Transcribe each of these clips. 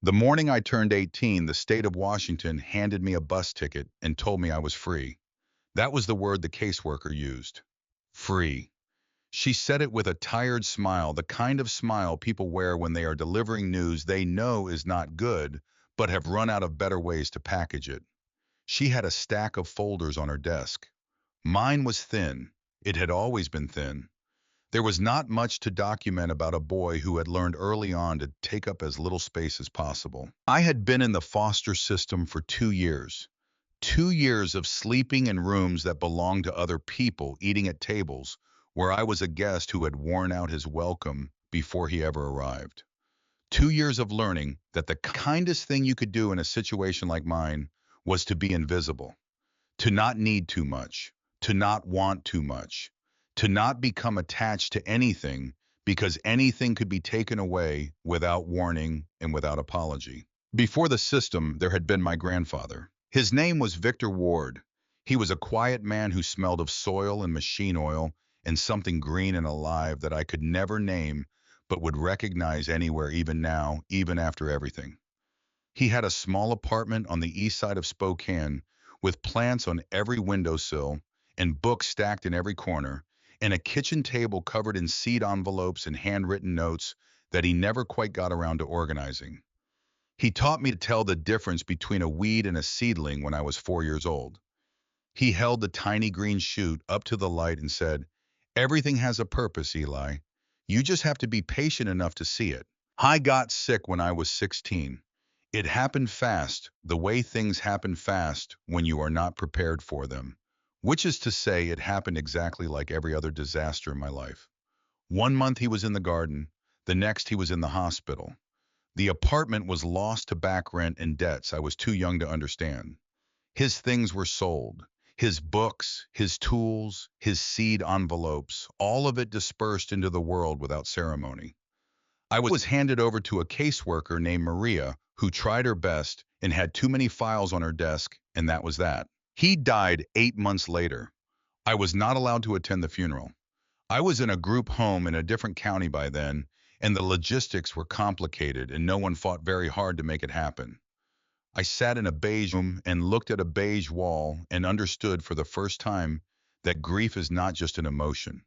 The morning I turned 18, the state of Washington handed me a bus ticket and told me I was free. That was the word the caseworker used. Free. She said it with a tired smile, the kind of smile people wear when they are delivering news they know is not good, but have run out of better ways to package it. She had a stack of folders on her desk. Mine was thin. It had always been thin. There was not much to document about a boy who had learned early on to take up as little space as possible. I had been in the foster system for 2 years. 2 years of sleeping in rooms that belonged to other people, eating at tables where I was a guest who had worn out his welcome before he ever arrived. 2 years of learning that the kindest thing you could do in a situation like mine was to be invisible, to not need too much, to not want too much, to not become attached to anything because anything could be taken away without warning and without apology. Before the system, there had been my grandfather. His name was Victor Ward. He was a quiet man who smelled of soil and machine oil and something green and alive that I could never name but would recognize anywhere even now, even after everything. He had a small apartment on the east side of Spokane with plants on every windowsill and books stacked in every corner, and a kitchen table covered in seed envelopes and handwritten notes that he never quite got around to organizing. He taught me to tell the difference between a weed and a seedling when I was 4 years old. He held the tiny green shoot up to the light and said, "Everything has a purpose, Eli. You just have to be patient enough to see it." I got sick when I was 16. It happened fast, the way things happen fast when you are not prepared for them. Which is to say, it happened exactly like every other disaster in my life. 1 month he was in the garden, the next he was in the hospital. The apartment was lost to back rent and debts I was too young to understand. His things were sold. His books, his tools, his seed envelopes, all of it dispersed into the world without ceremony. I was handed over to a caseworker named Maria, who tried her best and had too many files on her desk, and that was that. He died 8 months later. I was not allowed to attend the funeral. I was in a group home in a different county by then, and the logistics were complicated, and no one fought very hard to make it happen. I sat in a beige room and looked at a beige wall and understood for the first time that grief is not just an emotion.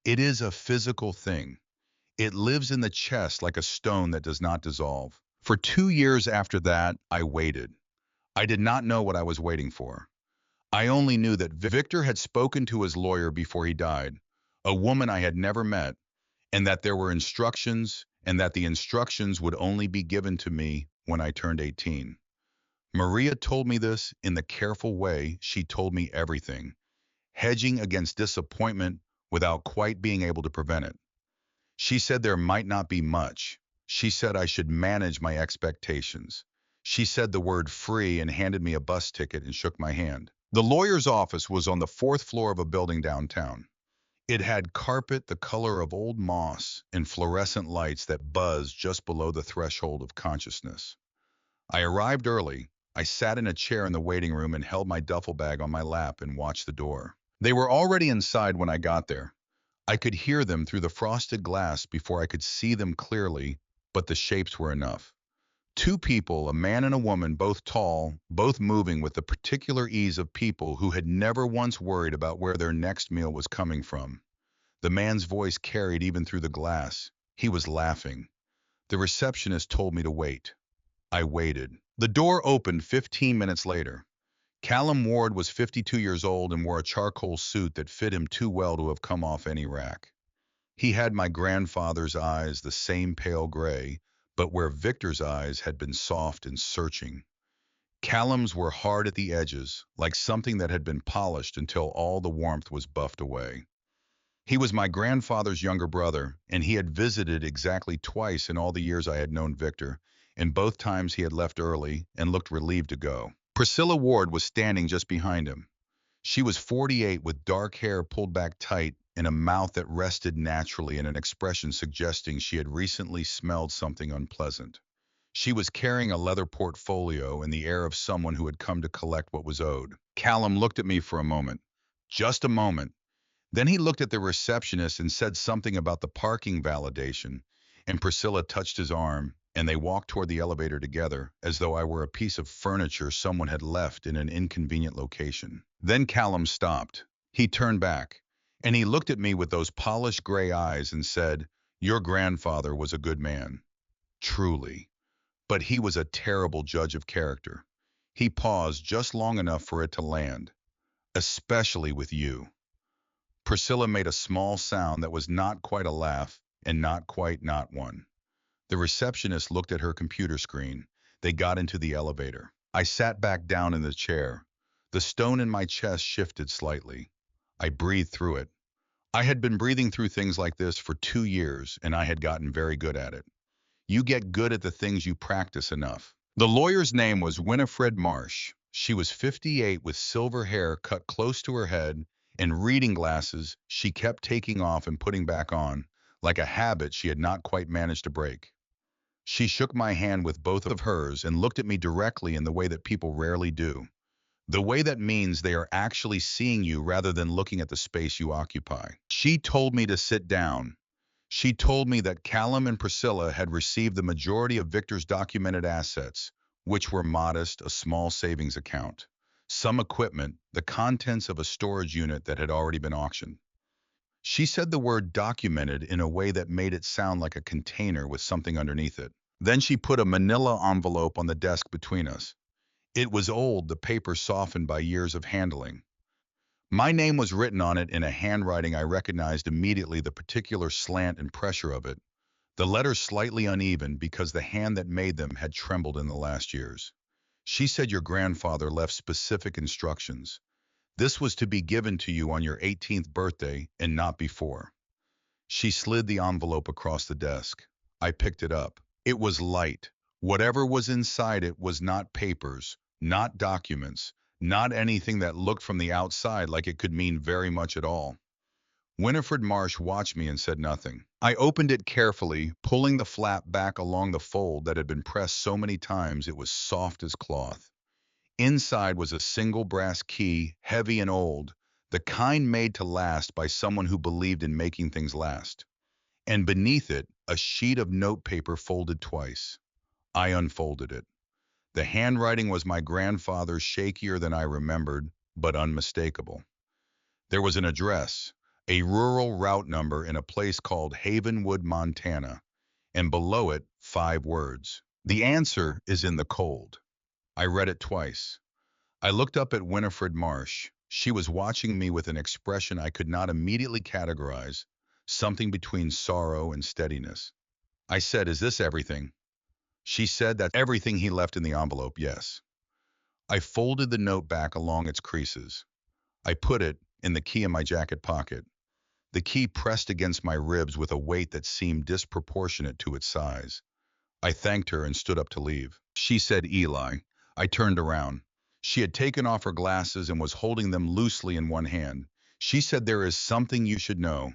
It is a physical thing. It lives in the chest like a stone that does not dissolve. For 2 years after that, I waited. I did not know what I was waiting for. I only knew that Victor had spoken to his lawyer before he died, a woman I had never met, and that there were instructions, and that the instructions would only be given to me when I turned 18. Maria told me this in the careful way she told me everything, hedging against disappointment without quite being able to prevent it. She said there might not be much. She said I should manage my expectations. She said the word free and handed me a bus ticket and shook my hand. The lawyer's office was on the fourth floor of a building downtown. It had carpet the color of old moss and fluorescent lights that buzzed just below the threshold of consciousness. I arrived early. I sat in a chair in the waiting room and held my duffel bag on my lap and watched the door. They were already inside when I got there. I could hear them through the frosted glass before I could see them clearly, but the shapes were enough. Two people, a man and a woman, both tall, both moving with the particular ease of people who had never once worried about where their next meal was coming from. The man's voice carried even through the glass. He was laughing. The receptionist told me to wait. I waited. The door opened 15 minutes later. Callum Ward was 52 years old and wore a charcoal suit that fit him too well to have come off any rack. He had my grandfather's eyes, the same pale gray, but where Victor's eyes had been soft and searching. Callum's were hard at the edges, like something that had been polished until all the warmth was buffed away. He was my grandfather's younger brother, and he had visited exactly twice in all the years I had known Victor, and both times he had left early and looked relieved to go. Priscilla Ward was standing just behind him. She was 48 with dark hair pulled back tight and a mouth that rested naturally and an expression suggesting she had recently smelled something unpleasant. She was carrying a leather portfolio and the air of someone who had come to collect what was owed. Callum looked at me for a moment. Just a moment. Then he looked at the receptionist and said something about the parking validation, and Priscilla touched his arm, and they walked toward the elevator together as though I were a piece of furniture someone had left in an inconvenient location. Then Callum stopped. He turned back, and he looked at me with those polished gray eyes and said, "Your grandfather was a good man, truly, but he was a terrible judge of character." He paused just long enough for it to land, "especially with you." Priscilla made a small sound that was not quite a laugh and not quite not one. The receptionist looked at her computer screen. They got into the elevator. I sat back down in the chair. The stone in my chest shifted slightly. I breathed through it. I had been breathing through things like this for 2 years, and I had gotten very good at it. You get good at the things you practice enough. The lawyer's name was Winifred Marsh. She was 58 with silver hair cut close to her head and reading glasses she kept taking off and putting back on, like a habit she had not quite managed to break. She shook my hand with both of hers and looked at me directly in the way that people rarely do. The way that means they are actually seeing you rather than looking at the space you occupy. She told me to sit down. She told me that Callum and Priscilla had received the majority of Victor's documented assets, which were modest, a small savings account, some equipment, the contents of a storage unit that had already been auctioned. She said the word documented in a way that made it sound like a container with something underneath it. Then she put a manila envelope on the desk between us. It was old, the paper softened by years of handling. My name was written on it in a handwriting I recognized immediately, the particular slant and pressure of it. The letters slightly uneven because the hand that made them had trembled in the last years. She said your grandfather left specific instructions. This was to be given to you on your 18th birthday and not before. She slid the envelope across the desk. I picked it up. It was light. Whatever was inside it was not papers, not documents, not anything that looked from the outside like it could mean very much at all. Winifred Marsh watched me and said nothing. I opened it carefully, pulling the flap back along the fold that had been pressed so many times it was soft as cloth. Inside was a single brass key, heavy and old, the kind made to last by someone who believed in making things last. And beneath it, a sheet of notepaper folded twice. I unfolded it. The handwriting was my grandfather's, shakier than I remembered, but unmistakable. There was an address, a rural route number in a place called Havenwood, Montana, and below it, 5 words. The answer is in the cold. I read it twice. I looked up at Winifred Marsh. She was watching me with an expression I could not immediately categorize, something between sorrow and steadiness. I said, "Is this everything?" She said, "That's everything he left in the envelope, yes." I folded the note back along its creases. I put it in the key in my jacket pocket. The key pressed against my ribs with a weight that seemed disproportionate to its size. I thanked her and stood up to leave. She said, "Eli." I turned around. She had taken off her glasses and was holding them loosely in one hand. She said, "There is something you should know.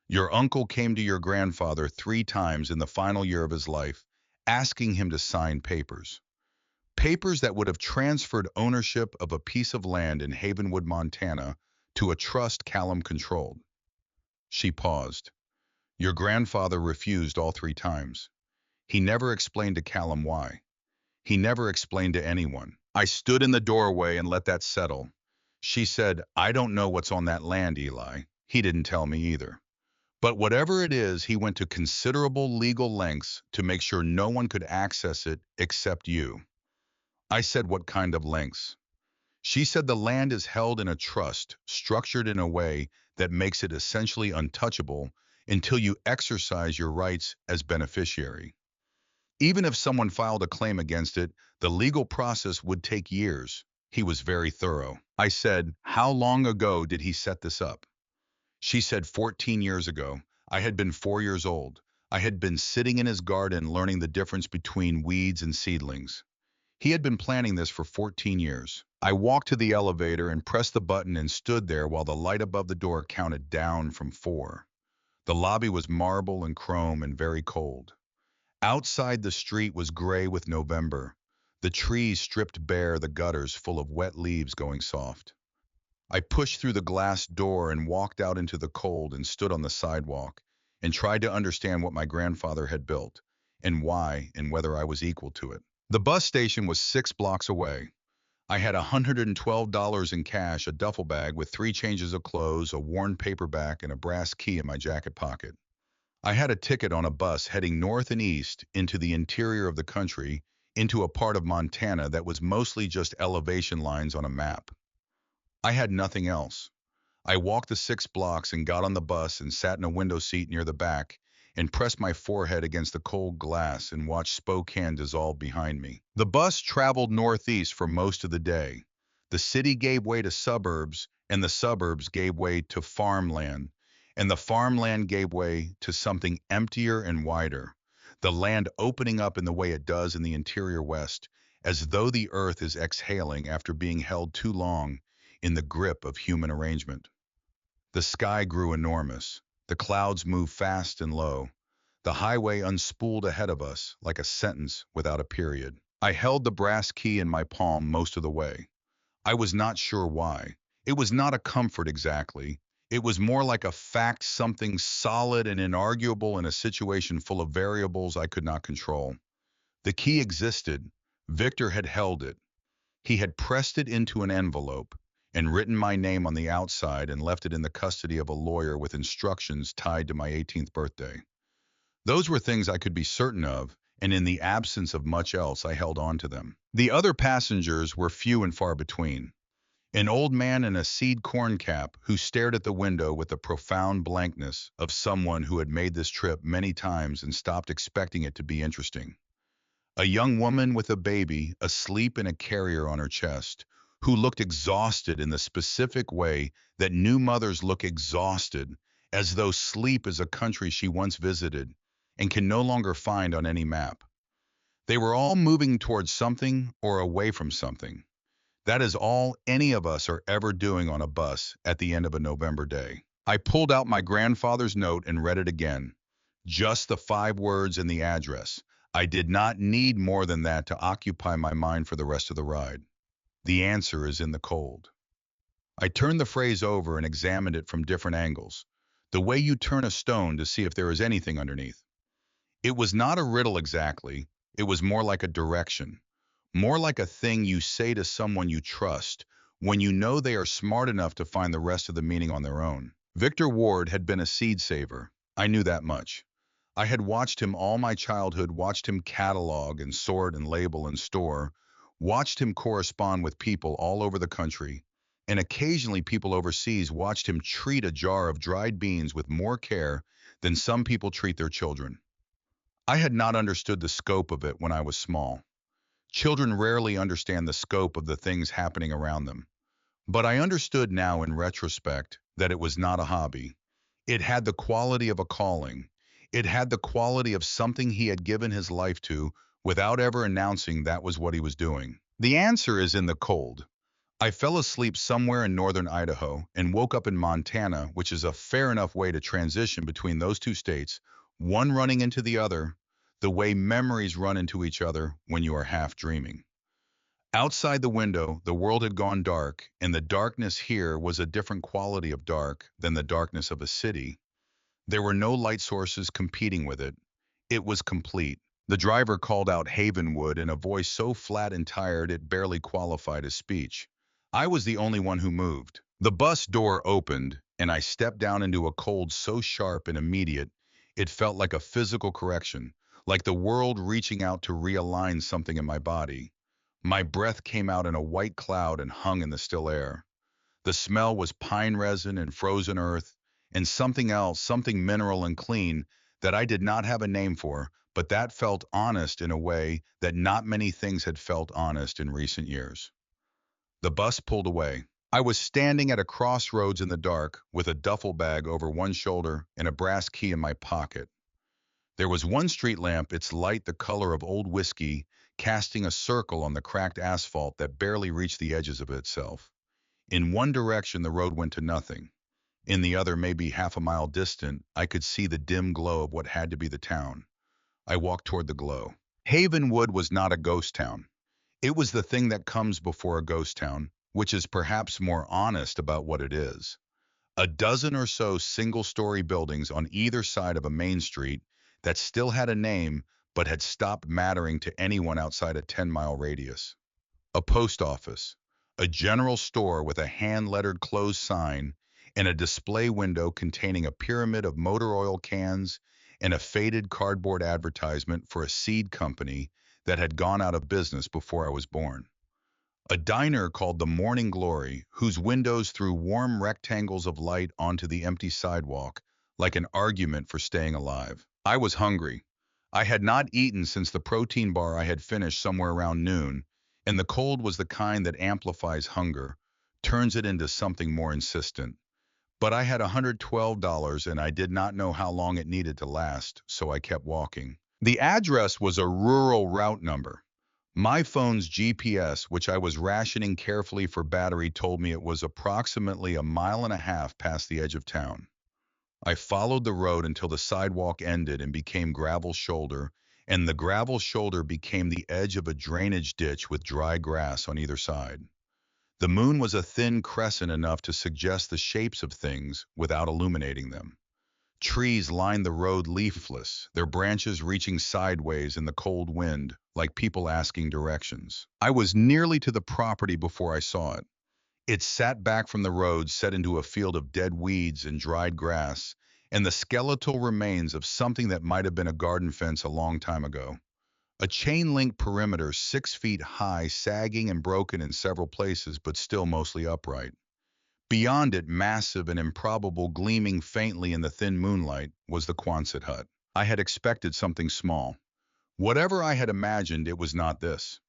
Your uncle came to your grandfather 3 times in the final year of his life, asking him to sign papers. Papers that would have transferred ownership of a piece of land in Havenwood, Montana, to a trust Callum controlled." She paused. "Your grandfather refused all 3 times. He never explained to Callum why. He never explained to anyone." I stood in the doorway and let that settle. She said, "I don't know what's on that land, Eli. He didn't tell me either. But whatever it is, he went to considerable legal lengths to make sure no one could access it except you." I said, "What kind of lengths?" She said, "The land is held in a trust, structured in a way that makes it essentially untouchable until you exercise your rights as beneficiary. Even if someone filed a claim against it, the legal process would take years." He was very thorough. I said, "How long ago did he set this up?" She said, 14 years ago. I had been 4 years old. I had been sitting in his garden learning the difference between weeds and seedlings. He had been planning this for 14 years. I walked to the elevator and pressed the button and stood there while the light above the door counted down from 4. The lobby was marble and chrome and very cold. Outside, the street was gray with November. The trees stripped bare, the gutters full of wet leaves going soft. I pushed through the glass door and walked out into the cold and stood on the sidewalk and tried to understand what my grandfather had built. and why, and whether I was equal to it. The bus station was 6 blocks away. I had $112 in cash, a duffel bag with 3 changes of clothes, a worn paperback, and a brass key in my jacket pocket. I had a ticket on a bus heading north and east into the interior of the country, into a part of Montana that was mostly just elevation lines on a map. I had nothing else. I walked the 6 blocks and got on the bus and sat in a window seat near the back and pressed my forehead against the cold glass and watched Spokane dissolve behind me. The bus traveled northeast for most of the day. The city gave way to suburbs, and the suburbs gave way to farmland, and the farmland gave way to something emptier and wider, the land opening up in the way it does in the interior west, as though the earth is exhaling after being held too long in the grip of human arrangement. The sky grew enormous. The clouds moved fast and low. The highway unspooled ahead of us like a sentence without a period. I held the brass key in my palm most of the way. I was not sure why. It was not a comfort exactly. It was more like a fact, something solid and inarguable in a situation full of variables I could not control. The key existed. Victor had held it. He had pressed it into an envelope and written my name on the outside and left it in the custody of a lawyer with instructions tied to my 18th birthday. Those were things I could be certain of, and in the absence of much else, I held on to them. The other passengers were few and far between. An old man in a seed corn cap who stared at the window with the profound blankness of someone who had made this trip many times and stopped expecting it to be interesting. A young woman with a baby asleep in a carrier on her chest, who looked exhausted in the specific way that new mothers look exhausted, as though sleep is a country she once visited and can no longer find on any map. They were all moving towards something or away from something. That is all any of us are ever doing on a bus at the end of a November day. I pulled out my grandfather's note and read it again. Just the 5 words and the address. I did not need more than that to occupy my mind for the rest of the ride. The answer is in the cold. I turned the phrase over and examined it from different angles, the way you turn a stone to see if there is anything underneath. It was not a riddle exactly, it was more like a direction, more like a thing you say to someone you trust when you know they are smart enough to find the rest of the meaning on their own. Victor Ward had been a seed saver. I knew that much. I had watched him all my childhood, watched him catalog and sort and label and store, watched him correspond with people all over the country, and occasionally people overseas watched him treat a jar of dried beans with more care than some people treat their children. I had not understood the scope of it when I was small. Children rarely understand the scope of the things happening around them. But I understood now in retrospect that it was not a hobby. It had the quality of a calling. It had the quality of something he had given his life to without ever announcing that was what he was doing. The answer is in the cold. I fell asleep somewhere in northern Idaho and woke up in Montana, which is a fair enough way to transition between those two states, one running into the other, the way memories run into each other when you are half dreaming. Outside the window, the world had gone dark, and the darkness here was a different quality of dark than the darkness of a city. There were no light sources competing with it. It was complete. The driver called out Havenwood in a voice so flat and tired it barely qualified as speech. I was the only one who moved. The bus door opened, and I stepped down into a cold so sharp and immediate, it felt like a physical correction, like the world reaching out to realign something in my body. My breath came out in a white cloud and hung in the still air. The smell was pine resin and frozen earth, and something else, something mineral and clean, that I did not have a name for, but that felt honest in a way that not many things had felt honest in recent years. The bus pulled away. I was standing at a crossroads in the dark, with a duffel bag over one shoulder and a brass key in my pocket. There was one street lamp, its light the color of old whiskey, casting a circle on the cracked asphalt that barely reached the edges of itself. In one direction the road went to nothing. In the other, maybe half a mile distant, I could see the dim glow of what had to be the town. I walked toward the glow. Havenwood was not a ghost town. It was the thing that comes before a ghost town, which is perhaps more honest about what it is. A dozen or so single-story buildings on either side of a main street that still had a name, but had stopped mattering to anyone outside a 10-mile radius. A post office, a general store with a hand-lettered closed sign, and a display window containing a pyramid of motor oil cans and a faded cardboard advertisement for a seed company that had gone out of business before I was born. A diner called the Morning Glory, whose windows threw warm rectangles of light onto the empty sidewalk, like an argument for staying alive. I was hungry. I had not eaten since the protein bar I had finished somewhere around noon, and the cold was the kind that amplifies hunger, turns it into something more insistent. But I had $112 and I did not know how long it needed to last, so I kept walking. The address was a rural route number. My phone's GPS, which I was rationing carefully for battery, told me it was approximately a mile and a half past the edge of town. I followed the road until the sidewalk ended and became gravel shoulder, and the gravel shoulder became the edge of a drainage ditch with dry grass on either side. The moon was a thin crescent enough to suggest the shapes of things without illuminating them. Trees lined the road leafless, their branches reaching sideways in the cold wind, like people asking directions. I was nearly to the property before I saw it. It sat back from the road, set into a field of dead weeds and dried grass, and the skeletal remains of something that might have been a garden fence a long time ago. A chain-link perimeter 6 feet high, sagging and broken in several places, but still mostly upright. Beyond it, massive and improbable, gleaming faintly in the thin moonlight, was the Quonset hut. I had expected something small. Whatever I had imagined, it was not this.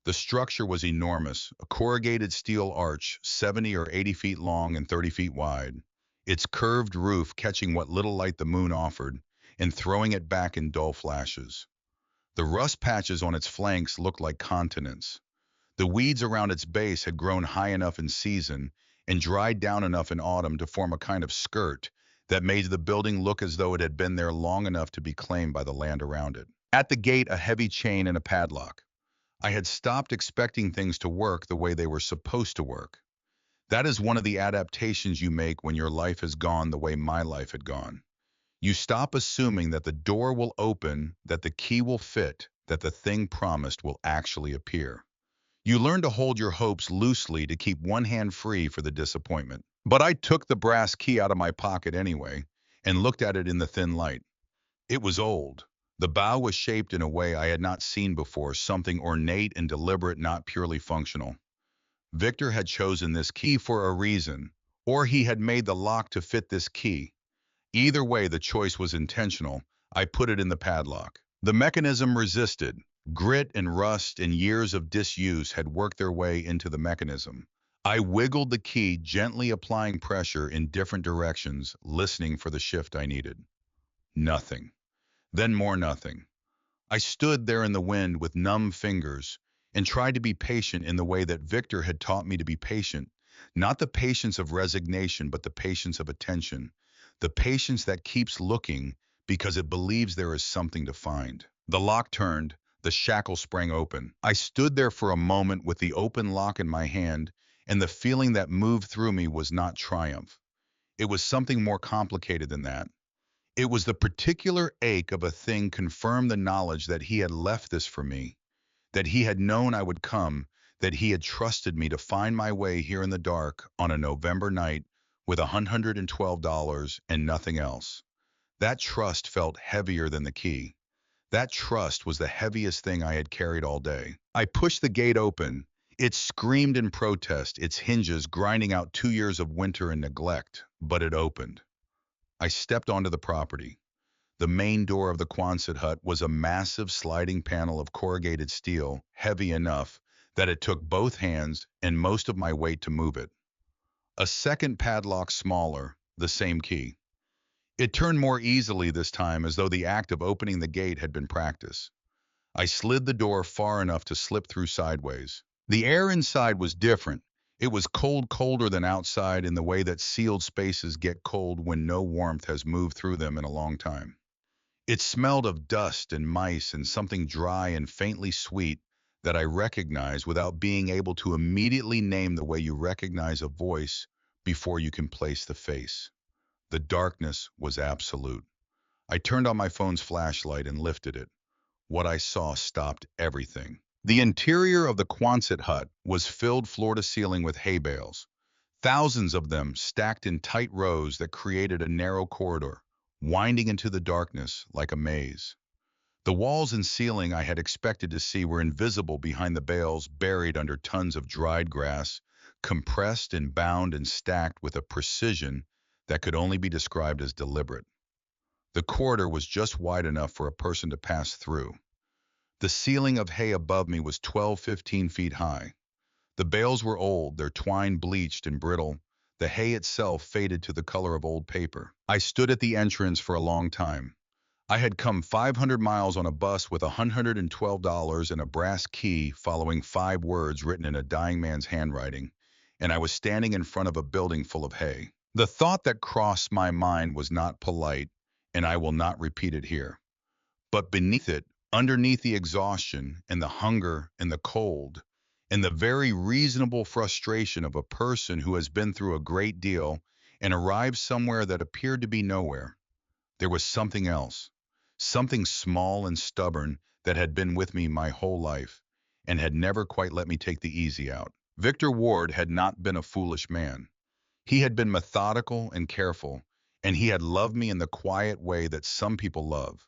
The structure was enormous, a corrugated steel arch, 70 or 80 feet long and 30 feet wide, its curved roof catching what little light the moon offered and throwing it back in dull flashes. The rust patches on its flanks looked like continents. The weeds around its base had grown high enough in season and dried down enough in autumn to form a kind of skirt that made the building look as though it had been there long enough to be claimed by the land around it. At the gate, a heavy chain and a padlock. I had stopped expecting things to work the way they were supposed to work. That is one of the adaptations you make when your life has gone the way my life had gone. You stop assuming that the door will open, that the key will fit, that the thing promised will actually appear. You learn to hold your hopes loosely to keep one hand free for the disappointment. But I took the brass key out of my pocket anyway and looked at it in the thin light. It was old. The bow was shaped in a way I had not seen before, something ornate and deliberate, not purely functional. Victor had chosen this key for a reason, or he had made the lock to fit this key. Either way, the choice was intentional. I put it in the padlock. The mechanism resisted. Grit and rust and years of disuse had worked their way into the mechanism. I wiggled the key, gently applying pressure in different directions, listening for the shift I needed. Nothing. Then more nothing. I stood there in the wind with numb fingers and tried to be patient in the way that Victor had taught me to be patient. Not the patience of resignation, but the patience of attention. The patience that keeps looking because it believes there is something to find. The lock turned, the shackle sprang open. I stood there for a moment with the open lock in my hand, and the feeling that moved through me was not triumph. It was something more complicated than that. It was the particular ache of a thing confirmed the knowledge that he had left this for me, that he had known I would come, that he had trusted me to find my way here in the dark on a November night with $112 and nothing else. That trust felt heavier than the key. That trust was the heaviest thing I had carried all day. I pushed the gate open. It screamed in protest, its hinges grinding out 2 years of winter and neglect, but it opened. I stepped onto the property. The main door of the Quonset hut was a massive sliding panel of corrugated steel, heavy enough that it took both hands and most of my weight to move it. A second padlock smaller, the same key. It turned more easily this time, as though the act of opening the gate had been practice. I slid the door far enough to slip through sideways. The air inside was different. It was cold, colder than outside in the way that sealed spaces get cold when no warmth has moved through them in a long time. It smelled of dust and mice and something dry and faintly sweet that I recognized without being able to immediately name, the way you recognize a voice before you can place the face. The darkness was absolute. I turned on my phone's flashlight and lifted it. What I saw stopped everything. The interior of the Quonset hut was filled floor to ceiling with hay bales, thousands of them stacked in tight rows that created a narrow corridor, winding into the darkness like a maze. The walls and ceiling I had expected to see were invisible behind the bales buried under tons of dried grass, compressed and bound and stacked with a precision that could only be described as deliberate. The corridor was just wide enough for a person to pass through. The ceiling of hay above me was 12, 15 feet high. The bales were old, their twine bleached and brittle. The hay itself faded to the color of old paper. I stood at the entrance for a long time. I had come 500 miles on a bus with $112 and a brass key following 5 words written in a dying man's handwriting, and I was standing in front of a building full of hay. The thought that crossed my mind was not polite, and I will not repeat it here. But beneath it, underneath the exhaustion and the hunger and the cold, and the very reasonable frustration of a person who has been through a great deal and arrived somewhere that appeared to be nowhere, there was something else, something small and stubborn that had been with me my whole life and had never quite let me take the easy out. Victor Ward had not been a foolish man. He had been methodical and careful, and he had loved me in the quiet way that some people love,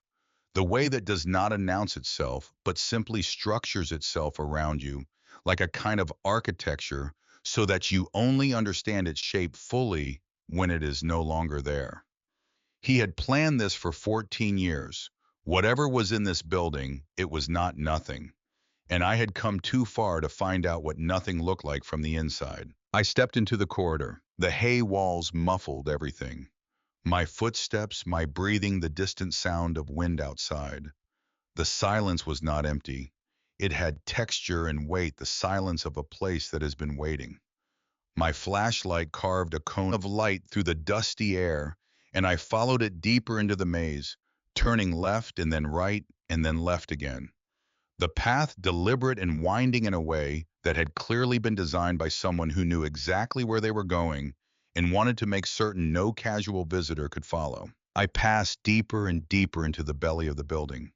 the way that does not announce itself, but simply structures itself around you, like a kind of architecture, so that you only understand its shape fully when it is no longer there. He had planned this for 14 years. Whatever was in this building, it was not nothing, and I had come too far to find out what nothing looked like from the inside. I stepped into the corridor. The hay walls muffled everything. My footsteps, my breathing, the distant sound of wind outside. The silence was not empty. It had texture and weight, the silence of a place that has been waiting. My flashlight carved a cone of light through the dusty air, and I followed it deeper into the maze, turning left and then right and then left again. The path deliberate and winding in a way that had clearly been designed by someone who knew exactly where they were going and wanted to make certain no casual visitor could follow. I passed deeper and deeper into the belly of the building.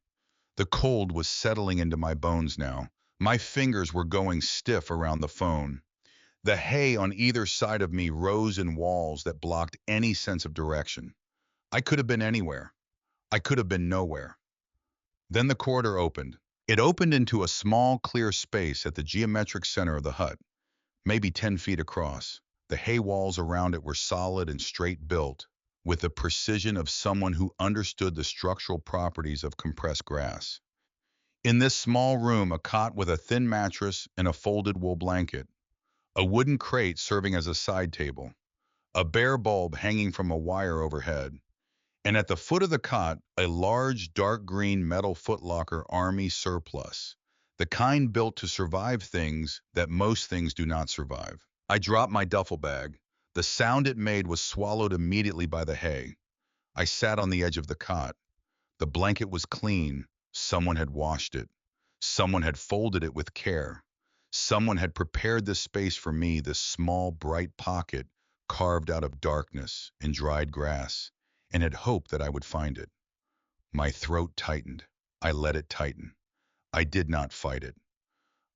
The cold was settling into my bones now. My fingers were going stiff around the phone. The hay on either side of me rose in walls that blocked any sense of direction. I could have been anywhere. I could have been nowhere. Then the corridor opened. It opened into a small, clear space at the geometric center of the hut, maybe 10 feet across. The hay walls around it were solid and straight built, with the precision of someone who understood the structural properties of compressed grass. In this small room, a cot with a thin mattress and a folded wool blanket, a wooden crate serving as a side table, a bare bulb hanging from a wire overhead, and at the foot of the cot, a large dark green metal footlocker army surplus, the kind built to survive things that most things do not survive. I dropped my duffel bag. The sound it made was swallowed immediately by the hay. I sat on the edge of the cot. The blanket was clean. Someone had washed it. Someone had folded it with care. Someone had prepared this space for me, this small, bright pocket carved out of darkness and dried grass, and had hoped that I would find it. My throat tightened. I let it tighten. I did not fight it.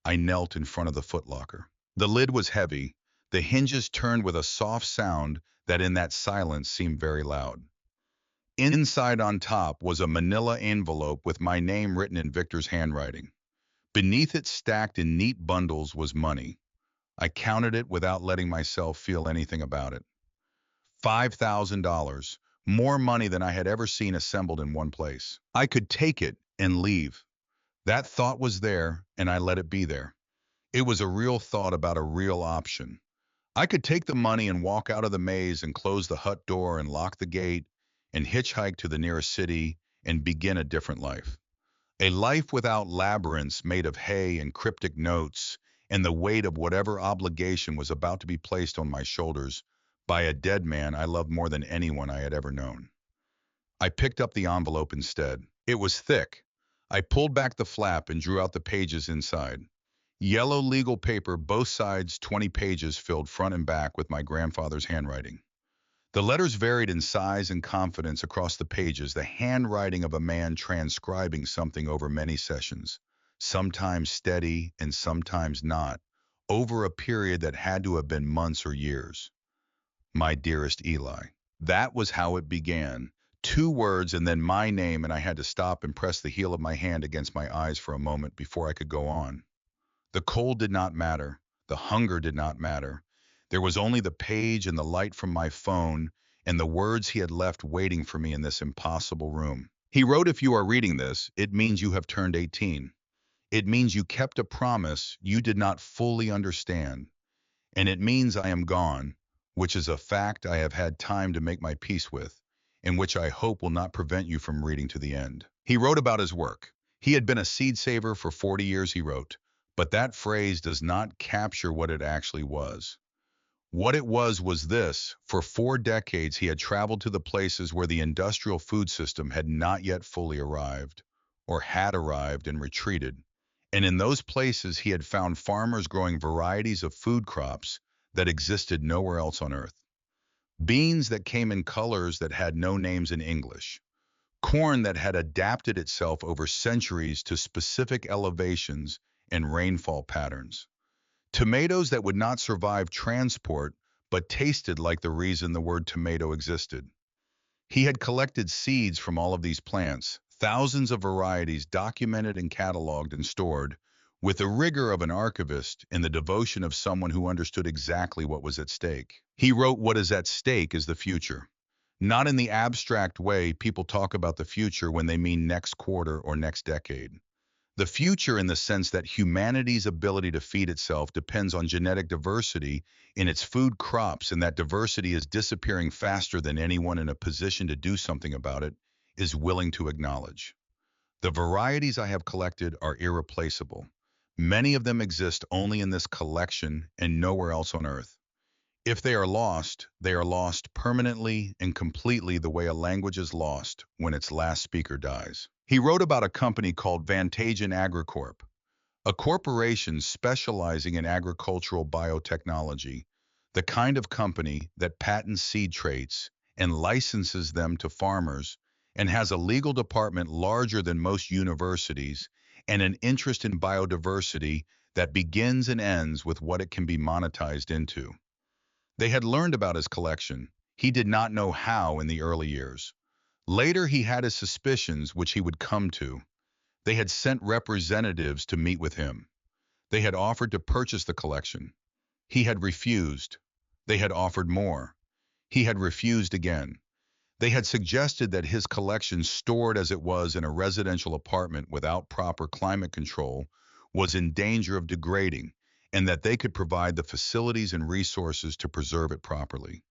I knelt in front of the footlocker. The lid was heavy. The hinges turned with a soft sound that in that silence seemed very loud. Inside on top was a manila envelope with my name written in Victor's handwriting. Beneath it, stacked in neat bundles, was money. I counted it without letting myself feel anything about it. $5,000, more money than I had ever seen assembled in one place. I could take it and leave. That thought was there, and I let it be there. It was a real thought about a real option. I could take the money and walk out of the maze and close the hut door and lock the gate and hitchhike to the nearest city and begin a different life. A life without labyrinths made of hay and cryptic notes and the weight of whatever obligation was about to be placed on my shoulders by a dead man I loved more than anyone I had ever known. I picked up the envelope instead. It was thick. I pulled back the flap and drew out the pages inside. Yellow legal paper, both sides 20 pages, filled front and back with my grandfather's handwriting. The letters varied in size and confidence across the pages, the handwriting of a man transcribing something over many sessions, sometimes steady and sometimes not, over a period that had to have been months or years. My dearest Eli. That was how it began. Two words and then my name, and I had to stop and press the heel of my hand against my eyes for a moment before I could go on. The cold did not matter. The hunger did not matter. There was only the page and the light from my phone and the words he had left waiting for me in this impossible room. He wrote, "If you are reading this, it means you have turned 18. It means you kept a promise you did not fully understand. And it means I am gone, which is a fact I have had time to make my peace with, and which I hope will not prevent you from reading to the end." He wrote about his work. He had been a seed saver for 40 years, he wrote, but that phrase does not capture what it actually was. What it was this: for 4 decades he had traveled to the places where the industrial food system had not yet fully arrived, or had arrived and retreated. And in those places he had found farmers growing varieties of food crops that existed nowhere else on earth. Beans that came in colors that had no names in English. Corn that had adapted itself over centuries to specific elevations and rainfall patterns. Tomatoes that would not survive transport but tasted like the reason the word tomato existed. He had collected seeds from all of these plants, thousands of varieties documented and cataloged and stored, with the rigor of an archivist and the devotion of someone who understood exactly what was at stake. He wrote, "What is at stake is the future." Not in the abstract way people talk about the future when they mean next quarter or next decade. The future in the sense that humanity's ability to feed itself depends on genetic diversity in its food crops, and that diversity is disappearing faster than anyone in a position to do something about it is willing to acknowledge. The varieties I have collected are irreplaceable. Many of them exist only in this collection and nowhere else on Earth. If they are lost permanently and completely the way a language is lost when its last speaker dies. He wrote about a company called Vantagen AgriCorp, a corporation specializing in agricultural biotechnology, the kind of company that patents seed traits and licenses them to farmers and has a legal department larger than most universities and an interest in biodiversity that begins and ends with what it can be monetized into. They had learned about his collection. He did not know how in the early years. Later, he had his suspicions, which he would come to. They had sent representatives to meet with him. They had offered to purchase the collection. He had refused. They had offered more. He had refused again. They had suggested that his collection, stored as it was in a residential apartment without proper climate control, was in danger of degrading, and that they could provide the facilities and resources to preserve it properly.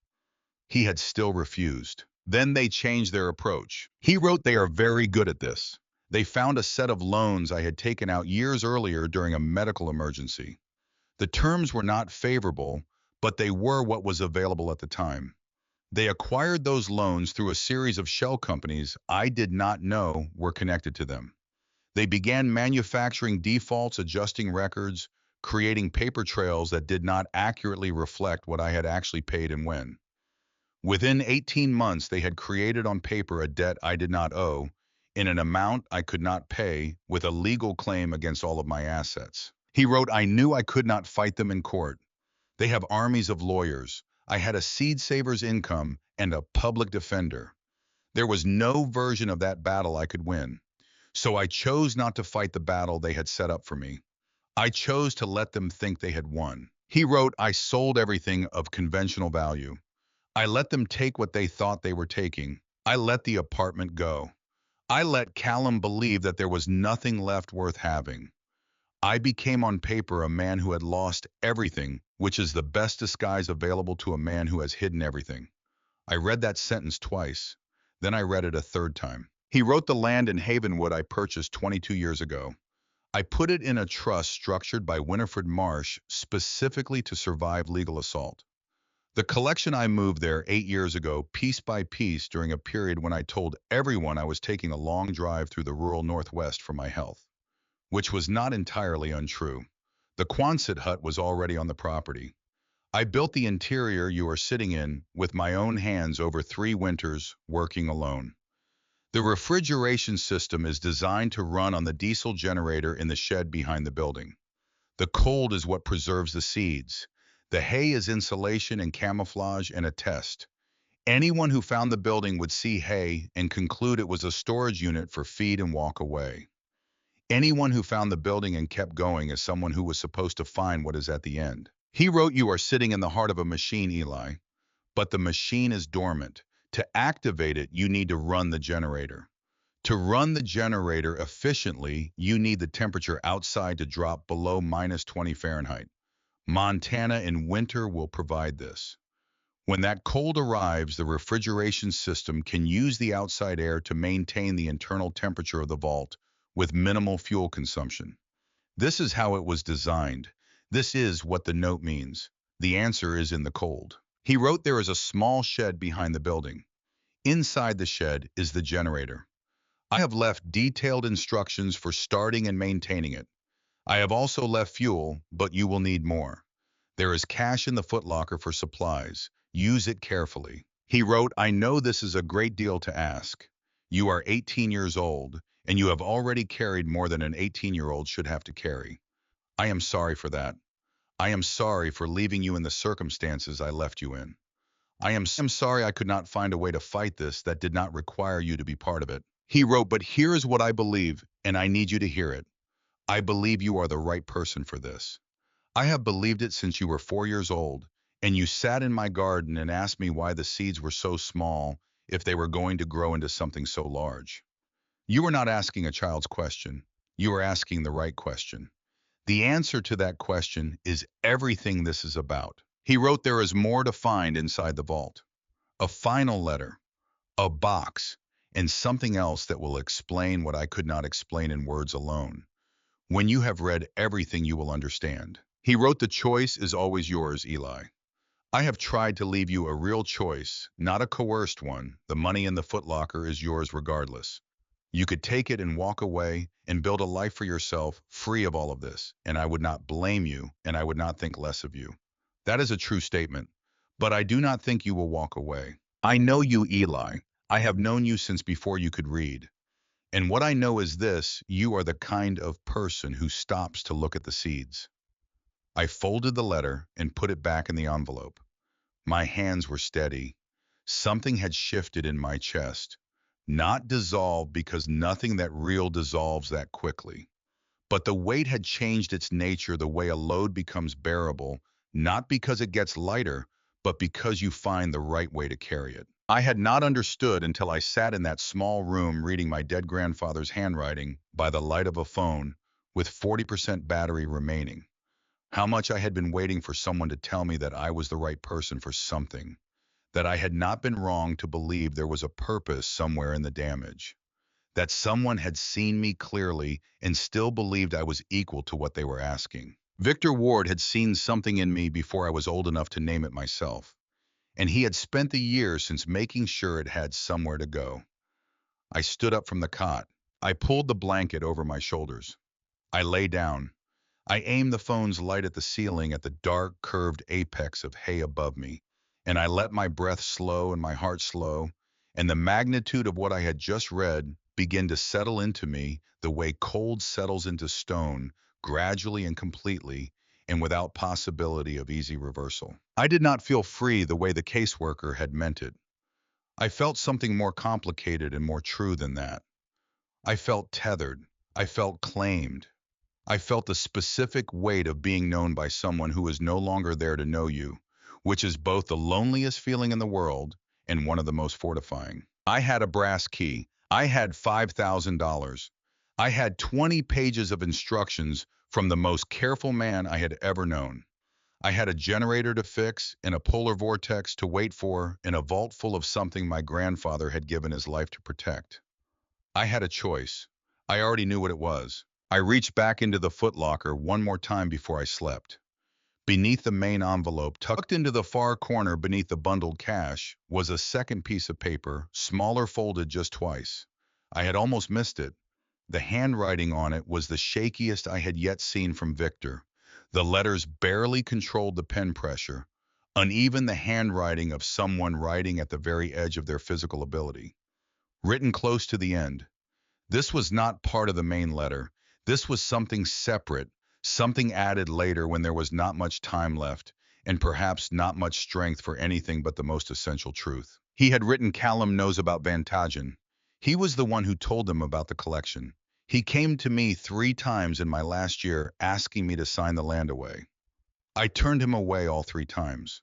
He had still refused. Then they changed their approach. He wrote, "They are very good at this. They found a set of loans I had taken out years earlier during a medical emergency. The terms were not favorable, but they were what was available at the time. They acquired those loans through a series of shell companies I did not know were connected to them. They began manufacturing defaults, adjusting records, creating paper trails that did not accurately reflect what I had actually paid and when. Within 18 months, they had created on paper a debt I did not owe, in an amount I could not pay, with a legal claim against all of my assets." He wrote, "I knew I could not fight them in court. They have armies of lawyers. I had a seed saver's income and a public defender. There was no version of that battle I could win. So I chose not to fight the battle they had set up for me. I chose to let them think they had won." He wrote, "I sold everything of conventional value. I let them take what they thought they were taking. I let the apartment go. I let Callum believe that there was nothing left worth having. I became on paper a man who had lost everything, which is the best disguise available to a man who has hidden everything." I read that sentence twice. Then I read it a third time. He wrote, "The land in Havenwood I purchased 22 years ago. I put it in a trust structured by Winifred Marsh specifically to survive legal assault. The collection I moved there 8 years ago, piece by piece, during a period when I told everyone I was taking a long drive through the rural Northwest for my health, which was not entirely untrue. The Quonset hut was already on the property. I built the interior you are sitting in with my own hands over 3 winters, working alone. The refrigeration system is designed to run on the diesel generator in the shed behind the building. The cold is what preserves the seeds. The hay is insulation and camouflage and a test. Anyone who found the building would see hay and conclude it was a storage unit for feed and walk away. Anyone who found the building and kept going is someone who was supposed to find what is at the end. He wrote, "You are sitting in the heart of a machine, Eli, but the machine is dormant. To activate it, you need to run the generator. To run the generator efficiently, you need the temperature outside to drop below -20 Fahrenheit. Montana in winter will provide this. When that cold arrives, the refrigeration system can use the outside air to maintain the internal temperature of the vault with minimal fuel consumption. This is how it was designed. This is what the note means. The answer is in the cold." He wrote, "There is a small shed behind the building. Inside the shed is the generator. I have left detailed instructions for starting and maintaining it. I have also left fuel, but you will need more. There is cash in the footlocker for supplies. Use it carefully." He wrote, "I know this is a great deal to ask. You are 18 years old, and you have already carried more than an 18-year-old should have to carry. I am sorry for that. I am sorry for leaving you in the circumstances I left you in. I am sorry I could not find a way to fight this that did not require you to be part of it." He wrote, "But here is what I believe, and I need you to hear it. I believe you are the right person for this. I have believed it since you were 4 years old, and you sat in my garden and asked me why the seeds were so small if they were going to grow into something so large. You were not asking a child's question. You were asking the right question. The answer to that question is everything this is about." He wrote, "There is more to find inside the vault. A final letter, a box, and something else that will explain what I could not explain in words alone. When you have read everything, you will understand." He wrote, "The choice is always yours, Eli. I have tried to leave you a real choice, not a coerced one. The money in the footlocker is yours regardless. You could take it and walk away and build a life for yourself, free of all of this, and I would not blame you, and I would not think less of you. That is a true statement, but I do not think you will walk away. I know you, Eli. I have known you since before you could read. And what I know is this: you are the kind of person who stops to look at the seeds." I folded the letter and put it back in the envelope. My hands were steady. Something had shifted in my chest. Not dissolved, because nothing that real dissolves that quickly. But the weight had changed its nature, the way a load becomes bearable, not because it gets lighter, but because you find the right way to carry it. I had not understood until I sat in that small room reading my dead grandfather's handwriting by the light of a phone with 40% battery remaining. How much I had been waiting for someone to tell me that I was the right person for something, that I had not been wrong to believe there was a purpose somewhere in the damage, that someone had seen me clearly and still believed I was equal to what they were asking. Victor Ward had seen something in me before I was old enough to name it myself, and he had spent the years since making sure it had somewhere to go. I stood up from the cot. I pulled the blanket over my shoulders. I lay down. I aimed the phone's light at the ceiling, at the dark, curved apex of hay above me, and I let my breath slow and my heart slow, and the magnitude of what I had just read begin to settle into me the way cold settles into stone, gradually and completely, and without possibility of easy reversal. I did not feel free the way the caseworker had meant it. I felt something more complicated and more true than that. I felt tethered. I felt claimed. I felt the specific weight of being known by someone who is no longer there to know you, which is both the loneliest feeling in the world and one of the most fortifying. I had a brass key. I had $5,000. I had 20 pages of instructions from the most careful man I had ever known. I had a generator to fix and a polar vortex to wait for in a vault full of something my grandfather had given his life to protect. I had a choice. I already knew what it was. I reached back into the footlocker one more time before I slept. Beneath the main envelope, tucked into the far corner beneath the bundled cash, was a second piece of paper, smaller, folded just twice. I had almost missed it. The handwriting on it was the shakiest I had yet seen from Victor. The letters barely controlled the pen pressure, uneven the handwriting of someone writing at the very edge of their physical ability. Written close to the end. This was not part of the main letter. This was something separate, something added later when there was not much time left, and perhaps not much strength for anything but the most essential truth. He had written Callum knows about Van Tagen. He was the one who told them about the collection. He came to me 3 times in my last year asking me to sign the land away. I turned him away all 3 times.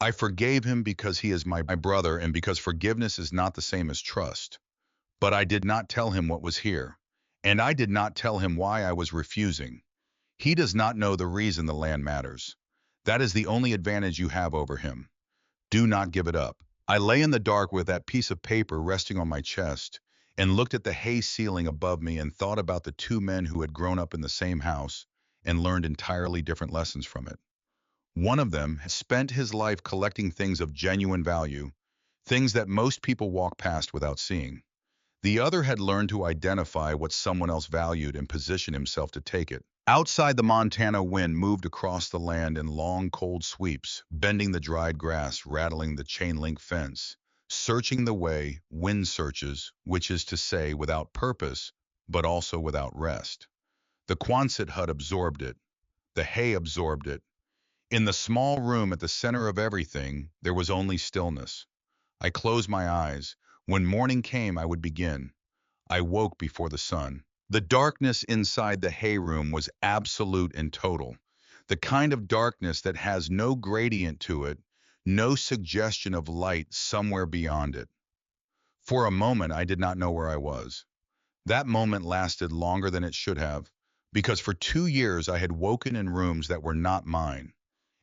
I forgave him because he is my brother and because forgiveness is not the same as trust. But I did not tell him what was here, and I did not tell him why I was refusing. He does not know the reason the land matters. That is the only advantage you have over him. Do not give it up. I lay in the dark with that piece of paper resting on my chest and looked at the hay ceiling above me and thought about the 2 men who had grown up in the same house and learned entirely different lessons from it. One of them had spent his life collecting things of genuine value, things that most people walk past without seeing. The other had learned to identify what someone else valued and position himself to take it. Outside, the Montana wind moved across the land in long, cold sweeps, bending the dried grass, rattling the chain-link fence, searching the way wind searches, which is to say without purpose, but also without rest. The Quonset hut absorbed it. The hay absorbed it. In the small room at the center of everything, there was only stillness. I closed my eyes. When morning came, I would begin. I woke before the sun. The darkness inside the hay room was absolute and total. The kind of darkness that has no gradient to it, no suggestion of light somewhere beyond it. For a moment, I did not know where I was. That moment lasted longer than it should have, because for 2 years I had woken in rooms that were not mine.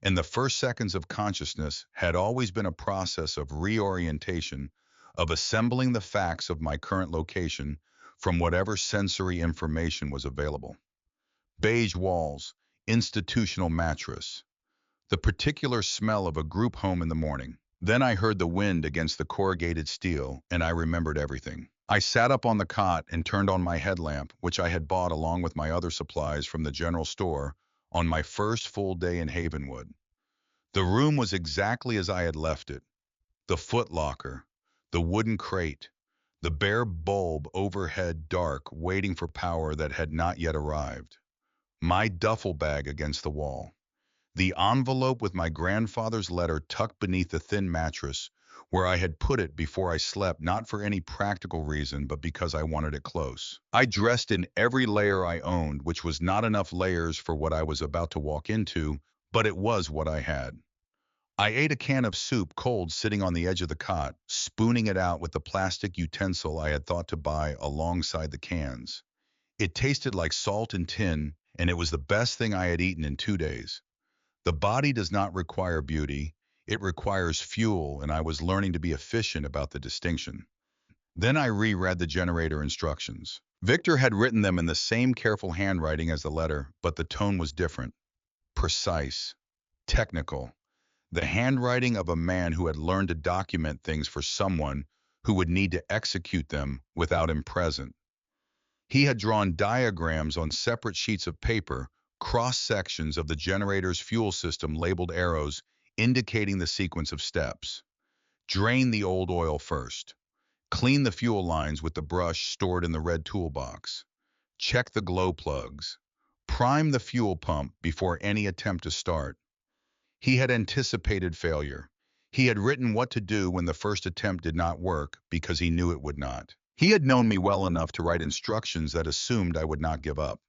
And the first seconds of consciousness had always been a process of reorientation, of assembling the facts of my current location from whatever sensory information was available. Beige walls, institutional mattress, the particular smell of a group home in the morning. Then I heard the wind against the corrugated steel, and I remembered everything. I sat up on the cot and turned on my headlamp, which I had bought along with my other supplies from the general store on my first full day in Havenwood. The room was exactly as I had left it. The footlocker, the wooden crate, the bare bulb overhead dark, waiting for power that had not yet arrived. My duffel bag against the wall. The envelope with my grandfather's letter tucked beneath the thin mattress, where I had put it before I slept, not for any practical reason, but because I wanted it close. I dressed in every layer I owned, which was not enough layers for what I was about to walk into, but it was what I had. I ate a can of soup cold sitting on the edge of the cot, spooning it out with the plastic utensil I had thought to buy alongside the cans. It tasted like salt and tin, and it was the best thing I had eaten in 2 days. The body does not require beauty, it requires fuel, and I was learning to be efficient about the distinction. Then I reread the generator instructions. Victor had written them in the same careful handwriting as the letter, but the tone was different. Precise. Technical. The handwriting of a man who had learned to document things for someone who would need to execute them without him present. He had drawn diagrams on separate sheets of paper, cross-sections of the generator's fuel system labeled arrows indicating the sequence of steps. Drain the old oil first. Clean the fuel lines with the brush stored in the red toolbox. Check the glow plugs. Prime the fuel pump before any attempt to start. He had anticipated failure. He had written what to do when the first attempt did not work because he knew it would not. He had known me well enough to write instructions that assumed I would not give up.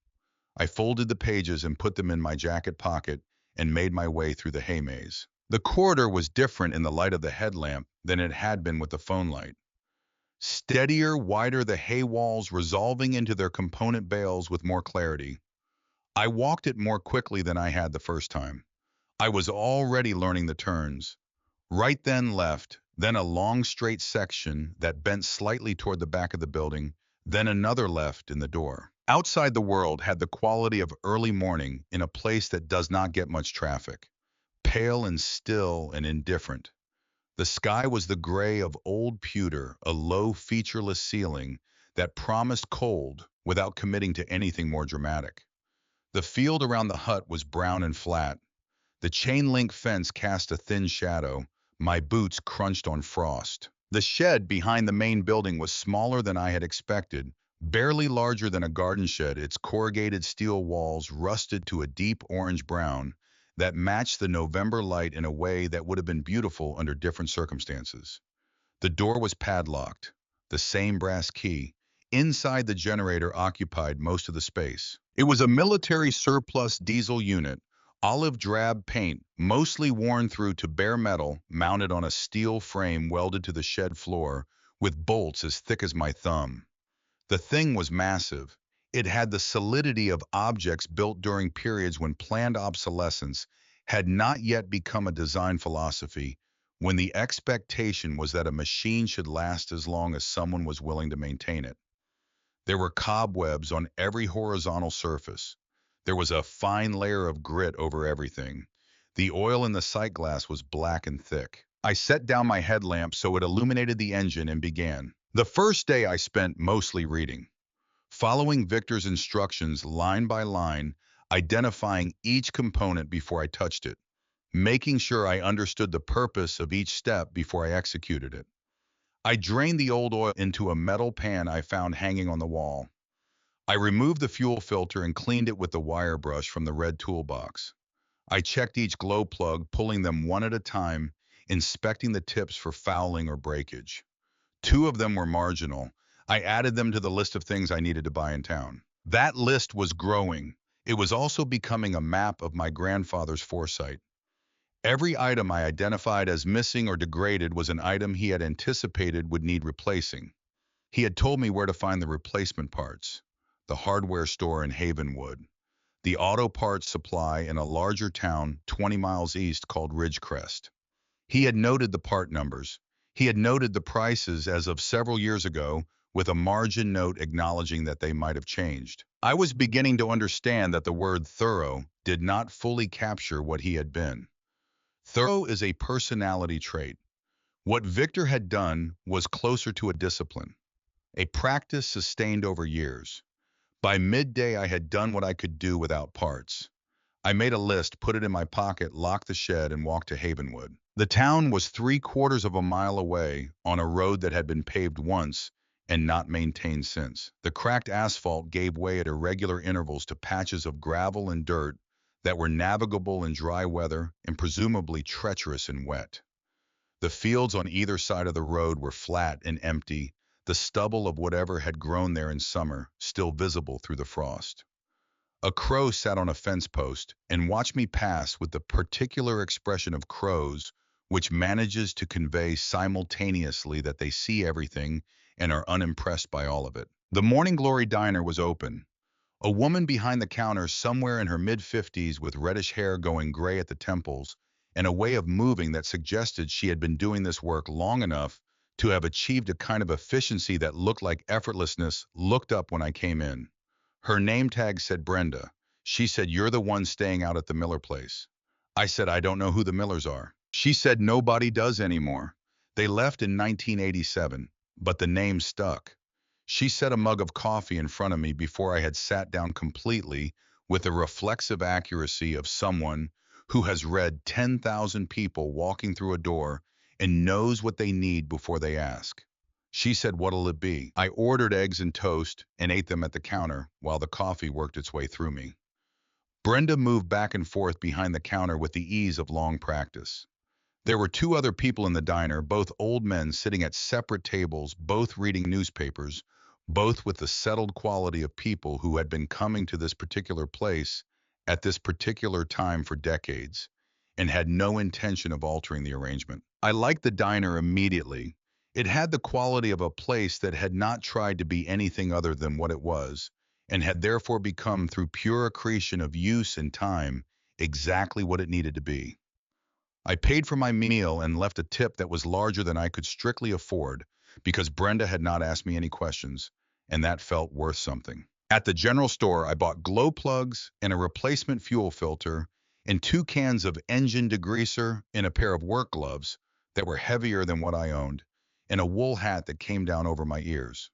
I folded the pages and put them in my jacket pocket and made my way through the hay maze. The corridor was different in the light of the headlamp than it had been with the phone light. Steadier, wider the hay walls resolving into their component bales with more clarity. I walked it more quickly than I had the first time. I was already learning the turns. Right then left, then a long straight section that bent slightly toward the back of the building, then another left in the door. Outside the world had the quality of early morning in a place that does not get much traffic. Pale and still and indifferent. The sky was the gray of old pewter, a low featureless ceiling that promised cold without committing to anything more dramatic. The field around the hut was brown and flat. The chain-link fence cast a thin shadow. My boots crunched on frost. The shed behind the main building was smaller than I had expected, barely larger than a garden shed. Its corrugated steel walls rusted to a deep orange-brown that matched the November light in a way that would have been beautiful under different circumstances. The door was padlocked, the same brass key. Inside, the generator occupied most of the space. It was a military surplus diesel unit, olive drab paint, mostly worn through to bare metal, mounted on a steel frame welded to the shed floor, with bolts as thick as my thumb. The thing was massive. It had the solidity of objects built during periods when planned obsolescence had not yet become a design philosophy, when the expectation was that a machine should last as long as someone was willing to maintain it. There were cobwebs on every horizontal surface. There was a fine layer of grit over everything. The oil in the sight glass was black and thick. I set down my headlamp so it illuminated the engine and began. The first day I spent mostly reading, following Victor's instructions line by line, identifying each component before I touched it, making sure I understood the purpose of each step before I executed it. I drained the old oil into a metal pan I found hanging on the wall. I removed the fuel filter and cleaned it with the wire brush from the red toolbox. I checked each glow plug, pulling them one at a time, inspecting the tips for fouling or breakage. Two of them were marginal. I added them to the list of things I needed to buy in town. That list was growing. It was also becoming a map of my grandfather's foresight. Every item I identified as missing or degraded was an item he had anticipated would need replacing. He had told me where to find the replacement parts: the hardware store in Havenwood, the auto parts supply in a larger town 20 miles east called Ridgecrest. He had noted the part numbers. He had noted the prices as of several years ago, with a margin note acknowledging that they might have changed. I was beginning to understand that the word thorough did not fully capture what he had been. Thorough is a personality trait. What Victor had done was closer to a discipline, a practice sustained over years. By midday, I had done what I could do without parts. I made a list, put it in my pocket, locked the shed, and walked to Havenwood. The town was 3/4 of a mile away on a road that had been paved once and not maintained since. The cracked asphalt gave way at irregular intervals to patches of gravel and dirt that were navigable in dry weather and presumably treacherous in wet. The fields on either side of the road were flat and empty, the stubble of whatever had grown there in summer still visible through the frost. A crow sat on a fence post and watched me pass with the particular expression of crows which manages to convey simultaneously that they see everything and are unimpressed by all of it. The Morning Glory Diner was open. A woman behind the counter, somewhere in her mid-50s with reddish hair going gray at the temples, and a way of moving that suggested she had been doing this work long enough to have achieved a kind of efficiency that looked like effortlessness, looked up when I came in. Her name tag said Brenda. She said, "You're the one staying out at the Miller place." I said, "I don't know who the Millers are." She said, "Nobody does anymore. They left in 1987, but the name stuck." She set a mug of coffee in front of me before I had sat down completely, with the reflexive accuracy of someone who has read 10,000 people walking through a door and knows what they need before they ask. She said, "What'll it be?" I ordered eggs and toast and ate them at the counter while the coffee worked its way through me. Brenda moved back and forth behind the counter with the ease of long practice. There were two other people in the diner, both old men sitting at separate tables, both reading newspapers, both with the settled quality of people who had been coming to this particular place at this particular time for decades and had no intention of altering the arrangement. I liked the diner immediately. It had the quality of a place that had not tried to be anything other than what it was, and had therefore become, through pure accretion of use and time, exactly what it needed to be. I paid for my meal and left a tip that was larger than I could strictly afford because Brenda had not asked me any questions, and that felt worth something. At the general store, I bought glow plugs and a replacement fuel filter and 2 cans of engine degreaser and a pair of work gloves that were heavier than what I owned, and a wool hat that came down over my ears.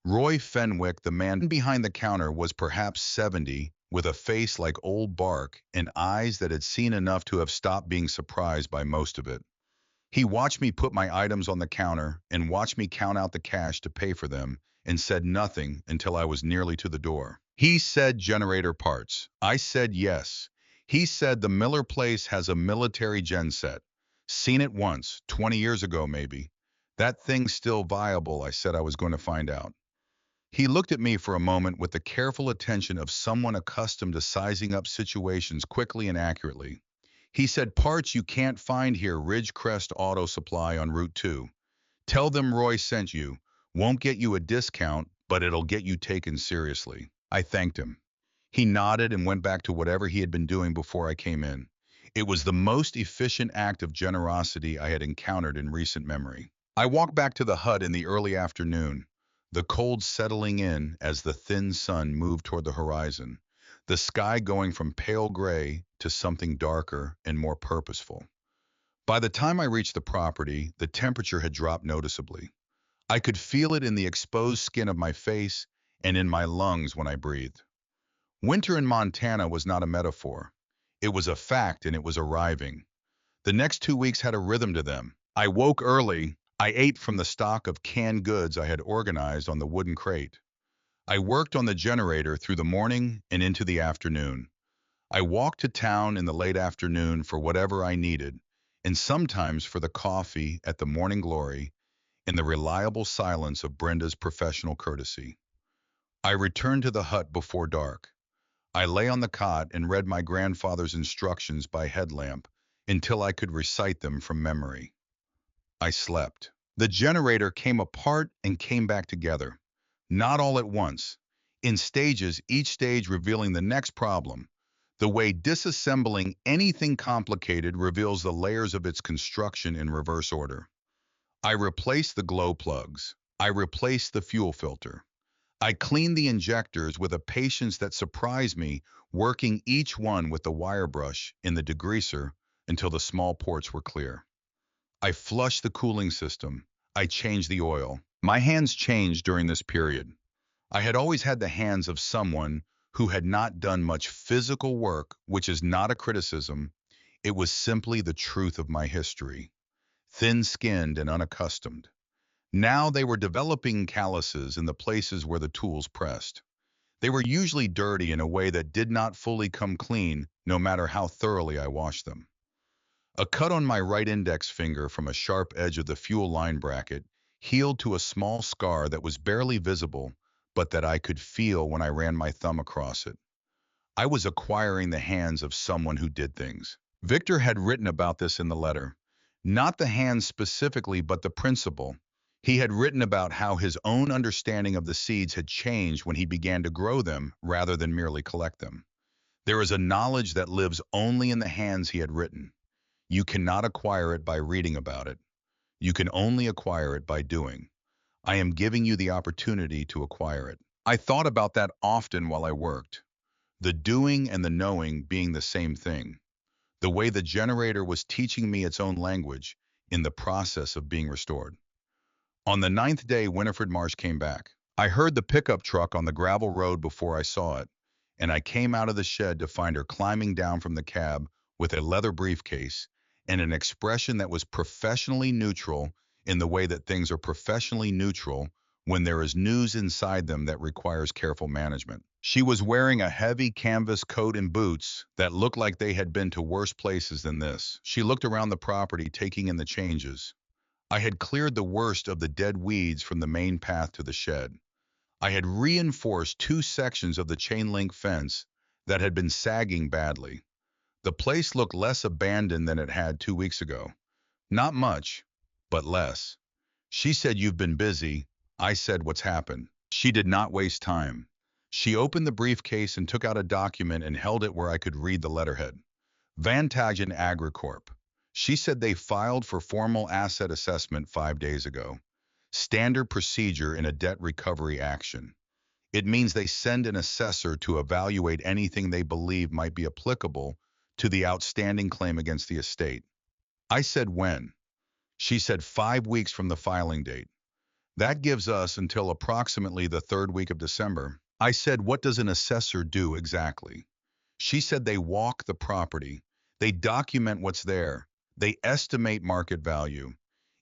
Roy Fenwick, the man behind the counter, was perhaps 70, with a face like old bark and eyes that had seen enough to have stopped being surprised by most of it. He watched me put my items on the counter and watched me count out the cash to pay for them and said nothing until I was nearly to the door. He said generator parts. I said yes. He said the Miller place has a military genset. Seen it once, 20 years ago maybe. That thing's still viable, I said I was going to find out. He looked at me for a moment with the careful attention of someone accustomed to sizing up situations quickly and accurately. He said, parts you can't find here, Ridgecrest Auto Supply on Route 2. Tell them Roy sent you. Won't get you a discount, but it'll get you taken seriously. I thanked him. He nodded and went back to whatever he had been doing before I came in. It was the most efficient act of generosity I had encountered in recent memory. I walked back to the hut in the early afternoon, the cold settling in as the thin sun moved toward the horizon, the sky going from pale gray to something darker and more purposeful. By the time I reached the property, the temperature had dropped noticeably. I could feel it in the exposed skin of my face and in my lungs when I breathed. Winter in Montana was not a metaphor. It was a fact, and it was arriving. The next 2 weeks had a rhythm to them. I woke early. I ate from the stock of canned goods I had organized on the wooden crate. I worked on the generator through the morning and into the afternoon. I walked to town in the late afternoon for whatever I needed, and sometimes for the coffee at the Morning Glory in the reliable silence of Brenda's professional courtesy. I returned to the hut before dark. I lay on the cot and read my grandfather's instructions by headlamp until I could recite them from memory. I slept. The generator came apart and came back together. Not all at once. In stages, each stage revealing the next problem. The way disassembling anything complicated reveals the layers of its construction in reverse order. I replaced the glow plugs. I replaced the fuel filter. I cleaned the injectors with a patience that surprised me, working each one with the wire brush in the degreaser until the small ports were clear. I flushed the cooling system. I changed the oil. My hands changed during this period. I had always had the hands of someone who had not done much physical work, which is not a criticism. It was simply the truth of my history. Thin-skinned and unaccustomed. Now they were developing calluses in the places where the tools pressed. They were usually dirty in a way that did not fully come clean, no matter how thoroughly I washed them. A cut on my right index finger from a sharp edge of the fuel line bracket healed to a small scar that was barely visible, but that I could feel when I ran my thumb across it. I was acquiring the hands of someone who did things. Victor had written about this in the letter. Not the hands specifically, but the principle. He had written about how his own understanding of the seeds had changed when he began to grow them rather than merely collect them. There is a knowledge that lives only in the hands he had written. You cannot acquire it by reading about it. You can only acquire it by doing. I am giving you the opportunity to acquire it. I thought about that often while I worked. The doing and the knowing being the same thing. The way the generator was teaching me its own language in the process of being restored. On the 9th day, Winifred Marsh came back. I heard the pickup truck on the gravel road before I saw it, and I came out of the shed to find her climbing down from the cab with a leather briefcase and an expression that was professionally neutral in the way that things are professionally neutral when there is news inside them that requires careful management. She was wearing a heavy canvas coat and boots that looked like they had been to worse places than this. She looked around the property, taking in the changes. I had cleared the worst of the dead weeds from the main path to the shed. I had reinforced 2 sections of the chain link fence that had been sagging badly. The place looked less abandoned than it had 2 weeks ago. Not much, but less. She said, "You've been busy." I said, "What's happened?" She did not waste time. She opened the briefcase and took out a document and held it where I could read the letterhead. Vantagen Agricorp. She said they filed for formal asset assessment 5 days ago. Standard procedure in a debt recovery action. It means they send an assessor to evaluate anything they believe might be applicable to the outstanding claim against the estate. I said, "When?" She said, 5 weeks from the filing date. That gives us until approximately the 3rd week of December. I said, what does an assessor do exactly? She said they walk the property, they document what's there, they estimate market value.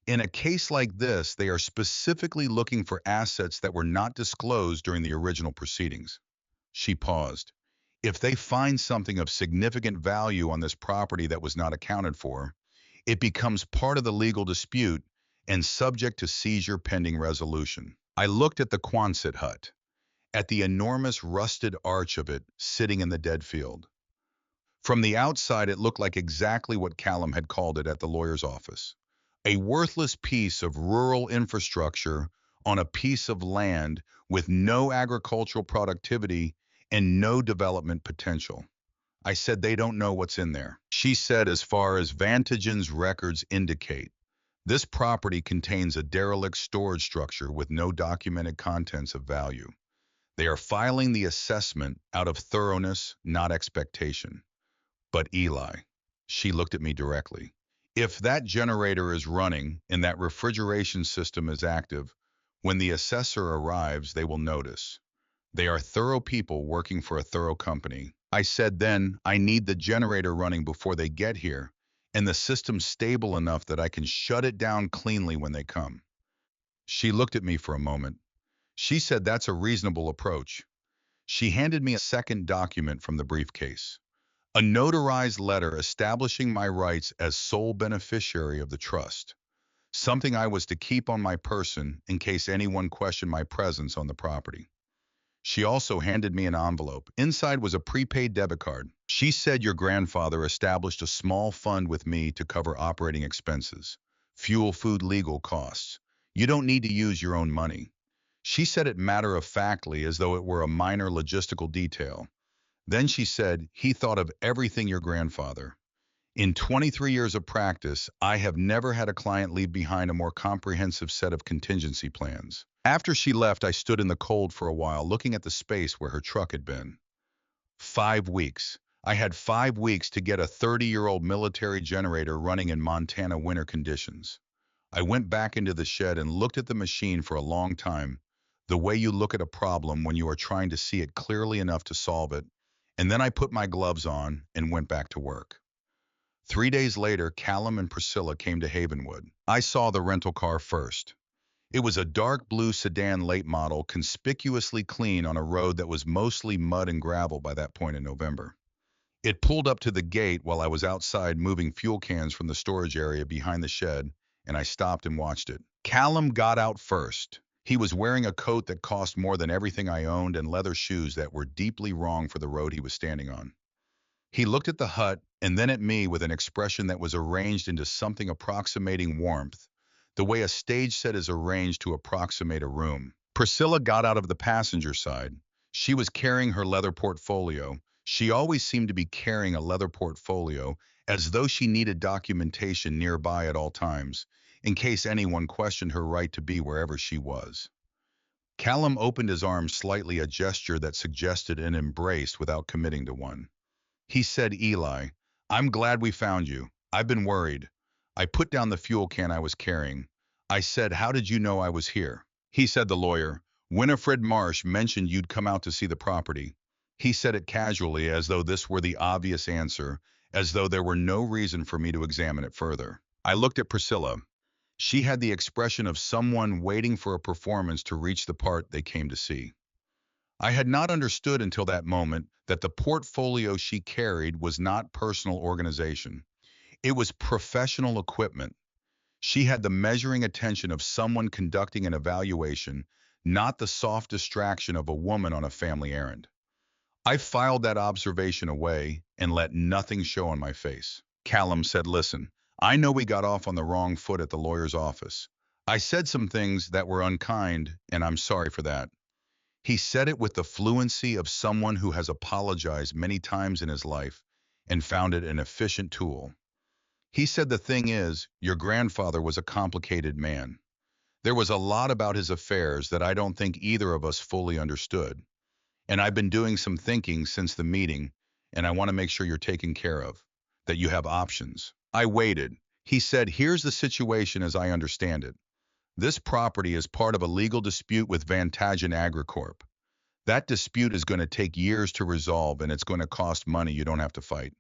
In a case like this, they are specifically looking for assets that were not disclosed during the original proceedings. She paused. If they find something of significant value on this property that was not accounted for, it becomes part of the legal dispute and subject to seizure pending resolution. I looked at the Quonset hut, at the enormous rusted arch of it sitting in the dead field. From the outside, it looked like exactly what Callum had called it at the lawyer's office. A worthless piece of rural infrastructure on a piece of land with no agricultural productivity and no development potential. I said, they don't know what's in there. She said, as far as Vantagen's records indicate, this property contains a derelict storage structure with no documented contents of value. They are filing the assessment out of thoroughness, not expectation. But Eli, she looked at me directly. If that generator is running and that refrigeration system is active, when the assessor arrives, they will notice. They are thorough people working for a thorough company. I said then, I need the generator running before they get here, and the system stable enough that I can shut it down cleanly when they come. She looked at me for a moment. She said that's a reasonable approach. She handed me a second document from the briefcase. A notarized letter establishing my rights as sole beneficiary of the trust, something I was to keep on my person in case anyone questioned my presence on the property. She also handed me an envelope. Inside was a prepaid debit card. She said your grandfather established a small fund with me to cover operating expenses, fuel, food, legal costs. You don't need to use your own money. She said it matter-of-factly as though it were a minor logistical detail. Then she said, he thought of everything your grandfather. In 23 years of practice, I have never had a client leave behind a more comprehensive set of contingency plans. After she left, I stood in the cold for a while, looking at the space where her truck had been. 5 weeks. I had 5 weeks to get a 30-year-old military generator running in Montana winter conditions. I went back into the shed and looked at the machine for a long time, the way you look at a problem when you are trying to see it clearly enough to solve it, and then I put my gloves on and went back to work. 3 days later, Callum and Priscilla came to Havenwood. I saw the rental car first. It was a dark blue sedan late model, conspicuously clean on a road that was mostly mud and gravel by that point in November. It pulled up to the gate while I was outside moving fuel cans from the storage area behind the shed, and I stopped and watched it. Callum got out first. He was wearing a coat that cost more than everything I owned and leather shoes that were deeply wrong for the road he was standing on. He looked at the hut and then at me with an expression that was arranged into something approximating warmth, the way a stage set is arranged to approximate a room. Priscilla got out of the passenger side. She was carrying her leather portfolio. She always seemed to be carrying a leather portfolio, as though she needed documentation nearby at all times, in case anyone questioned her right to be wherever she was. Callum opened his arms slightly, a gesture that suggested an embrace without committing to one. He said, Eli, I'm glad we found you. I've been worried. I put down the fuel can I was carrying. I said, how did you know I was here? He said, the lawyer, Winifred Marsh, mentioned you'd come out to see the property. He said it casually, as though this were the obvious answer, as though there were no reason for me to examine it further. I looked at Priscilla. She had the expression of someone waiting for a performance to reach the part they came to see. I had not understood until that moment that the portfolio she carried was not personal organization. It was professional equipment. She had the measuring attention of someone conducting an evaluation, not the soft distraction of a woman on a family errand. I filed that observation away and let nothing show on my face. Callum said, listen, I know we got off on the wrong foot at the lawyer's office. I said some things that were unkind, and I'm sorry for that. He said it with the fluency of someone who has apologized many times in his life and found it an efficient tool. He said the thing is, your grandfather was a complicated man. There was a lot about his affairs that I don't think either of us fully understood. And I've been doing some thinking since the meeting, and I want to make sure you're taken care of, that you have options. I waited. He said, here's the situation as I understand it. This property is part of a legal dispute with Vantagen Agricorp. That dispute is going to take years to resolve, and it's going to cost money you don't have to fight.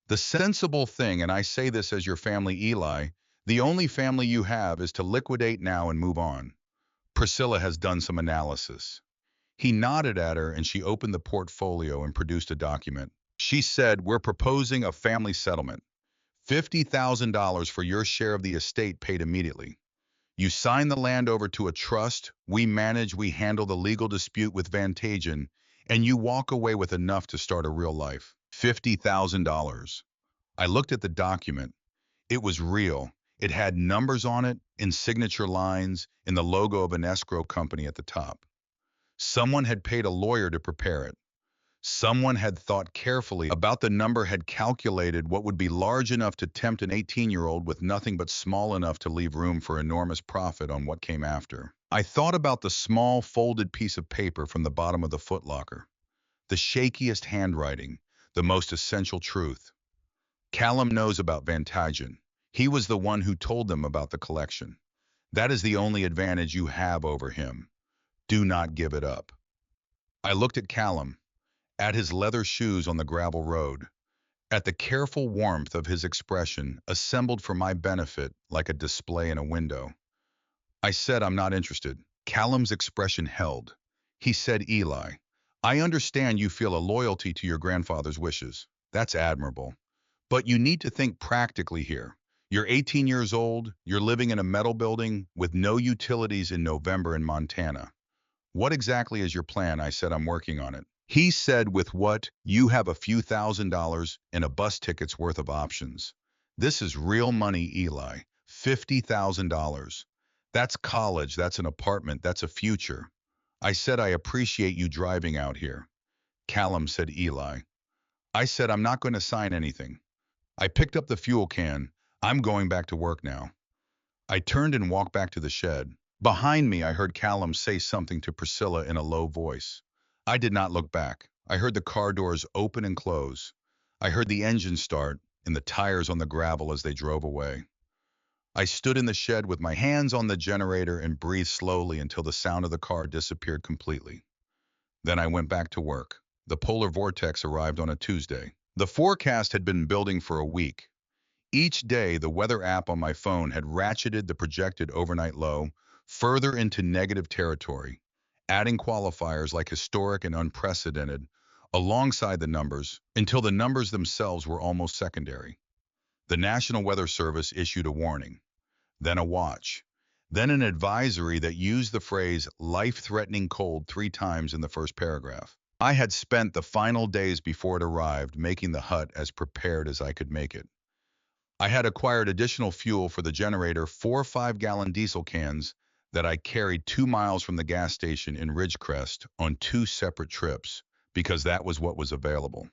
The sensible thing, and I say this as your family, Eli, the only family you have is to liquidate now and move on. Priscilla has done some analysis. He nodded at her and she opened the portfolio and produced a document. She said, "We're proposing a family settlement. $50,000 for your share of the estate paid immediately. You sign the land over to a trust, we handle the legal dispute with Vantagen, and you walk away with enough to start a real life." $50,000. I looked at the document. It was real. It had numbers on it, in signature lines, in the logo of an escrow company at the top. Someone had paid a lawyer to prepare it. Someone had thought carefully about the number, had calculated what would be large enough to tempt an 18-year-old with nothing but small enough to leave room for enormous profit on what came after. I thought about the small folded piece of paper from the bottom of the footlocker, the shakiest handwriting, the most essential truth. Callum knows about Vantagen. He was the one who told them about the collection. That is the only advantage you have over him. Do not give it up. I looked at Callum, at his leather shoes on the gravel road, at the careful warmth of his expression, assembled for my benefit like a display in a window. I said, "I'm not interested." Callum's expression held. He said, "Eli, I understand you feel a loyalty to your grandfather's wishes. That's admirable. But you need to think practically here. You're 18 years old, you're living in a metal building with no utilities in November in Montana. What exactly is your plan?" I said, "I'm working on it." He said, "With what? You have a few $1,000s and a bus ticket's worth of options. This is real money, Eli. $50,000. That's college, that's an apartment, that's a future." I said, "I appreciate you driving out here." Callum said, "Eli." I said, "I'm not going to sign anything." I picked up the fuel can. I'm going back to work now. I turned and walked back to the shed. Behind me, I heard Callum say something to Priscilla in a low voice. I did not look back. I heard the car doors open and close. I heard the engine start and the tires on the gravel as they drove away. I stood in the shed with my hands on the generator and breathed slowly until the sound of the car disappeared completely. Then I went back to work. The polar vortex arrived on a Tuesday. The forecast had been building for a week. Each day, the weather app on my phone had ratcheted the projected overnight low further into negative territory, adding qualifiers like historic and unprecedented alongside the numbers until the numbers themselves were almost secondary. The National Weather Service issued a warning, then a watch, then an advisory that used the phrase life-threatening cold 3 times in the first paragraph. I had spent the final days before it arrived making the hut as prepared as I could make it. I had acquired additional fuel for the generator, 4 5-gallon diesel cans that I carried 2 miles from the gas station in Ridgecrest on 2 separate trips, because that was what was available.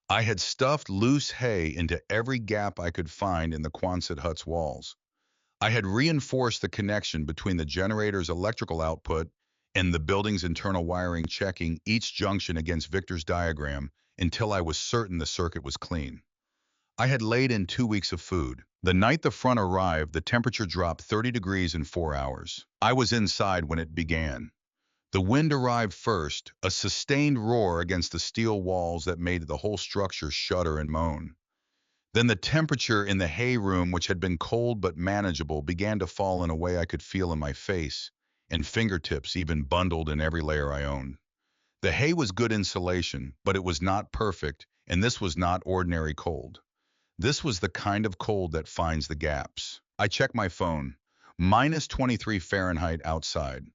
I had stuffed loose hay into every gap I could find in the Quonset hut's walls. I had reinforced the connection between the generator's electrical output and the building's internal wiring, checking each junction against Victor's diagram until I was certain the circuit was clean. I had laid in 2 weeks of food. The night the front arrived, the temperature dropped 30 degrees in 4 hours. I was inside when it began. The wind arrived first, a sustained roar against the steel walls that made the whole structure shudder and moan. Then the temperature in the hay room, which had been cold but manageable, began to fall in a way I could feel in my face and fingertips, even bundled in every layer I owned. The hay was good insulation, but it was not perfect, and this was not ordinary cold. This was the kind of cold that finds the gaps. I checked my phone. Minus 23 Fahrenheit outside.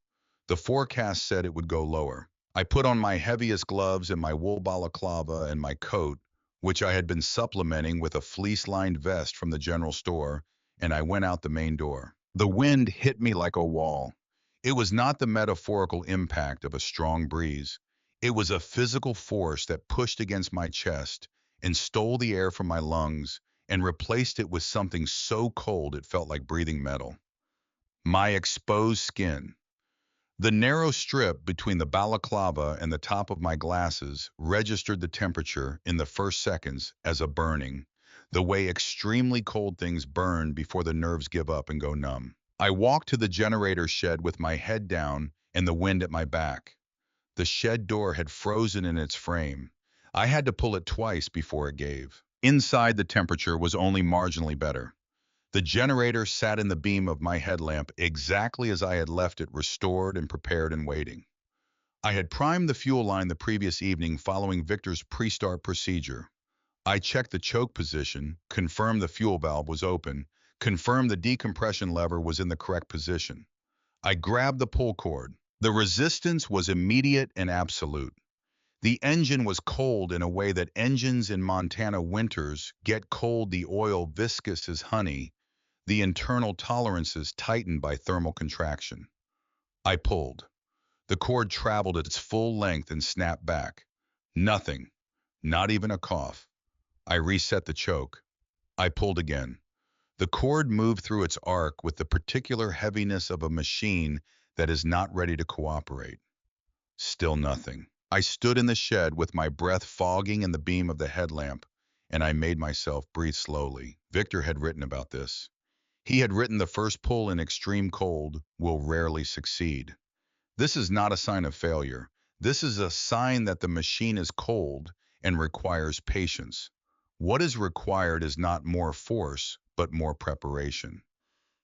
The forecast said it would go lower. I put on my heaviest gloves and my wool balaclava and my coat, which I had been supplementing with a fleece-lined vest from the general store, and I went out the main door. The wind hit me like a wall. It was not the metaphorical impact of a strong breeze. It was a physical force that pushed against my chest and stole the air from my lungs and replaced it with something so cold it felt like breathing metal. My exposed skin. The narrow strip between the balaclava and the top of my glasses registered the temperature in the first seconds as a burning, the way extremely cold things burn before the nerves give up and go numb. I walked to the generator shed with my head down and the wind at my back. The shed door had frozen in its frame. I had to pull it twice before it gave. Inside, the temperature was only marginally better. The generator sat in the beam of my headlamp exactly as I had left it, restored and prepared and waiting. I had primed the fuel line the previous evening following Victor's pre-start procedure. I checked the choke position, confirmed the fuel valve was open, confirmed the decompression lever was in the correct position. I grabbed the pull cord. The resistance was immediate and absolute. The engine was cold in a way that engines in Montana winters get cold, the oil viscous as honey, the internal tolerances tightened by thermal contraction. I pulled. The cord traveled its full length and snapped back. Nothing. Not even a cough. I reset the choke. I pulled again. The cord moved through its arc with the particular heaviness of a machine that is not ready to cooperate. Still nothing. I stood in the shed with my breath fogging in the beam of the headlamp, and I made myself breathe slowly. Victor had written about this. He had written the first pull in extreme cold will rarely succeed. This is not a sign of failure. This is a sign that the machine is cold and requires patience. What is required is not more force, but more preparation.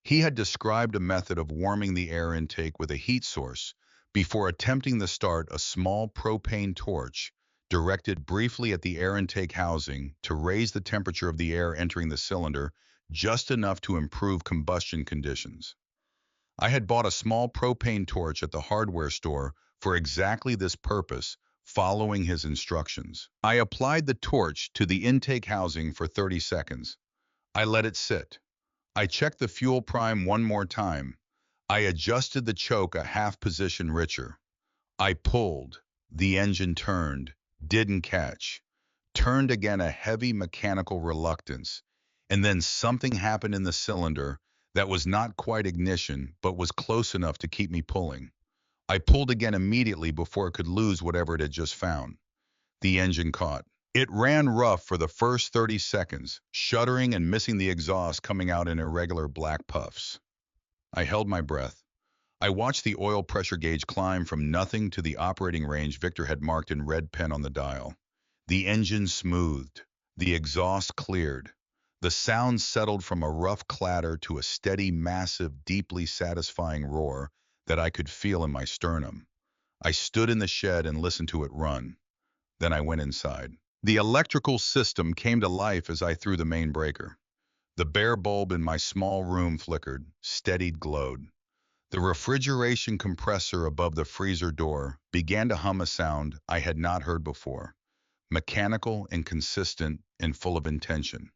He had described a method of warming the air intake with a heat source before attempting to start a small propane torch directed briefly at the air intake housing to raise the temperature of the air entering the cylinder just enough to improve combustion conditions. I had bought a small propane torch at the hardware store for exactly this purpose, following his instructions. I applied the torch to the intake housing for 30 seconds. I let it sit. I checked the fuel prime one more time. I adjusted the choke a half position richer. I pulled. The engine turned, didn't catch. Turned again, a heavy mechanical reluctance. And then something happened in the cylinder that was not quite ignition, but was close enough to keep me pulling. I pulled again immediately before it could lose whatever it had just found. The engine caught. It ran rough for the first 30 seconds, shuddering and missing the exhaust coming out in irregular black puffs. I held my breath. I watched the oil pressure gauge climb from nothing to the operating range Victor had marked in red pen on the dial. The engine smoothed. The exhaust cleared. The sound settled from a rough clatter to a steady, massive, deeply satisfying roar that I could feel in my sternum. I stood in the shed and listened to it run. Then I went inside. The electrical system came to life as I threw the main breaker. The bare bulb in my small room flickered, steadied, glowed. The refrigeration compressor above the freezer door began to hum a sound I had not heard before, mechanical and consistent and full of intention.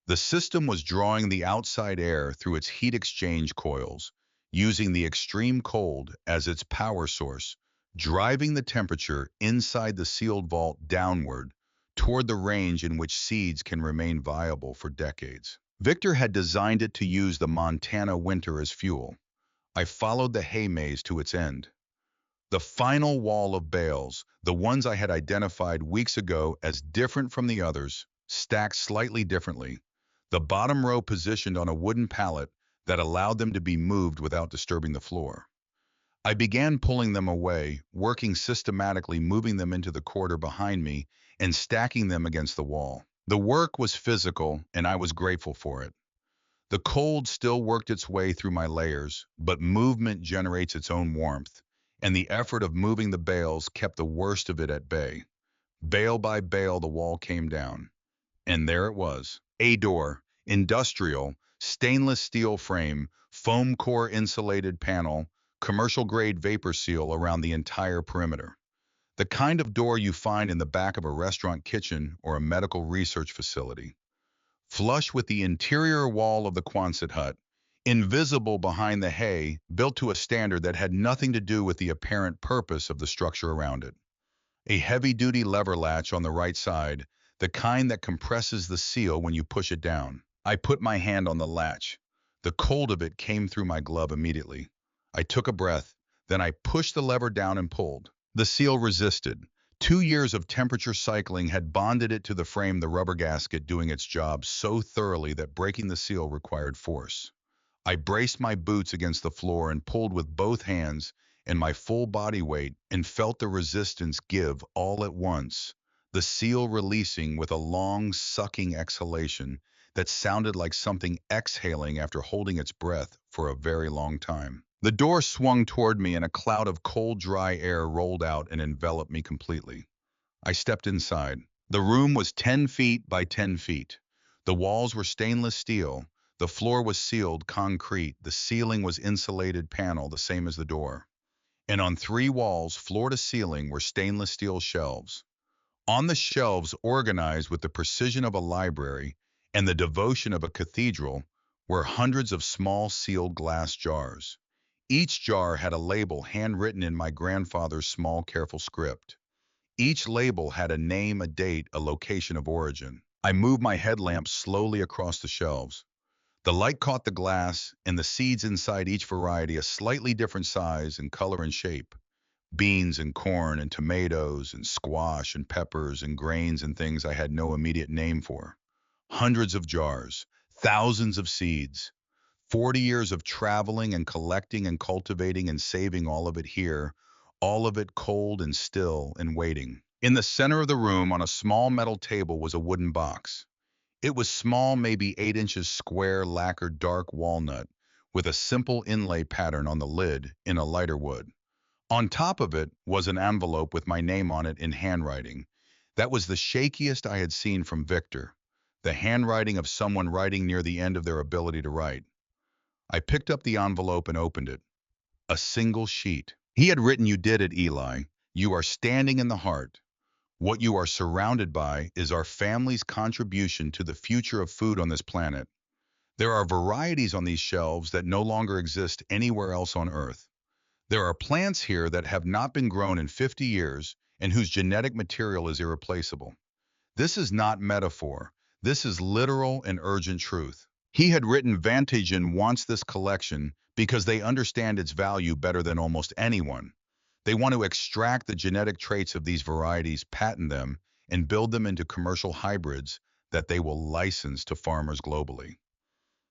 The system was drawing the outside air through its heat exchange coils, using the extreme cold as its power source, driving the temperature inside the sealed vault downward toward the range in which seeds can remain viable for decades. Victor had designed it to use the Montana winter as fuel. I followed the hay maze to its end. The final wall of bales, the ones I had identified weeks ago as different from the others, stacked slightly differently, the bottom row positioned on a wooden pallet that allowed them to be moved without disturbing the floor. I began pulling them away, working systematically, moving them into the corridor behind me and stacking them against the wall. The work was physical, and I was grateful for it. The cold still worked its way through my layers, but movement generates its own warmth, and the effort of moving the bales kept the worst of it at bay. Bale by bale, the wall came down. And there it was, a door, industrial, stainless steel frame, foam core insulated panel, commercial grade vapor seal around the entire perimeter. The kind of door you find in the back of a restaurant kitchen or a medical research facility. Flush with the interior wall of the Quonset hut, invisible behind the hay, built to a standard that had nothing to do with the apparent purpose of the structure around it. A heavy-duty lever latch on the right side, the kind that compresses the seal when you push it down. I put my hand on the latch. The cold of it came through my glove immediately. I took a breath, then I pushed the lever down and pulled. The seal resisted. 2 years of temperature cycling had bonded it to the frame, the rubber gasket doing its job so thoroughly that breaking the seal required force. I braced my boots against the floor and pulled with both hands, and my full body weight and felt the resistance give all at once, the seal releasing with a long, sucking exhalation that sounded like something exhaling after holding its breath for a very long time. The door swung toward me and a cloud of cold, dry air rolled out and enveloped me completely. I stepped inside. The room was 10 feet by 10 feet. The walls were stainless steel. The floor was sealed concrete. The ceiling was insulated panel, the same as the door. And on 3 walls, floor to ceiling, were stainless steel shelves. On the shelves, organized with the precision of a library and the devotion of a cathedral, were hundreds of small sealed glass jars. Each jar had a label handwritten in my grandfather's small, careful script. Each label had a name, a date, a location of origin. I moved my headlamp slowly across the shelves. The light caught the glass and the seeds inside each variety, a slightly different size and color and shape. Beans and corn and tomatoes and squash and peppers and grains and things I had no immediate name for. Hundreds of jars, thousands of seeds. 40 years of traveling and collecting and cultivating and saving all of it here, all of it cold and still and waiting. In the center of the room, on a small metal table, was a wooden box. It was small, maybe 8 inches square, lacquered dark walnut, with a simple inlay pattern on the lid in a lighter wood. On top of it was an envelope with my name on it in handwriting. That was the shakiest I had seen from Victor, the handwriting of someone writing near the end of their ability to write. I picked up the envelope and opened it. A single sheet. He had written, "You did it, Eli. You are standing in the heart. What you are surrounded by is our family's contribution to the future of food on this planet. There are varieties on these shelves that no longer exist anywhere else on Earth. There are plants here that have not been grown in 50 years and whose genetic material is irreplaceable. This is not metaphor. This is literal and urgent truth." He had written, "Vantagen wants this collection because they understand its value better than almost anyone. They want to extract the genetic traits of these varieties, patent them, and build them into commercial hybrids that they will license to farmers globally."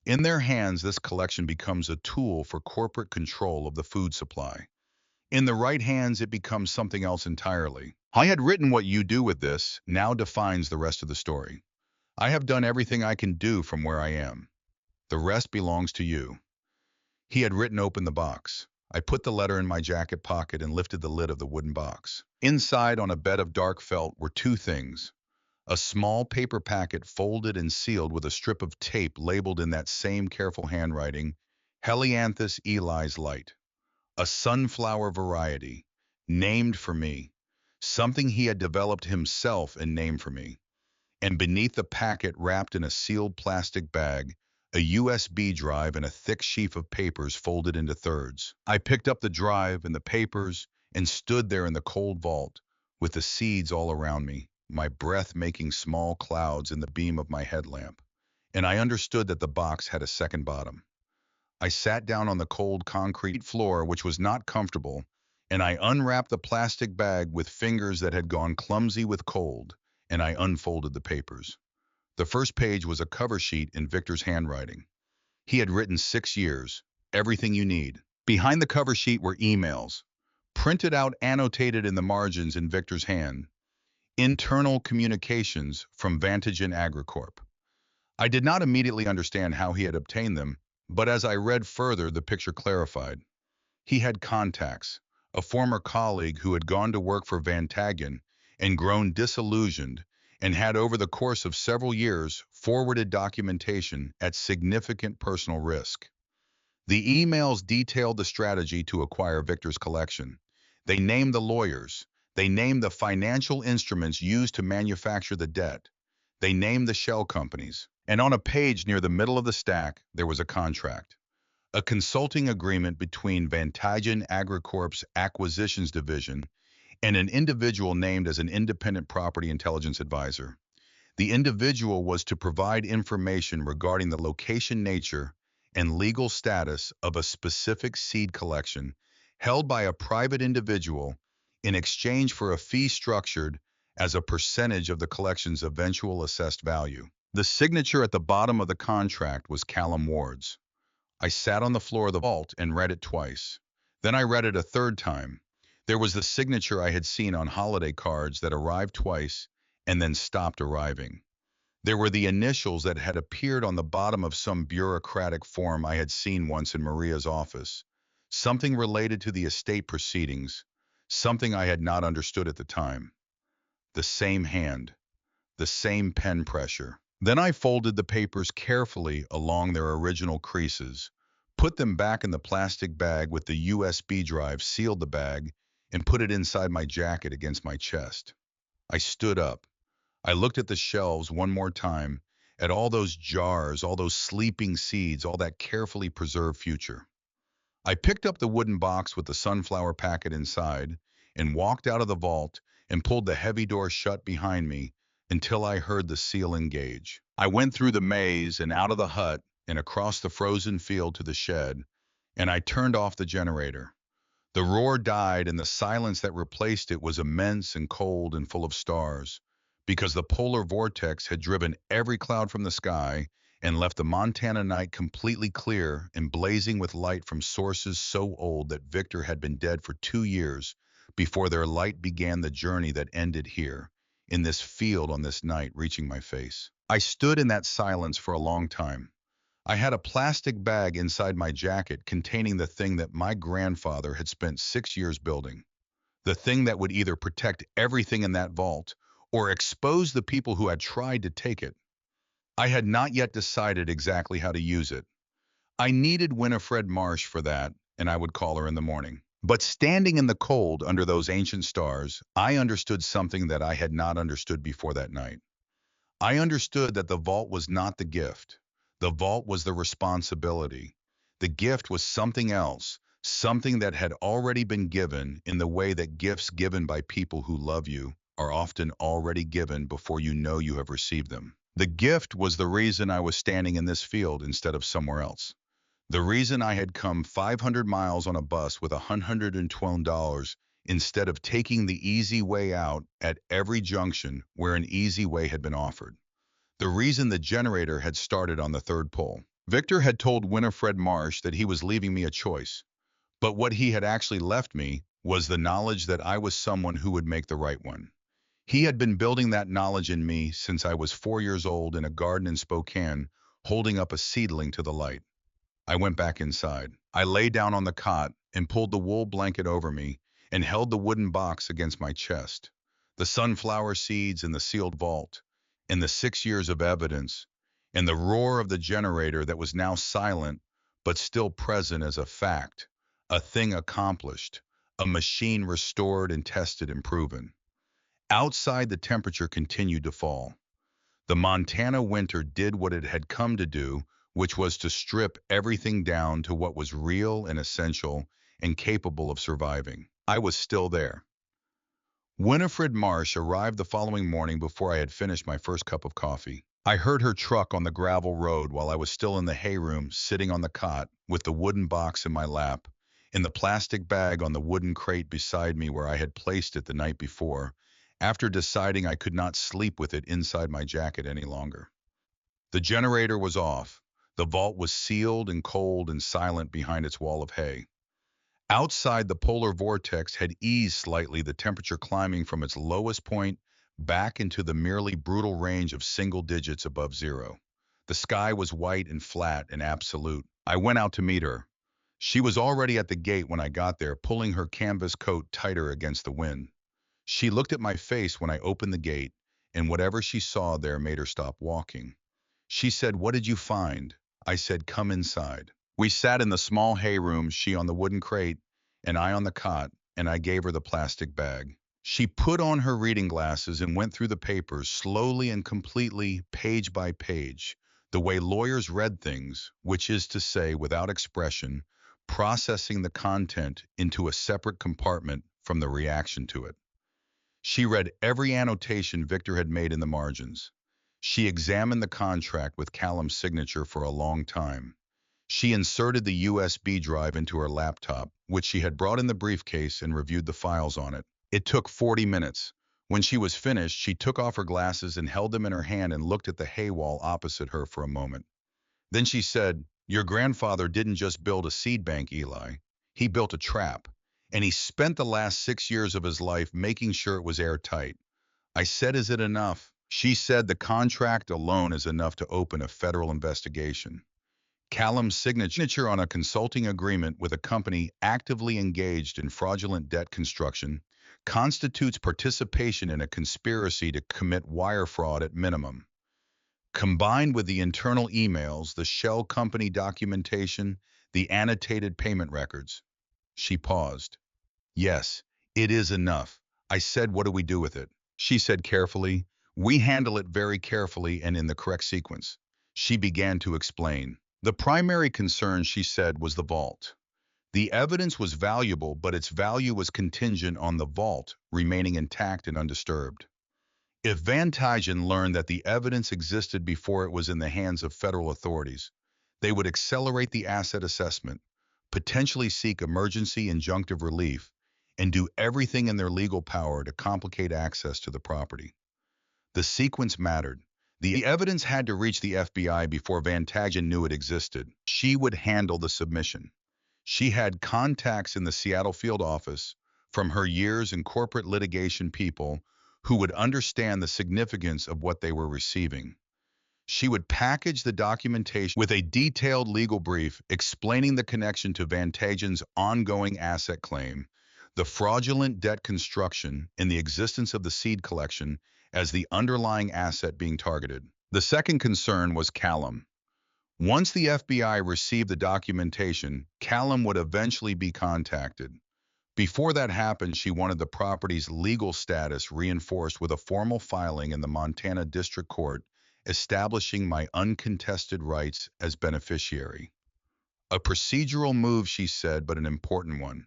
In their hands, this collection becomes a tool for corporate control of the food supply. In the right hands, it becomes something else entirely. I had written, "What you do with this now defines the rest of the story. I have done everything I can do from where I am. The rest belongs to you." He had written, "Open the box." I put the letter in my jacket pocket and lifted the lid of the wooden box. Inside, on a bed of dark felt, were 2 things. A small paper packet folded and sealed with a strip of tape labeled in that same careful handwriting, "Helianthus Eli's Light." A sunflower variety, named for me. Something he had developed himself and named for me. And beneath the packet, wrapped in a sealed plastic bag, a USB drive and a thick sheaf of papers folded into thirds. I picked up the drive and the papers and stood there in the cold vault with the seeds all around me, my breath making small clouds in the beam of my headlamp. And I understood that the box had a second bottom. I sat down on the cold concrete floor, which was not comfortable, and I unwrapped the plastic bag with fingers that had gone clumsy with cold, and I unfolded the papers. The first page was a cover sheet in Victor's handwriting. He had written, "6 years, everything you need." Behind the cover sheet were emails, printed out, annotated in the margins in Victor's hand. "Internal communications from Vantagen AgriCorp." I did not immediately understand how he had obtained them, but as I read further, the picture clarified. He had contacts, a former colleague who had gone to work for Vantagen and grown disillusioned, and had over the course of several years forwarded documentation at significant personal risk. The emails detailed the strategy to acquire Victor's collection. They named the lawyers. They named the financial instruments used to manufacture the debt. They named the shell companies. And on a page near the middle of the stack, there was a contract. A consulting agreement between Vantagen AgriCorp's Acquisitions Division and an individual named as an independent property intelligence advisor. The individual was to provide information regarding the location, nature, and legal status of a specific seed collection held by a private individual in exchange for a fee structured as a percentage of the collection's eventual assessed value. The signature at the bottom of the contract was Callum Ward's. I sat on the floor of the vault and read it twice. Then I read it a third time. There was the signature I had seen on holiday cards that arrived twice and then stopped arriving. There were the initials that had appeared on the bottom of some bureaucratic form I had seen once in Maria's office. Something related to the estate proceedings, something I had not understood at the time. The same hand, the same pen pressure. Then I folded the papers carefully along their original creases, put them back in the plastic bag with the USB drive, sealed the bag, and put it inside my jacket against my chest. I stood up. I looked at the shelves one more time, at all those jars, all those sleeping seeds, all that carefully preserved future. I picked up the wooden box with the sunflower packet inside and walked out of the vault and pulled the heavy door shut behind me until I heard the seal engage. I went through the maze and out of the hut and across the frozen field to the shed, and I turned off the generator. The roar died, and the silence that replaced it was immense and cold and full of stars, because the polar vortex had driven every cloud from the sky and left the Montana night completely clear and blazing with light from sources so old that Victor had been dead for 2 years before their light began the journey that ended here, in this field on this night, reaching my face. I stood in that silence for a long time. I had a plastic bag inside my jacket containing the thing that my grandfather had spent 6 years building. The thing that would either protect everything in that vault or expose the people who had tried to take it. I had not yet decided exactly how to use it. I needed Winifred Marsh for that, and I would call her in the morning. But standing in the cold under those ancient stars, I understood something that I had not understood before that night. I understood that the vault was not the gift. The vault was the responsibility. The gift was something else, something that had already been given in the way that gifts given by people who love you are often already given before you know you have received them. The gift was the reason I was standing in this field instead of somewhere else. The reason I had come 500 miles on a bus with $112 instead of taking the easy way out at every junction where an easy way had been offered. The reason the generator had started on the third pole. Victor had told Winifred Marsh that he was leaving me a choice, but what he had actually left me was the knowledge that I was someone who would make the right one. He had been building that knowledge in me since I was 4 years old in a garden in Spokane, holding up a seedling to the light. I went back inside. I lay down on the cot and pulled the wool blanket over me and held the wooden box against my chest. The sunflower seeds in the sealed vault, and the 6 years of evidence, and the roar of the generator that was now silent but still present as a fact, a thing accomplished, a machine restored and tested and proven. Outside, the temperature continued to fall. The Montana winter did what it had come to do, which was to strip everything down to what was real and essential and capable of surviving. I was still there. Winifred Marsh arrived the following morning before I had finished my first cup of coffee. I heard her truck on the gravel road while I was still in the hay room, sitting on the cot with the wooden box in my lap, in the plastic bag on the wooden crate beside me where I had placed it the night before, after deciding I could not sleep with it inside my jacket any longer. The generator was off. The vault was sealed and cold and silent behind its wall of hay. Outside, the polar vortex had eased slightly, the temperature climbing from its lowest point back into the merely brutal range of single digits above zero. The sky was white and flat and absolute. I went out to meet her. She was already at the gate when I got there, pulling her canvas coat tighter against the wind. She looked at my face when I opened the gate, and whatever she saw there made her stop walking. She said, "What did you find?" I said, "Come inside." We sat in the small hay room, she on the wooden crate, and I on the cot, and I gave her the plastic bag. She put on her reading glasses and went through the papers slowly and completely, page by page, the way lawyers read things, which is to say, without expression, processing the content into a separate compartment from the reaction to it. She read every annotation Victor had made in the margins. She examined the contract with Callum's signature for a long time. She inserted the USB drive into her laptop, which she had brought in the briefcase, and reviewed the files on it. It took 40 minutes. When she was finished, she took off her glasses and held them in her hand and looked at the hay wall opposite her for a moment. Then she said, "Your grandfather didn't just build a seed bank, Eli. He built a trap, and he spent the last 6 years of his life making sure it was airtight. I said, is it enough? She said the contract alone is enough to open a federal investigation. Callum's signature on a consulting agreement with a company actively engaged in fraudulent debt construction constitutes participation in a conspiracy to commit wire fraud at minimum. Combined with the internal emails, the shell company documentation, the annotated payment records. She paused. Yes, it is enough. I said, what do we do with it? She said carefully, we handle it very carefully and in the correct sequence. She began to explain. The primary concern, she said, was the vault. The evidence was valuable, but its value was contingent on the vault remaining intact and undisturbed. If Van Tygen learned that the evidence existed before it was in the hands of federal authorities, they would accelerate the asset assessment, potentially seek emergency injunctive relief, and do everything in their legal power to complicate access to the property. The sequence mattered. The evidence had to reach the FBI before Van Tygen knew it existed. She would handle the submission. She had contacts in the Seattle field office from her years in corporate litigation, people who would understand the significance of what they were receiving. She would package the documentation with a detailed legal brief explaining the connection to Van Tygen's ongoing asset claim, the fraudulent debt construction, and the existence of the seed collection as the underlying asset being targeted. The second concern was Callum. Once the FBI received the documentation, Callum would eventually be contacted. Before that happened, she wanted the property's legal status reinforced with a formal filing in the Montana District Court establishing my uncontested rights as beneficiary. A procedural move, she said, but an important one.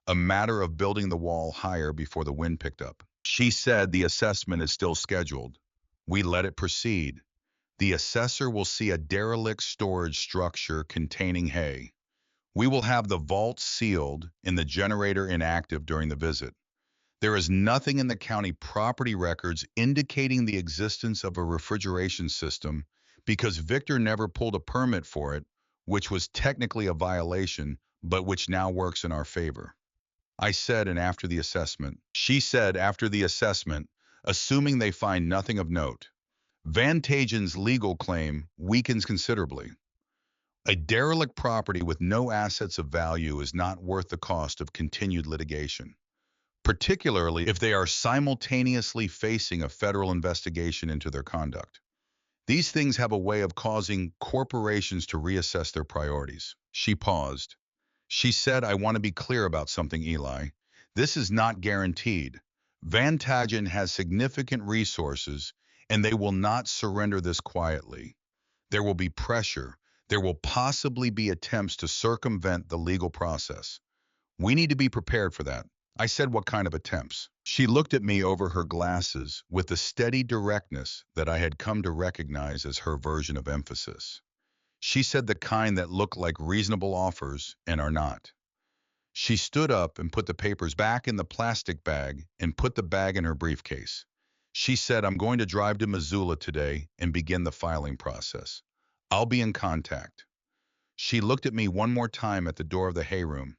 A matter of building the wall higher before the wind picked up. She said the assessment is still scheduled. We let it proceed. The assessor will see a derelict storage structure containing hay. We will have the vault sealed and the generator inactive during the visit. There is nothing in the county property records indicating the existence of a refrigeration system because Victor never pulled a permit for it, which was technically a violation, but which now works in our favor. I said, and after the assessment. She said, after the assessment, assuming they find nothing of note. Van Tygen's legal claim weakens considerably. A derelict property with no assets of value is not worth the cost of continued litigation, particularly if they are simultaneously facing a federal investigation into their conduct. These things have a way of causing corporations to reassess their priorities. She paused. She said, I want to be clear about something, Eli. This is not guaranteed. Van Tygen has significant resources, and they will not surrender this quietly. There will be pressure. There will possibly be attempts to circumvent the legal process. We need to be prepared for that. I said, what kind of attempts? She looked at me over her glasses with the steady directness that I had come to recognize as her version of emphasis. She said the kind that look like reasonable offers and are not. She stood up and put the papers back in the plastic bag and put the bag in her briefcase. She said, I'm going to drive to Missoula today and begin the filing process. I'll be in contact. She looked at me one more time at the door of the hay room.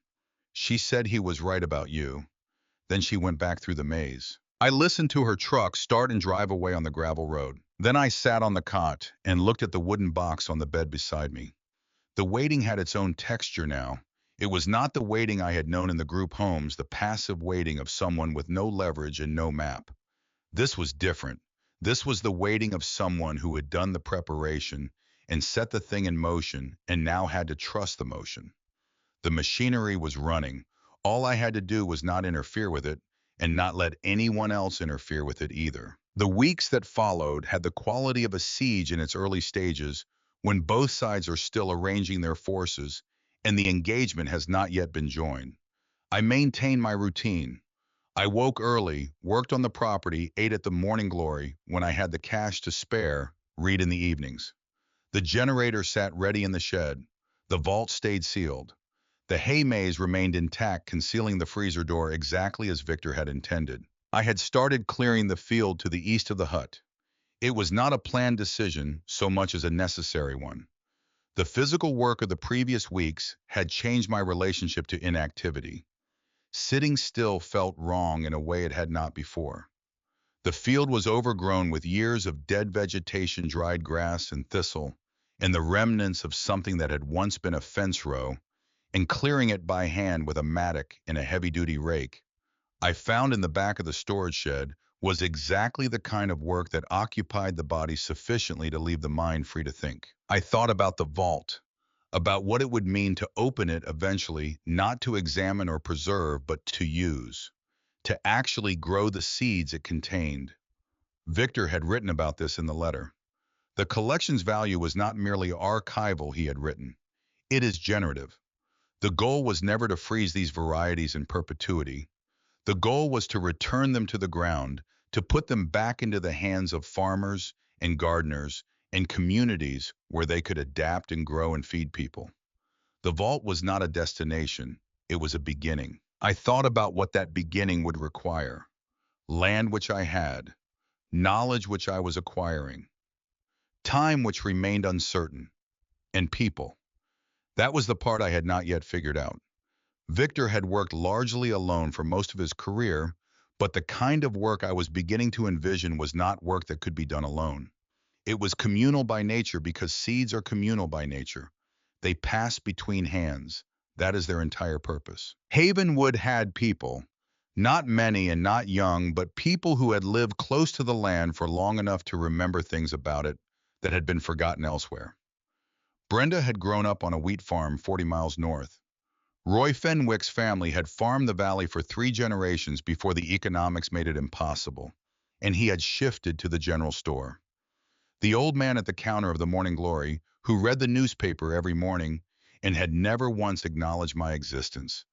She said he was right about you. Then she went back through the maze. I listened to her truck start and drive away on the gravel road. Then I sat on the cot and looked at the wooden box on the bed beside me. The waiting had its own texture now. It was not the waiting I had known in the group homes, the passive waiting of someone with no leverage and no map. This was different. This was the waiting of someone who had done the preparation and set the thing in motion and now had to trust the motion. The machinery was running. All I had to do was not interfere with it and not let anyone else interfere with it either. The weeks that followed had the quality of a siege in its early stages when both sides are still arranging their forces and the engagement has not yet been joined. I maintained my routine. I woke early, worked on the property, ate at the Morning Glory when I had the cash to spare, read in the evenings. The generator sat ready in the shed. The vault stayed sealed. The hay maze remained intact, concealing the freezer door exactly as Victor had intended. I had started clearing the field to the east of the hut. It was not a planned decision so much as a necessary one. The physical work of the previous weeks had changed my relationship to inactivity. Sitting still felt wrong in a way it had not before. The field was overgrown with years of dead vegetation, dried grass, and thistle, and the remnants of something that had once been a fence row, and clearing it by hand with a mattock and a heavy-duty rake, I found in the back of the storage shed was exactly the kind of work that occupied the body sufficiently to leave the mind free to think. I thought about the vault, about what it would mean to open it eventually, not to examine or preserve, but to use, to actually grow the seeds it contained. Victor had written about this in the letter. The collection's value was not merely archival, he had written. It is generative. The goal was never to freeze these varieties in perpetuity. The goal was to return them to the ground, to put them back into the hands of farmers and gardeners and communities where they could adapt and grow and feed people. The vault was not a destination, it was a beginning. I thought about what that beginning would require. Land which I had, knowledge which I was acquiring, time which remained uncertain, and people. That was the part I had not yet figured out. Victor had worked largely alone for most of his career, but the kind of work I was beginning to envision was not work that could be done alone. It was communal by nature because seeds are communal by nature. They pass between hands. That is their entire purpose. Havenwood had people, not many and not young, but people who had lived close to the land for long enough to remember things about it that had been forgotten elsewhere. Brenda had grown up on a wheat farm 40 miles north. Roy Fenwick's family had farmed the valley for 3 generations before the economics made it impossible, and he had shifted to the general store. The old man at the counter of the Morning Glory, who read the newspaper every morning and had never once acknowledged my existence,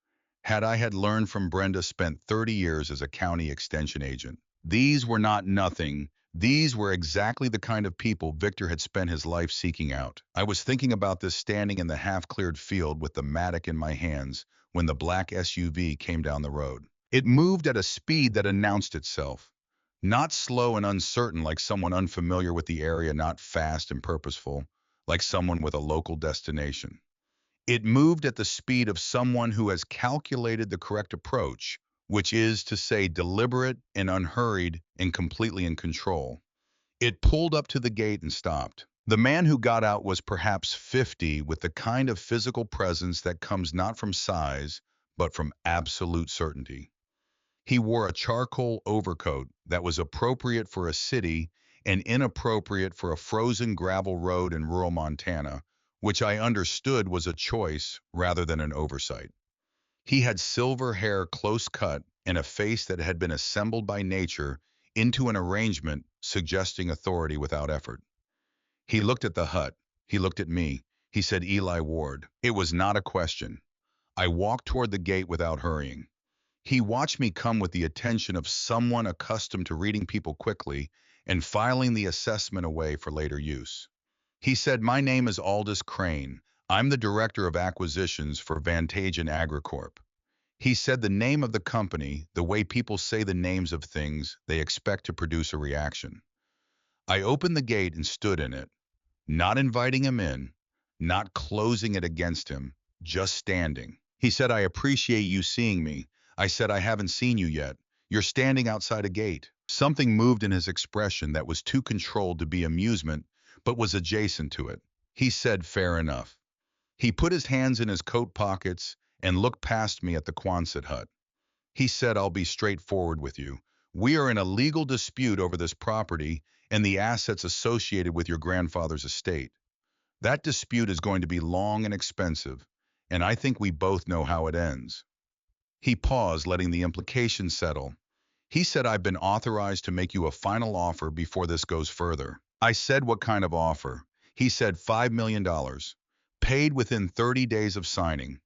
had learned from Brenda, spent 30 years as a county extension agent. These were not nothing. These were exactly the kind of people Victor had spent his life seeking out. I was thinking about this standing in the half-cleared field with the mattock in my hands when the black SUV came down the road. It moved at a speed that announced itself. Not slow and uncertain like someone unfamiliar with the area, not fast and purposeful like someone with a local destination. It moved at the speed of someone who has calculated the correct approach, which is to say deliberate and unhurried and completely in control. It pulled up to the gate and stopped. The man who got out was perhaps 50, with the kind of physical presence that comes not from size, but from absolute certainty. He wore a charcoal overcoat that was appropriate for a city and inappropriate for a frozen gravel road in rural Montana, which I understood was a choice rather than an oversight. He had silver hair close cut and a face that had been assembled by nature into an arrangement suggesting authority without effort. He looked at the hut. He looked at me. He said, "Eli Ward." It was not a question. I walked toward the gate without hurrying. He watched me come with the attention of someone accustomed to reading people quickly and filing the assessment away for later use. He said, "My name is Aldous Crane. I'm the Director of Acquisitions for Vantagen Agricorp." He said the name of the company, the way people say the names of things they expect to produce a reaction. I opened the gate and stood in it, not inviting him in, not closing it against him, just standing. He said, "I appreciate you seeing me." I said, "I haven't seen you yet. You're standing outside a gate." Something moved in his expression that was too controlled to be amusement, but was adjacent to it. He said, "Fair enough." He put his hands in his coat pockets and looked past me at the Quonset hut. He said, "I'll be straightforward with you. We are in a legal dispute over this property and the assets associated with your grandfather's estate. That dispute is going to be long and expensive, and I think we both know how it ends." He paused, letting the implication settle. He said, "I've been authorized to make you a final offer before this goes further." I said, "What kind of offer?" He said, $5 million, paid within 30 days of signing.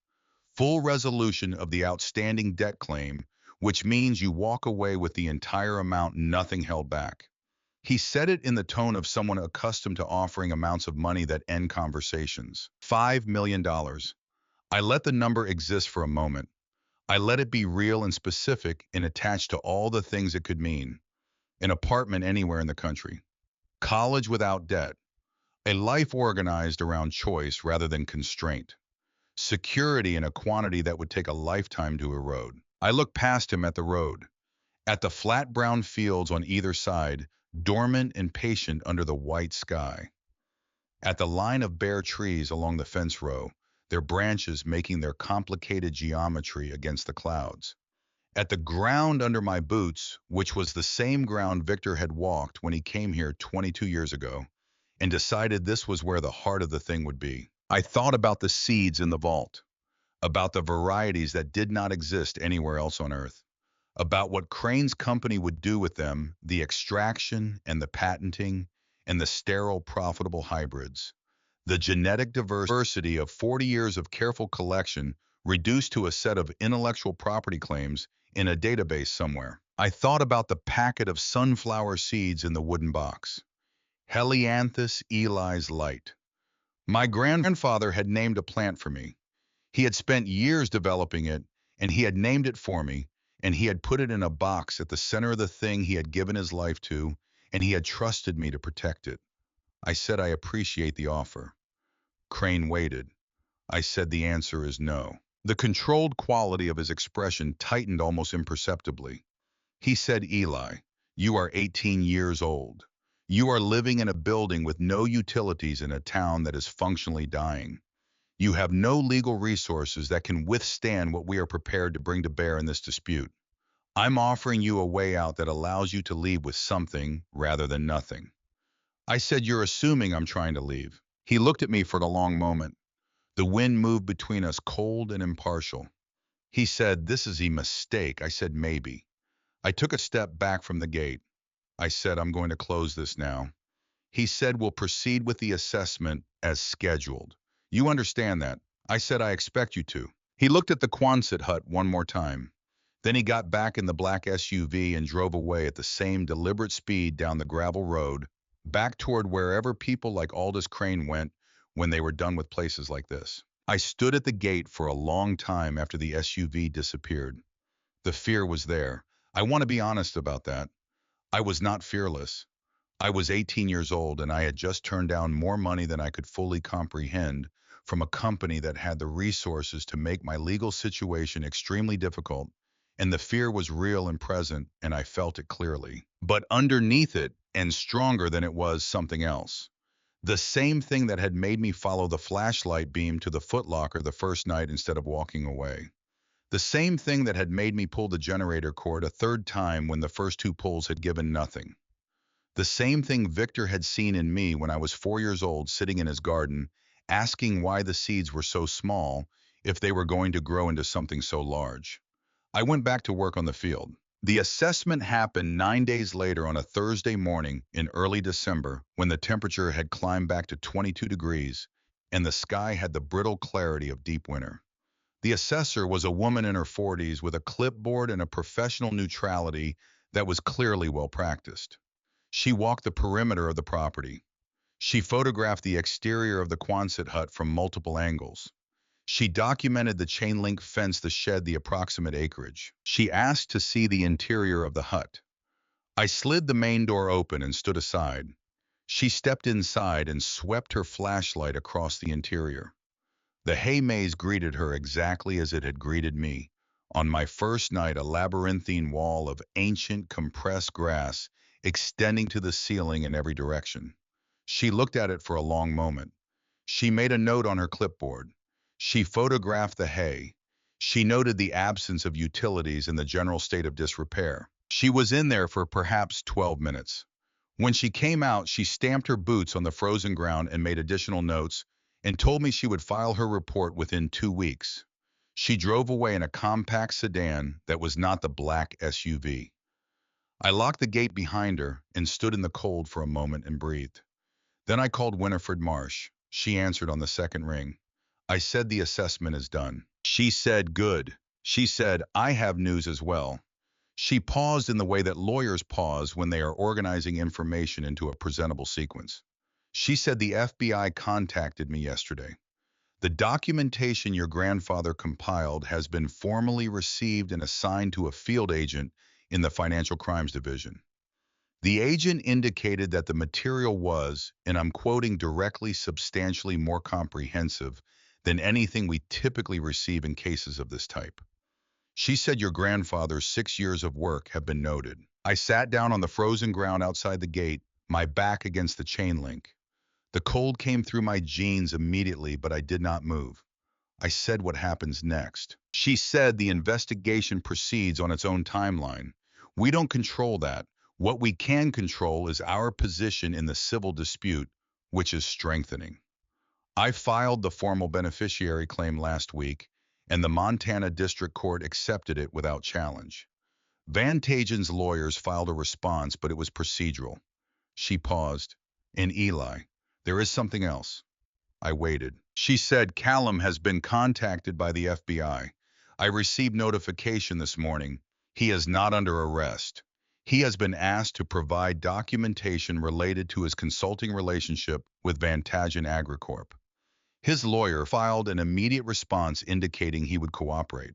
Full resolution of the outstanding debt claim, which means you walk away with the entire amount, nothing held back. He said it in the tone of someone accustomed to offering amounts of money that end conversations. $5 million. I let the number exist for a moment. I let it be real and specific and attached to all the things it could mean. An apartment anywhere in the country. College without debt. A life organized around choice rather than constraint. Security in a quantity that would take a lifetime to erode. I looked past him at the road, at the flat brown fields on either side, dormant and patient under the white sky. At the line of bare trees along the fence row, their branches making their complicated geometry against the clouds. At the ground under my boots, which was the same ground Victor had walked when he came here 22 years ago, and decided this was where the heart of the thing would be. I thought about the seeds in the vault, about the varieties that did not exist anywhere else on Earth, about what Crane's company would do with them, the extraction and the patenting and the sterile profitable hybrids. The genetic diversity of 40 years of careful collection reduced to a set of intellectual property claims in a database somewhere. I thought about the packet of sunflower seeds in the wooden box. Helianthus Eli's light. My grandfather had named a plant for me. He had spent years developing it, and he had named it for me, and he had put it in a box at the center of the thing he had given his life to, and he had trusted me to protect it. I said I appreciate the offer. Crane waited. I said the answer is no. The controlled quality of his expression tightened almost imperceptibly. He said, Eli, you are 18 years old. You are living in a building with no utilities in a town that is functionally dying. You have no legal resources that can withstand what we are prepared to bring to bear in this dispute. I'm offering you a way out that allows you to leave with something rather than nothing. I said, you're assuming I'm trying to leave. He looked at me for a long moment. The wind moved between us, cold and impartial. He said, this is a mistake. I said, maybe. I took a step back from the gate. I said, I'm going to close this now. He said, we'll proceed with the assessment as scheduled. You understand that? I said, I expect you to. He looked at the Quonset hut one more time. Then he got back in the black SUV and drove away at the same deliberate speed down the gravel road, back toward wherever people like Aldous Crane went when they were done with places like this. I stood at the gate for a long time after the SUV disappeared. The fear was there. I want to be honest about that. I was not fearless. I was 18 years old and I had just turned down more money than I could fully comprehend from a company that had the resources to make my legal situation extremely difficult, and the fear was real and present, and I felt it clearly. But underneath it, and stronger than it was, something else. The same thing that had made me follow the flashlight beam to the footlocker the first night instead of walking away. The same thing that had made me pull the generator cord a third time when the first two pulls had given nothing. The same thing Victor had seen in me when I was 4 years old sitting in his garden, asking why the seeds were so small if they were going to grow into something so large. I went back to work on the field. The assessment happened 9 days later on a Thursday morning in early December when the temperature had climbed back to 22 degrees and the sky had the brittle clarity of deep winter. The assessor was a woman in her 40s with a clipboard and a professional neutrality that was clearly well practiced. She walked the perimeter of the property. She photographed the exterior of the Quonset hut from multiple angles. She documented the chain link fence that shed the approximate acreage. She asked to see the interior of the hut. I slid the main door open and stood aside. She stepped inside and swept her flashlight across the interior. The hay maze greeted her exactly as it had greeted me. On my first night, a labyrinthine wall of ancient compressed grass extending to the ceiling in every direction. She looked at it for a long moment. She made a note on her clipboard. She photographed the hay. She noted the absence of utilities and the general state of disrepair. She was in there for perhaps 12 minutes. When she came out, she stamped her boots on the frozen ground and made additional notes and told me she would file her report within 2 weeks. She drove away in a compact sedan that was not the black SUV. I locked the gate behind her and stood in the cold for a moment and breathed. Then I called Winifred Marsh. She answered on the second ring. I said the assessment is done. She said, good. She said, I have news as well. She paused in the way that lawyers pause when they are organizing information into a presentable sequence. She said the FBI contacted me yesterday. The documentation your grandfather compiled has been formally received and assigned to a field agent in the Financial Crimes Division. The agent indicated that the material was, and I'm quoting directly, substantially more comprehensive than anything we typically receive in cases of this type. She said your grandfather's 6 years of work have been noted. I sat down on the frozen ground outside the gate, my back against the chain link. The cold came through my jeans immediately, but I did not move. I said, what happens next? She said the investigation proceeds on its own timeline. We don't control that. What we can control is our position in the civil dispute, which is strengthening. I filed the formal beneficiary claim last week, and the Montana District Court accepted it without challenge. Van Tagen's lawyers filed a response, but it was procedural. She paused. And Eli, there is something else. I waited. She said Callum has been contacted by the FBI. I received notification this morning. He is not under arrest. He has been asked to provide documentation related to his consulting relationship with Van Tagen AgriCorp. His lawyer filed an immediate response indicating he would cooperate.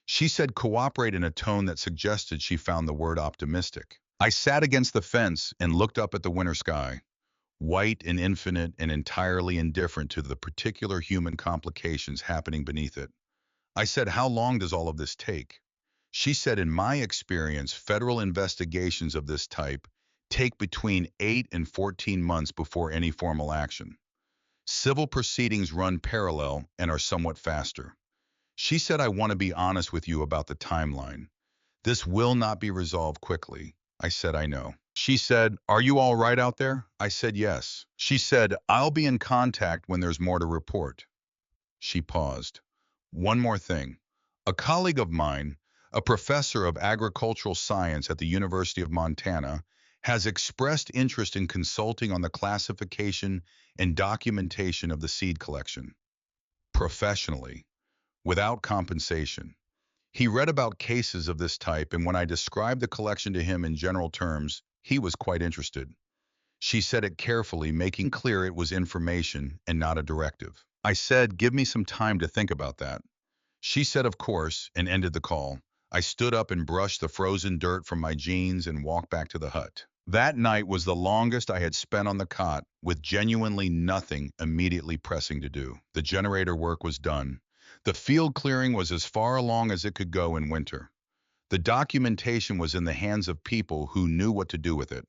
She said cooperate in a tone that suggested she found the word optimistic. I sat against the fence and looked up at the winter sky, white and infinite and entirely indifferent to the particular human complications happening beneath it. I said, how long does all of this take? She said, in my experience, federal investigations of this type take between 8 and 14 months before any formal action. Civil proceedings run parallel and are somewhat faster. She said, I want to be honest with you about the timeline. This will not be resolved quickly. I said, I know. She said, are you all right out there? I said, yes. She said, I'll be in contact when there's more to report. She paused. One more thing. A colleague of mine, a professor of agricultural science at the University of Montana, has expressed interest in consulting on the classification and documentation of the seed collection. Professionally, without compensation. He read about cases of this type, and when I described the collection to him in general terms, he was quite interested. She said it carefully, making clear it was information and not a directive. I said, give me some time to think about that. She said, of course, and ended the call. I stood up and brushed the frozen dirt from my jeans and walked back to the hut. That night was the longest I had spent on the cot, with genuinely nothing immediately pressing to do. The generator work was done. The field clearing was as far along as it could go in winter. The documentation was in the hands of people who knew what to do with it.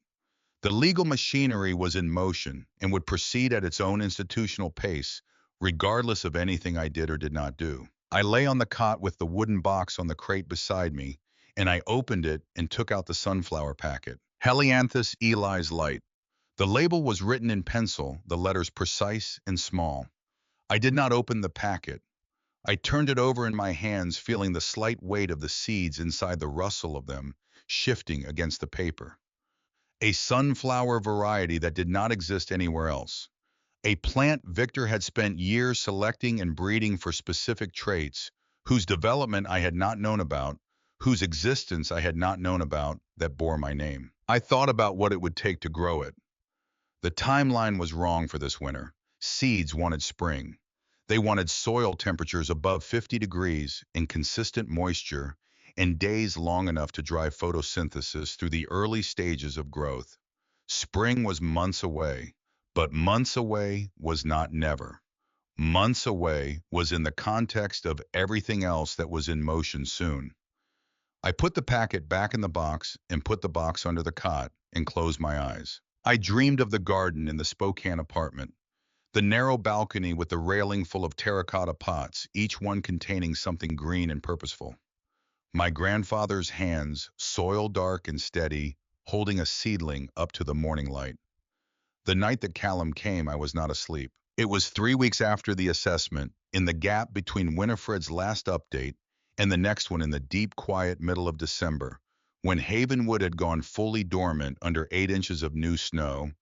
The legal machinery was in motion and would proceed at its own institutional pace, regardless of anything I did or did not do. I lay on the cot with the wooden box on the crate beside me, and I opened it and took out the sunflower packet. Helianthus Eli's Light. The label was written in pencil, the letters precise and small. I did not open the packet. I turned it over in my hands, feeling the slight weight of the seeds inside, the rustle of them shifting against the paper. A sunflower variety that did not exist anywhere else. A plant Victor had spent years selecting and breeding for specific traits, whose development I had not known about, whose existence I had not known about, that bore my name. I thought about what it would take to grow it. The timeline was wrong for this winter. Seeds wanted spring. They wanted soil temperatures above 50 degrees and consistent moisture, and days long enough to drive photosynthesis through the early stages of growth. Spring was months away, but months away was not never. Months away was in the context of everything else that was in motion soon. I put the packet back in the box and put the box under the cot and closed my eyes. I dreamed of the garden in the Spokane apartment, the narrow balcony with the railing full of terracotta pots, each one containing something green and purposeful. My grandfather's hands, soil dark and steady, holding a seedling up to the morning light. The night that Callum came, I was not asleep. It was 3 weeks after the assessment, in the gap between Winifred's last update and the next one in the deep, quiet middle of December, when Havenwood had gone fully dormant under 8 inches of new snow,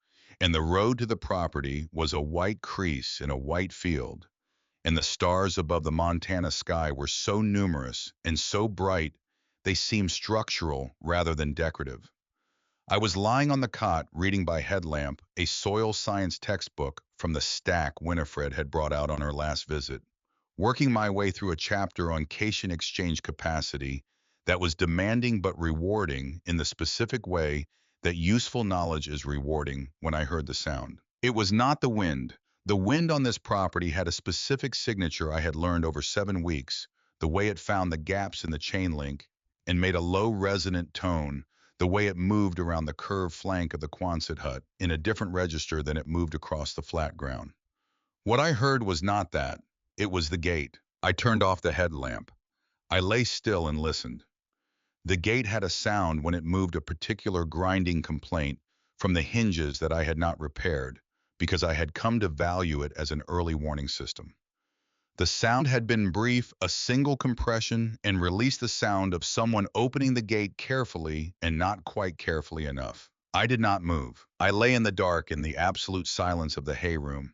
and the road to the property was a white crease in a white field, and the stars above the Montana sky were so numerous and so bright they seemed structural rather than decorative. I was lying on the cot reading by headlamp a soil science textbook from the stack Winifred had brought out on her last visit, working my way through a chapter on cation exchange capacity that was demanding but rewarding in the specific way that useful knowledge is rewarding when I heard the sound. It was not the wind. The wind on this property had a specific signature I had learned over 7 weeks, the way it found the gaps in the chain link and made a low resonant tone, the way it moved around the curved flank of the Quonset hut in a different register than it moved across the flat ground. What I heard was not that. It was the gate. I turned off the headlamp. I lay still and listened. The gate had a sound when it moved, a particular grinding complaint from the hinges that I had not repaired because I had come to value it as an early warning system. The sound had been brief, a single compression, and released the sound of someone opening the gate carefully and not quite carefully enough. I did not move. I lay in the dark in the absolute silence of the hay room,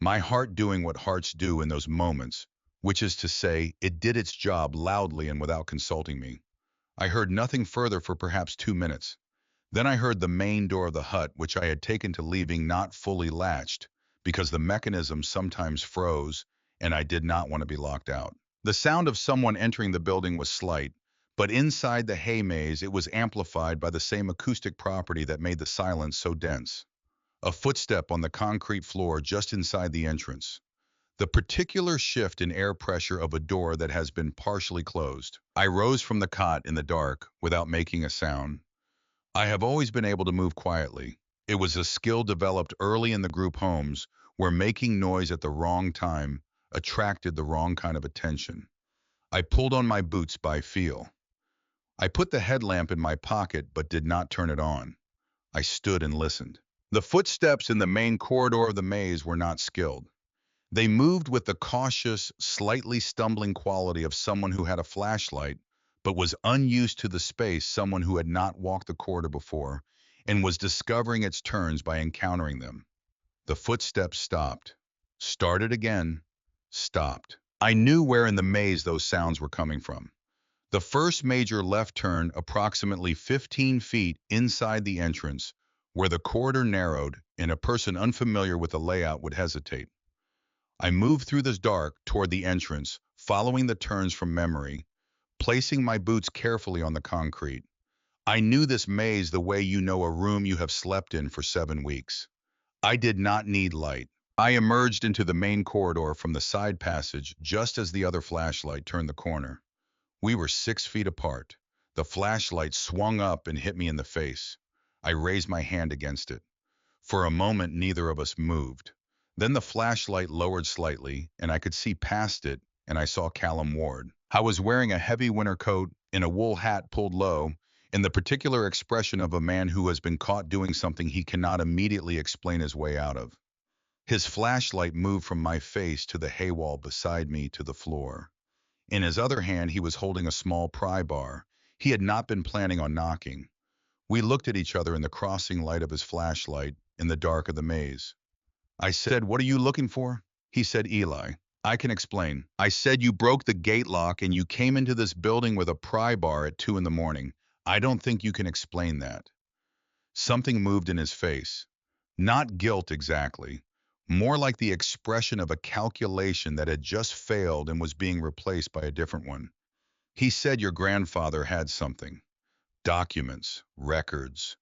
my heart doing what hearts do in those moments, which is to say, it did its job loudly and without consulting me. I heard nothing further for perhaps 2 minutes. Then I heard the main door of the hut, which I had taken to leaving not fully latched, because the mechanism sometimes froze, and I did not want to be locked out. The sound of someone entering the building was slight, but inside the hay maze it was amplified by the same acoustic property that made the silence so dense. A footstep on the concrete floor just inside the entrance. The particular shift in air pressure of a door that has been partially closed. I rose from the cot in the dark without making a sound. I have always been able to move quietly. It was a skill developed early in the group homes where making noise at the wrong time attracted the wrong kind of attention. I pulled on my boots by feel. I put the headlamp in my pocket but did not turn it on. I stood and listened. The footsteps in the main corridor of the maze were not skilled. They moved with the cautious, slightly stumbling quality of someone who had a flashlight, but was unused to the space, someone who had not walked the corridor before, and was discovering its turns by encountering them. The footsteps stopped, started again, stopped. I knew where in the maze those sounds were coming from. The first major left turn, approximately 15 feet inside the entrance, where the corridor narrowed and a person unfamiliar with the layout would hesitate. I moved through the dark toward the entrance, following the turns from memory, placing my boots carefully on the concrete. I knew this maze the way you know a room you have slept in for 7 weeks. I did not need light. I emerged into the main corridor from the side passage just as the other flashlight turned the corner. We were 6 feet apart. The flashlight swung up and hit me in the face. I raised my hand against it. For a moment, neither of us moved. Then the flashlight lowered slightly, and I could see past it, and I saw Callum Ward. I was wearing a heavy winter coat and a wool hat pulled low, and the particular expression of a man who has been caught doing something he cannot immediately explain his way out of. His flashlight moved from my face to the hay wall beside me to the floor. In his other hand, he was holding a small pry bar. He had not been planning on knocking. We looked at each other in the crossing light of his flashlight in the dark of the maze. I said, "What are you looking for?" He said, "Eli, I can explain. I said you broke the gate lock and you came into this building with a pry bar at 2 in the morning. I don't think you can explain that." Something moved in his face. Not guilt exactly. More like the expression of a calculation that had just failed and was being replaced by a different one. He said your grandfather had something. Documents, records,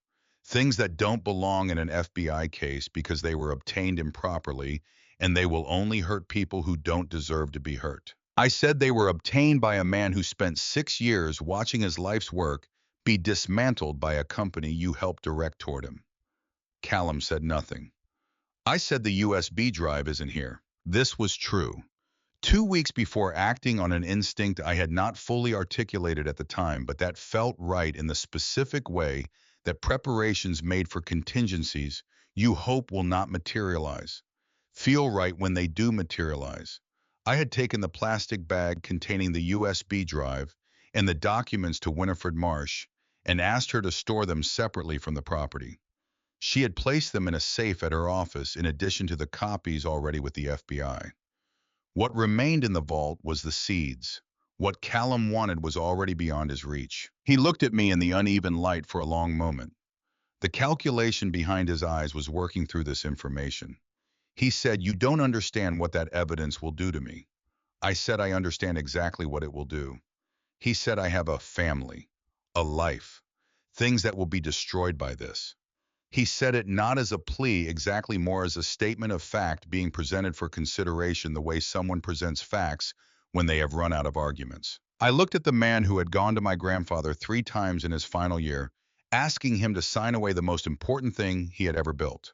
things that don't belong in an FBI case because they were obtained improperly, and they will only hurt people who don't deserve to be hurt. I said they were obtained by a man who spent 6 years watching his life's work be dismantled by a company you helped direct toward him. Callum said nothing. I said the USB drive isn't here. This was true. 2 weeks before, acting on an instinct I had not fully articulated at the time, but that felt right in the specific way that preparations made for contingencies you hope will not materialize feel right when they do materialize. I had taken the plastic bag containing the USB drive and the documents to Winifred Marsh and asked her to store them separately from the property. She had placed them in a safe at her office in addition to the copies already with the FBI. What remained in the vault was the seeds. What Callum wanted was already beyond his reach. He looked at me in the uneven light for a long moment. The calculation behind his eyes was working through this information. He said, "You don't understand what that evidence will do to me." I said, "I understand exactly what it will do." He said, "I have a family, a life. things that will be destroyed by this. He said it not as a plea, exactly more as a statement of fact being presented for consideration the way someone presents facts when they have run out of arguments. I looked at the man who had gone to my grandfather 3 times in his final year, asking him to sign away the most important thing he had ever built.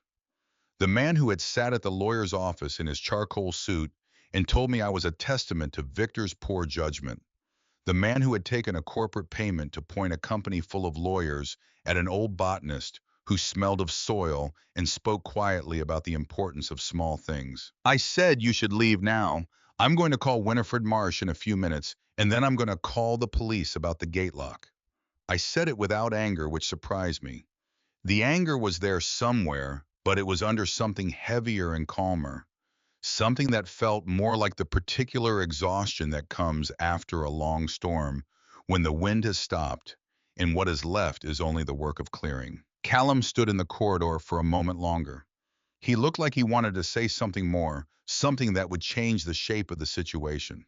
The man who had sat at the lawyer's office in his charcoal suit and told me I was a testament to Victor's poor judgment. The man who had taken a corporate payment to point a company full of lawyers at an old botanist who smelled of soil and spoke quietly about the importance of small things. I said you should leave now. I'm going to call Winifred Marsh in a few minutes, and then I'm going to call the police about the gate lock. I said it without anger, which surprised me. The anger was there somewhere, but it was under something heavier and calmer. Something that felt more like the particular exhaustion that comes after a long storm, when the wind has stopped, and what is left is only the work of clearing. Callum stood in the corridor for a moment longer. He looked like he wanted to say something more, something that would change the shape of the situation.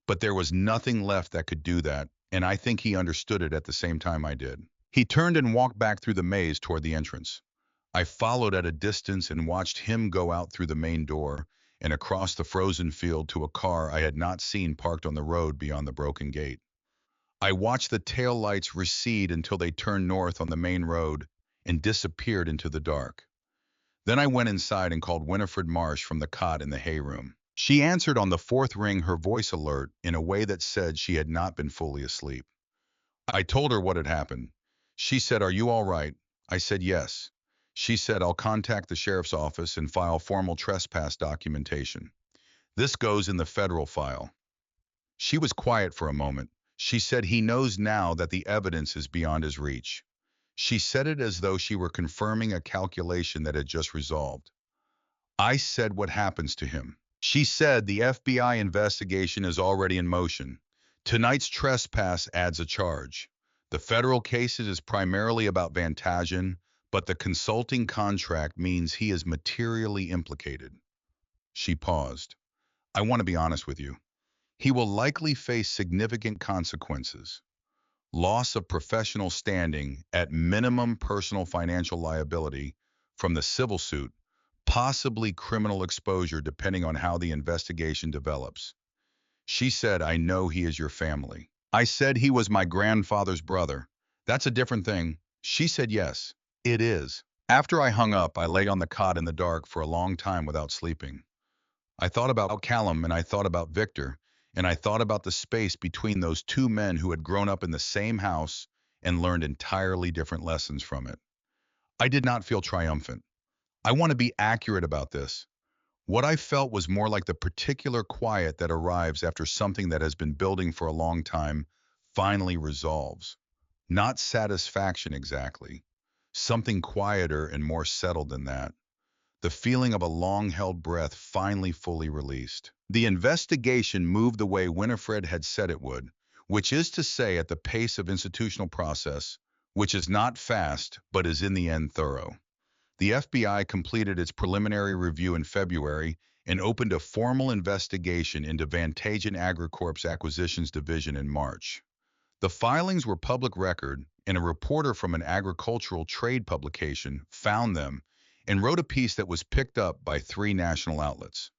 But there was nothing left that could do that, and I think he understood it at the same time I did. He turned and walked back through the maze toward the entrance. I followed at a distance and watched him go out through the main door and across the frozen field to a car I had not seen parked on the road beyond the broken gate. I watched the tail lights recede until they turned north on the main road and disappeared into the dark. Then I went inside and called Winifred Marsh from the cot in the hay room. She answered on the fourth ring, her voice alert in a way that said she had not been fully asleep. I told her what had happened. She said, "Are you all right?" I said, "Yes." She said, "I'll contact the sheriff's office and file formal trespass documentation. This goes in the federal file." She was quiet for a moment. She said, "He knows now that the evidence is beyond his reach." She said it as though she were confirming a calculation that had just resolved. I said, "What happens to him?" She said, "The FBI investigation is already in motion. Tonight's trespass adds a charge. The federal case is primarily about Van Tagen, but the consulting contract means he is materially implicated." She paused. "I want to be honest with you. He will likely face significant consequences. Loss of professional standing, at minimum personal financial liability from the civil suit, possibly criminal exposure depending on how the investigation develops." She said, "I know he is your family." I said, "He was my grandfather's brother. That's a different thing." She said, "Yes, it is." After I hung up, I lay on the cot in the dark for a long time without sleeping. I thought about Callum, and I thought about Victor, and I thought about the space between those two men who had grown up in the same house and learned entirely different lessons from it. I did not feel triumphant. I want to be accurate about this. What I felt was more like the particular quiet that arrives after something that has been building for a long time finally resolves. Not satisfaction exactly. Something quieter and more settled than that. The feeling of a long-held breath finally fully released. The investigation moved the way Winifred had said it would, which is to say at the pace of institutional process, which is not fast, but is in the end thorough. The FBI completed its preliminary review in February and opened a formal investigation into Van Tagen AgriCorp's acquisitions division in March. The filings were public record, and a reporter from an agricultural trade publication found them and wrote a piece that was picked up by 3 national outlets.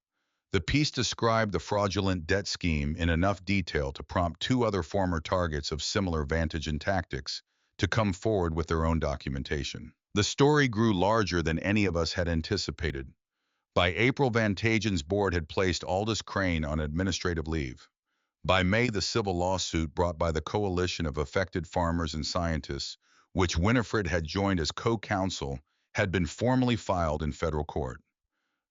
The piece described the fraudulent debt scheme in enough detail to prompt 2 other former targets of similar Vantage and tactics to come forward with their own documentation. The story grew larger than any of us had anticipated. By April, Van Tagen's board had placed Aldous Crane on administrative leave. By May, the civil lawsuit brought by the coalition of affected farmers and scientists, which Winifred had joined as co-counsel, had been formally filed in federal court.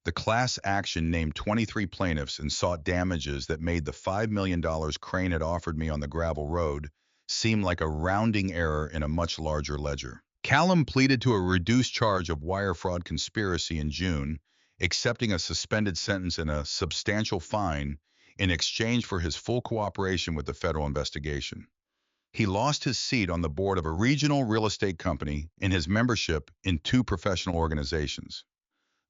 The class action named 23 plaintiffs and sought damages that made the $5 million Crane had offered me on the gravel road seem like a rounding error in a much larger ledger. Callum pleaded to a reduced charge of wire fraud conspiracy in June, accepting a suspended sentence and a substantial fine in exchange for his full cooperation with the federal investigation. He lost his seat on the board of a regional real estate company and his membership in 2 professional organizations.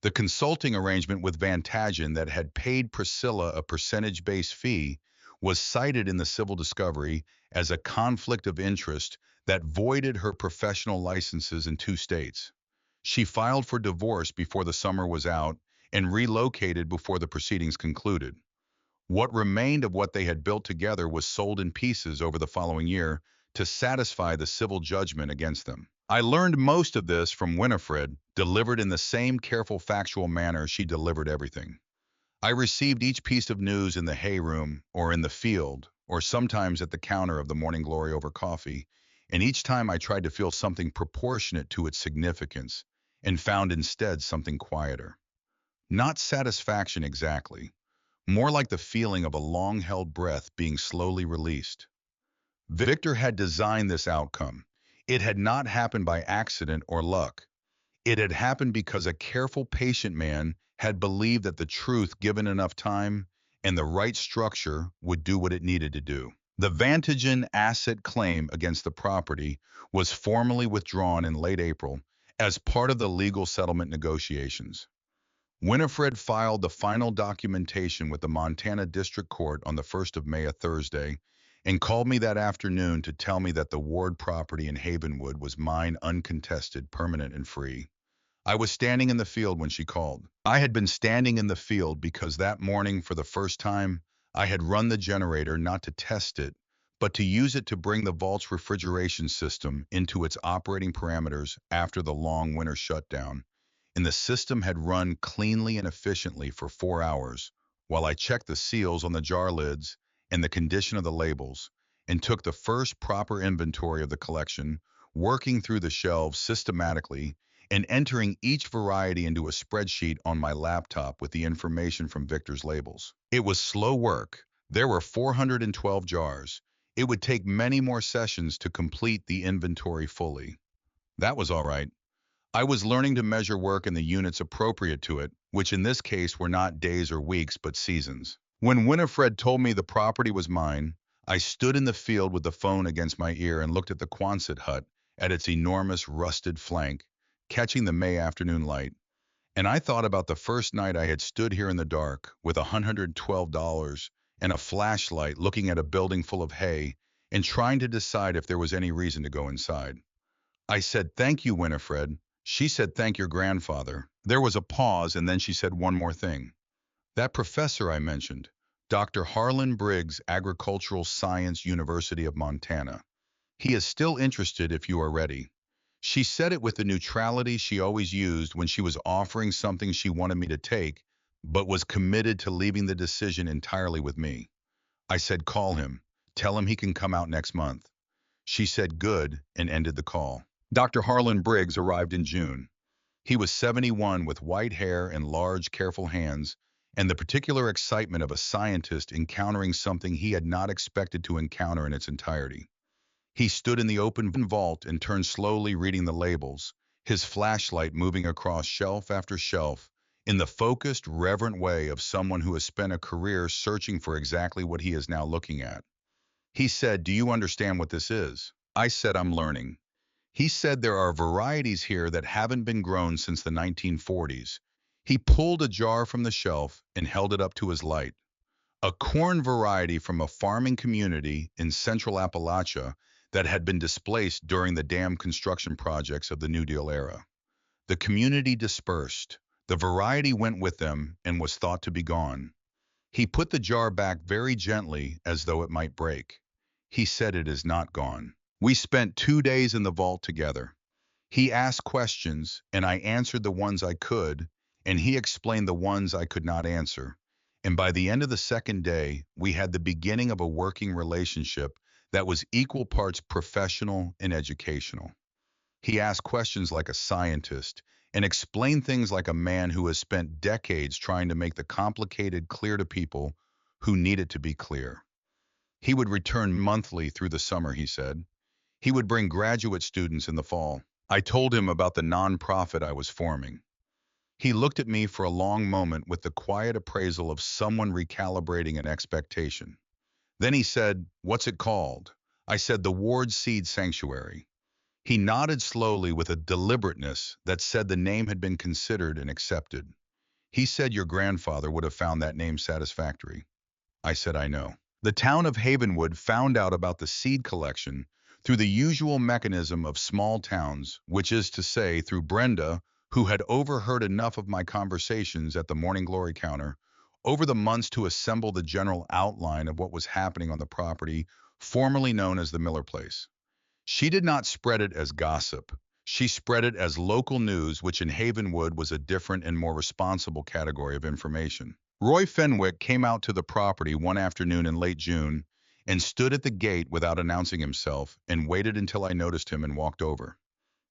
The consulting arrangement with Van Tagen that had paid Priscilla a percentage-based fee was cited in the civil discovery as a conflict of interest that voided her professional licenses in 2 states. She filed for divorce before the summer was out and relocated before the proceedings concluded. What remained of what they had built together was sold in pieces over the following year to satisfy the civil judgment against them. I learned most of this from Winifred, delivered in the same careful factual manner she delivered everything. I received each piece of news in the hay room or in the field, or sometimes at the counter of the Morning Glory over coffee, and each time I tried to feel something proportionate to its significance, and found instead something quieter. Not satisfaction exactly, more like the feeling of a long-held breath being slowly released. Victor had designed this outcome. It had not happened by accident or luck. It had happened because a careful, patient man had believed that the truth, given enough time and the right structure, would do what it needed to do. The Vantagen asset claim against the property was formally withdrawn in late April as part of the legal settlement negotiations. Winifred filed the final documentation with the Montana District Court on the 1st of May, a Thursday, and called me that afternoon to tell me that the Ward property in Havenwood was mine, uncontested, permanent, and free. I was standing in the field when she called. I had been standing in the field because that morning, for the first time, I had run the generator not to test it, but to use it to bring the vault's refrigeration system into its operating parameters after the long winter shutdown. And the system had run cleanly and efficiently for 4 hours, while I checked the seals on the jar lids and the condition of the labels, and took the first proper inventory of the collection, working through the shelves systematically and entering each variety into a spreadsheet on my laptop with the information from Victor's labels. It was slow work. There were 412 jars. It would take many more sessions to complete the inventory fully. That was all right. I was learning to measure work in the units appropriate to it, which in this case were not days or weeks, but seasons. When Winifred told me the property was mine, I stood in the field with the phone against my ear and looked at the Quonset hut, at its enormous rusted flank, catching the May afternoon light. And I thought about the first night I had stood here in the dark with $112 and a flashlight looking at a building full of hay and trying to decide if there was any reason to go inside. I said, "Thank you, Winifred." She said, "Thank your grandfather." There was a pause, and then she said one more thing. "That professor I mentioned, Dr. Harlan Briggs, Agricultural Science University of Montana. He is still interested if you are ready." She said it with the neutrality she always used when she was offering something she wanted me to take, but was committed to leaving the decision entirely with me. I said, "Call him. Tell him he can come out next month." She said, "Good," and ended the call. Dr. Harlan Briggs arrived in June. He was 71 with white hair and large, careful hands, and the particular excitement of a scientist encountering something he had not expected to encounter in its entirety. He stood in the open vault and turned slowly, reading the labels, his flashlight moving across shelf after shelf in the focused, reverent way of someone who has spent a career searching for exactly what he is now looking at. He said, "Do you understand what this is?" I said, "I'm learning." He said, "There are varieties here that haven't been grown since the 1940s. He pulled a jar from the shelf and held it up to his light. A corn variety from a farming community in central Appalachia that had been displaced during the dam construction projects of the New Deal era. The community dispersed. The variety went with them and was thought to be gone. He put the jar back very gently as though it might break. He said, "It is not gone." We spent 2 days in the vault together. He asked questions, and I answered the ones I could, and he explained the ones I could not answer. And by the end of the second day, we had the beginning of a working relationship that was equal parts professional and educational. He asked questions like a scientist and explained things like a man who has spent decades trying to make the complicated clear to people who need it to be clear. He would return monthly through the summer, he said. He would bring graduate students in the fall. I told him about the nonprofit I was forming. He looked at me for a long moment with the quiet appraisal of someone recalibrating an expectation. Then he said, "What's it called?" I said, "The Ward Seed Sanctuary." He nodded slowly with a deliberateness that said the name had been considered and accepted. He said, "Your grandfather would have found that name satisfactory." I said, "I know." The town of Havenwood found out about the seed collection through the usual mechanism of small towns, which is to say, through Brenda, who had overheard enough of my conversations at the Morning Glory counter over the months to assemble the general outline of what was happening on the property formerly known as the Miller Place. She did not spread it as gossip. She spread it as local news, which in Havenwood was a different and more responsible category of information. Roy Fenwick came out to the property one afternoon in late June and stood at the gate without announcing himself and waited until I noticed him and walked over.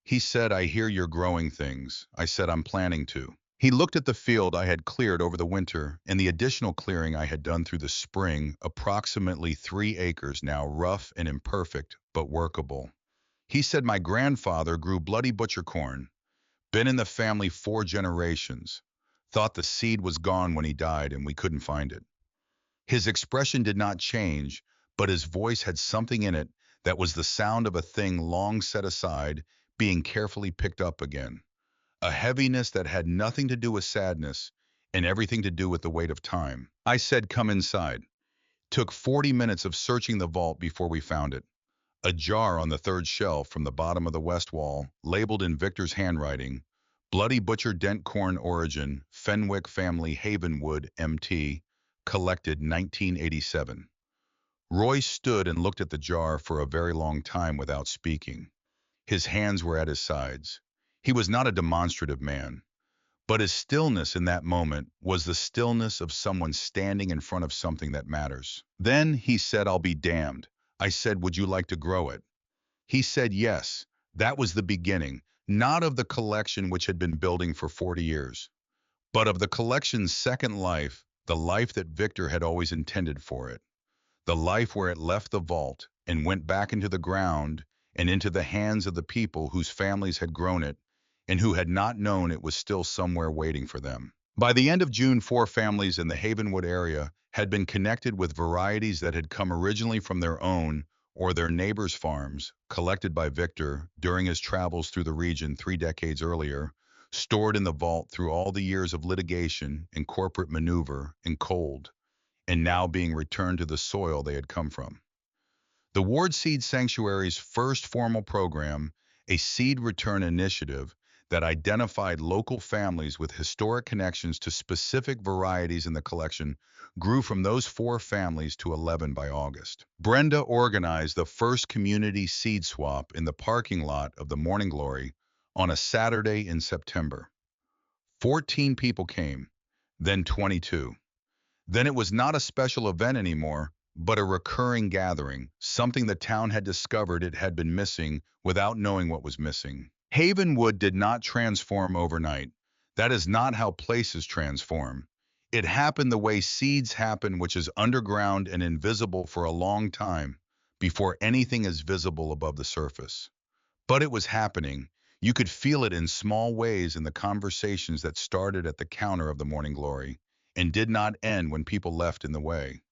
He said, "I hear you're growing things." I said, "I'm planning to." He looked at the field I had cleared over the winter and the additional clearing I had done through the spring, approximately 3 acres now, rough and imperfect, but workable. He said, "My grandfather grew bloody butcher corn, been in the family 4 generations. Thought the seed was gone when he died and we couldn't find it." His expression did not change, but his voice had something in it that was the sound of a thing long set aside being carefully picked up again. A heaviness that had nothing to do with sadness and everything to do with the weight of time. I said, "Come inside." Took 40 minutes of searching the vault before we found it. A jar on the third shelf from the bottom of the west wall, labeled in Victor's handwriting, "Bloody Butcher Dent Corn Origin, Fenwick Family Havenwood, MT, collected 1987. Roy stood and looked at the jar for a very long time without speaking. His hands were at his sides. He was not a demonstrative man, but his stillness in that moment was the stillness of someone standing in front of something that matters. Then he said, "I'll be damned." I said, "Would you like to grow it?" He said yes. That was the beginning, not of the collection which had been building for 40 years, but of the collection's second life, the life that Victor had always intended for it, the life where it left the vault and went back into the ground and into the hands of the people whose families had grown it and who had not known it was still somewhere waiting for them. By the end of June, 4 families in the Havenwood area had been connected with varieties that had come originally from their own or their neighbors' farms, collected by Victor during his travels through the region 3 decades earlier, stored in the vault through all the years of litigation and corporate maneuver and cold, and now being returned to the soil they had come from. The Ward Seed Sanctuary's first formal program, a seed return initiative that identified local families with historic connections to specific varieties in the collection, grew from those 4 families to 11 by August. Brenda organized the first community seed swap in the parking lot of the Morning Glory on a Saturday in September. 14 people came, then 22. Then it was not a special event anymore, but a recurring gathering, something the town had discovered it had been missing without knowing what was missing. Havenwood did not transform overnight. That is not how places transform. It happened the way seeds happen, which is underground and invisible for a long time before anything is visible above the surface. But it was happening. You could feel it in small ways in the conversations that started at the counter of the Morning Glory and did not end when people left in the way.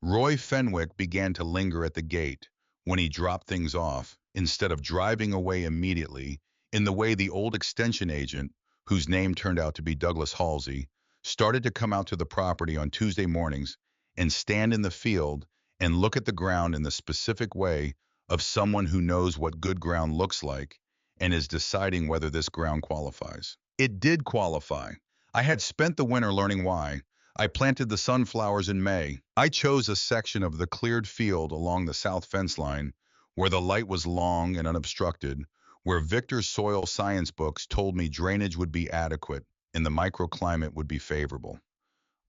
Roy Fenwick began to linger at the gate when he dropped things off, instead of driving away immediately, in the way the old extension agent, whose name turned out to be Douglas Halsey, started to come out to the property on Tuesday mornings and stand in the field and look at the ground in the specific way of someone who knows what good ground looks like and is deciding whether this ground qualifies. It did qualify. I had spent the winter learning why. I planted the sunflowers in May. I chose a section of the cleared field along the south fence line where the light was long and unobstructed, where Victor's soil science books told me drainage would be adequate and the microclimate would be favorable.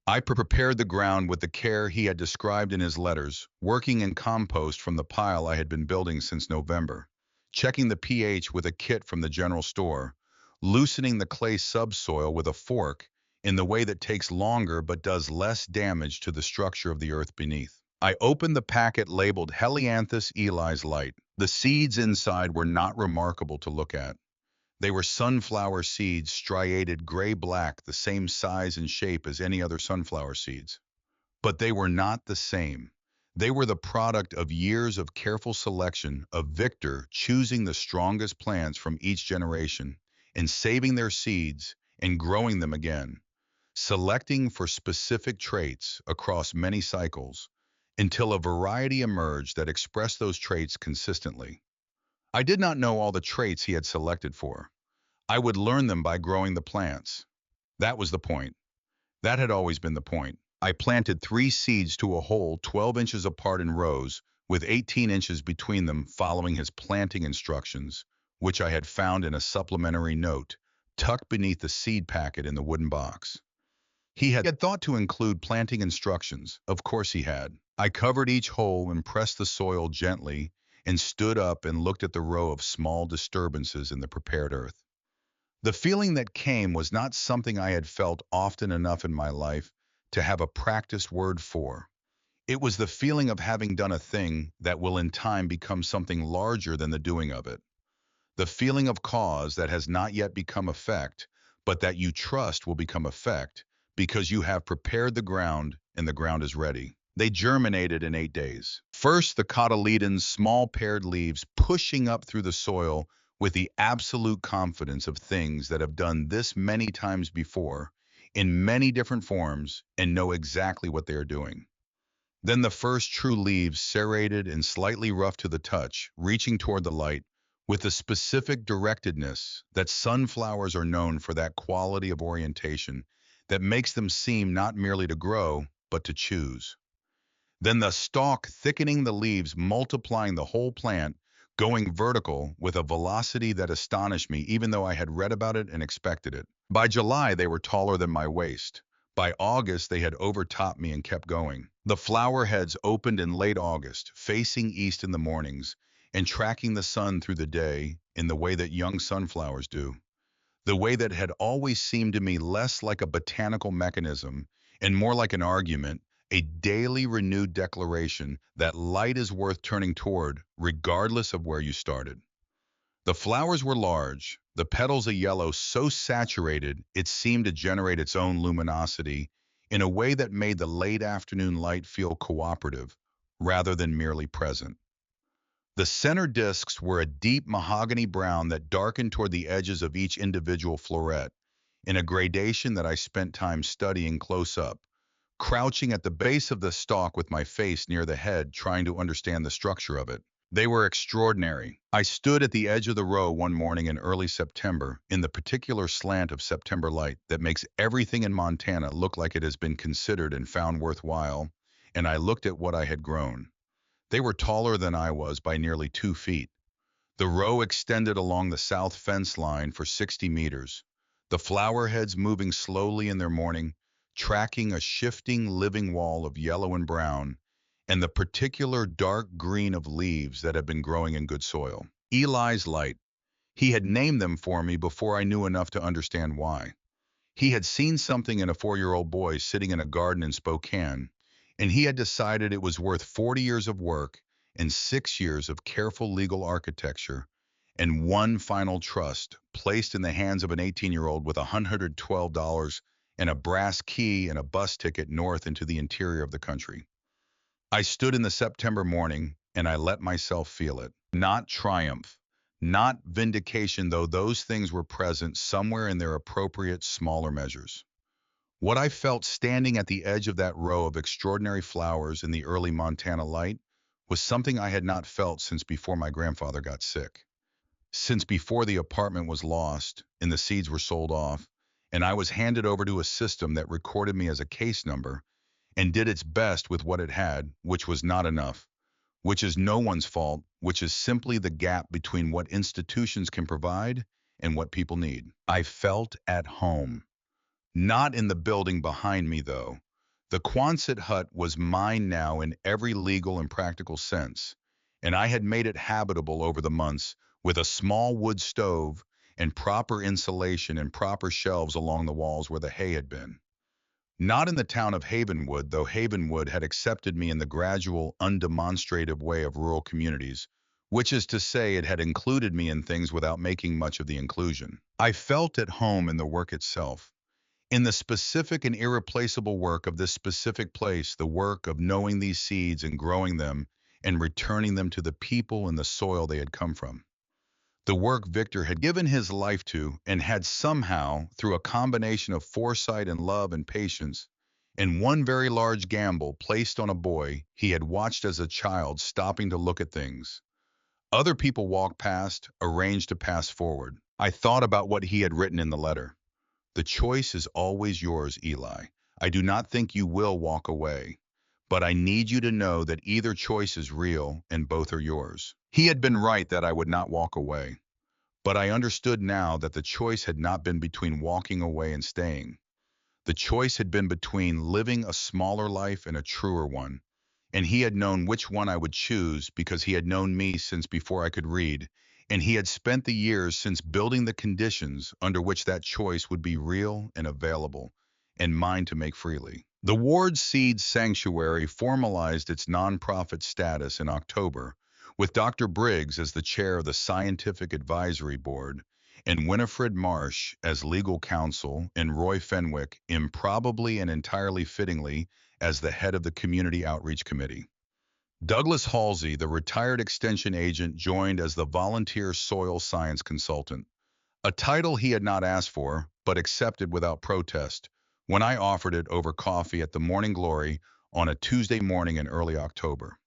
I prepared the ground with the care he had described in his letters, working in compost from the pile I had been building since November, checking the pH with a kit from the general store, loosening the clay subsoil with a fork in the way that takes longer but does less damage to the structure of the earth beneath. I opened the packet labeled Helianthus Eli's Light. The seeds inside were not remarkable to look at. They were sunflower seeds, striated gray-black, the same size and shape as any other sunflower seeds. But they were not the same. They were the product of years of careful selection, of Victor choosing the strongest plants from each generation and saving their seeds and growing them again, selecting for specific traits across many cycles until a variety emerged that expressed those traits consistently. I did not know all the traits he had selected for. I would learn them by growing the plants. That was the point. That had always been the point. I planted 3 seeds to a hole 12 inches apart in rows, with 18 inches between them, following his planting instructions, which I had found in a supplementary note, tucked beneath the seed packet in the wooden box. He had thought to include planting instructions. Of course he had. I covered each hole and pressed the soil gently and stood up and looked at the row of small disturbances in the prepared earth. The feeling that came was not something I had felt often enough in my life to have a practiced word for. It was the feeling of having done a thing that will in time become something larger than the doing of it. The feeling of cause that has not yet become effect, but that you trust will become effect because you have prepared the ground and the ground is ready. They germinated in 8 days. First, the cotyledons, small paired leaves pushing up through the soil with the absolute confidence of things that have done this many times before, in many different forms, and know exactly what they are doing. Then the first true leaves, serrated and slightly rough to the touch, reaching toward the light, with the specific directedness that sunflowers are known for, that quality of orientation that makes them seem not merely to grow, but to choose. Then the stalk, thickening the leaves, multiplying the whole plant, going vertical with a velocity that astonished me even though I had read about it and expected it. By July, they were taller than my waist. By August, they had overtopped me and kept going. The flower heads opened in late August, facing east in the mornings and tracking the sun through the day in the way that young sunflowers do. The way that had always seemed to me less like a botanical mechanism and more like an argument, a daily renewed declaration that light is worth turning toward regardless of where you started. The flowers were large, the petals a yellow so saturated it seemed to generate its own luminosity in a way that made the late afternoon light feel cooperative rather than merely present. The center discs were a deep mahogany brown that darkened toward the edges of each individual floret, in a gradation that I spent time studying close up, crouching at the base of the stalk with my face near the head trying to understand the structure of it. They were extraordinary. I stood at the edge of the row one morning in early September, in the particular slant of September light that makes everything in Montana look like it has been considered and found worthwhile, and I looked at what I had grown. They were taller than I was by nearly 2 feet. The row extended along the south fence line for 60 meters, the flower heads moving slowly in their morning, tracking a shifting living wall of yellow and brown, and the particular dark green of leaves that had been growing in good soil. Eli's light. He had named them for me before I knew enough to understand why. He had seen something in a 4-year-old boy sitting in a garden in Spokane, and he had decided it was worth 40 years of work and 6 years of careful legal architecture and one final trust placed in the hands of an 18-year-old with $112 and a brass key and a bus ticket north into the interior of the country. I stood in the September morning and I let myself feel it. Not triumph, not vindication, though those things were present somewhere in their appropriate smaller measures. What I felt standing at the edge of that row of extraordinary flowers in the early Montana light was something I had not felt since before my grandfather got sick, since before the apartment was lost and the seeds were sold off, and I was handed over to a system that recorded me as a case number and did its best with what it had, which was not enough, which is no one's fault, which is simply the gap between what institutions can provide and what people need. I felt at home. Not in the building behind me, though. The Quonset hut was mine now in every legal and practical sense, and I had made it habitable over the months with a small wood stove and proper insulation and proper shelves along the walls where the hay had been. Not in the town of Havenwood, though Havenwood had accepted me in the gradual, undemonstrative way of rural communities, which is to say it had included me in things without making much of the inclusion. I felt at home in the work itself, in the specific and irreplaceable work of this specific place, the work of knowing these seeds and growing them and returning them to the people and the soil they had come from. The work Victor had given his life to and had somehow, through a combination of foresight and love and patience, and one very large gamble placed on a boy he had watched as a child stopping to look at things. Other people walked past, arranged to pass forward. I thought about what he had written in the letter. The choice is always yours, Eli. I do not think you will walk away, but I need you to know that either choice is real and both are yours. He had been right that I would not walk away, but I understood now that the choice had not been between walking away and staying. The choice had been between living a smaller life and a truer one, and he had known which one I would choose because he had known me since before I could read, and he had spent the years since building the conditions under which that choice would be real and available, and mine to make freely. The Ward Seed Sanctuary formalized its nonprofit status in October, with Dr. Briggs as the chair of the Scientific Advisory Board, and Winifred Marsh as legal counsel, and Roy Fenwick, improbably and entirely fittingly, as the head of the Community Outreach Committee. Douglas Halsey, the retired extension agent, joined as the volunteer soil science consultant, a title he had not asked for, but accepted without protest when I offered it over coffee at the Morning Glory on a Tuesday morning in early October.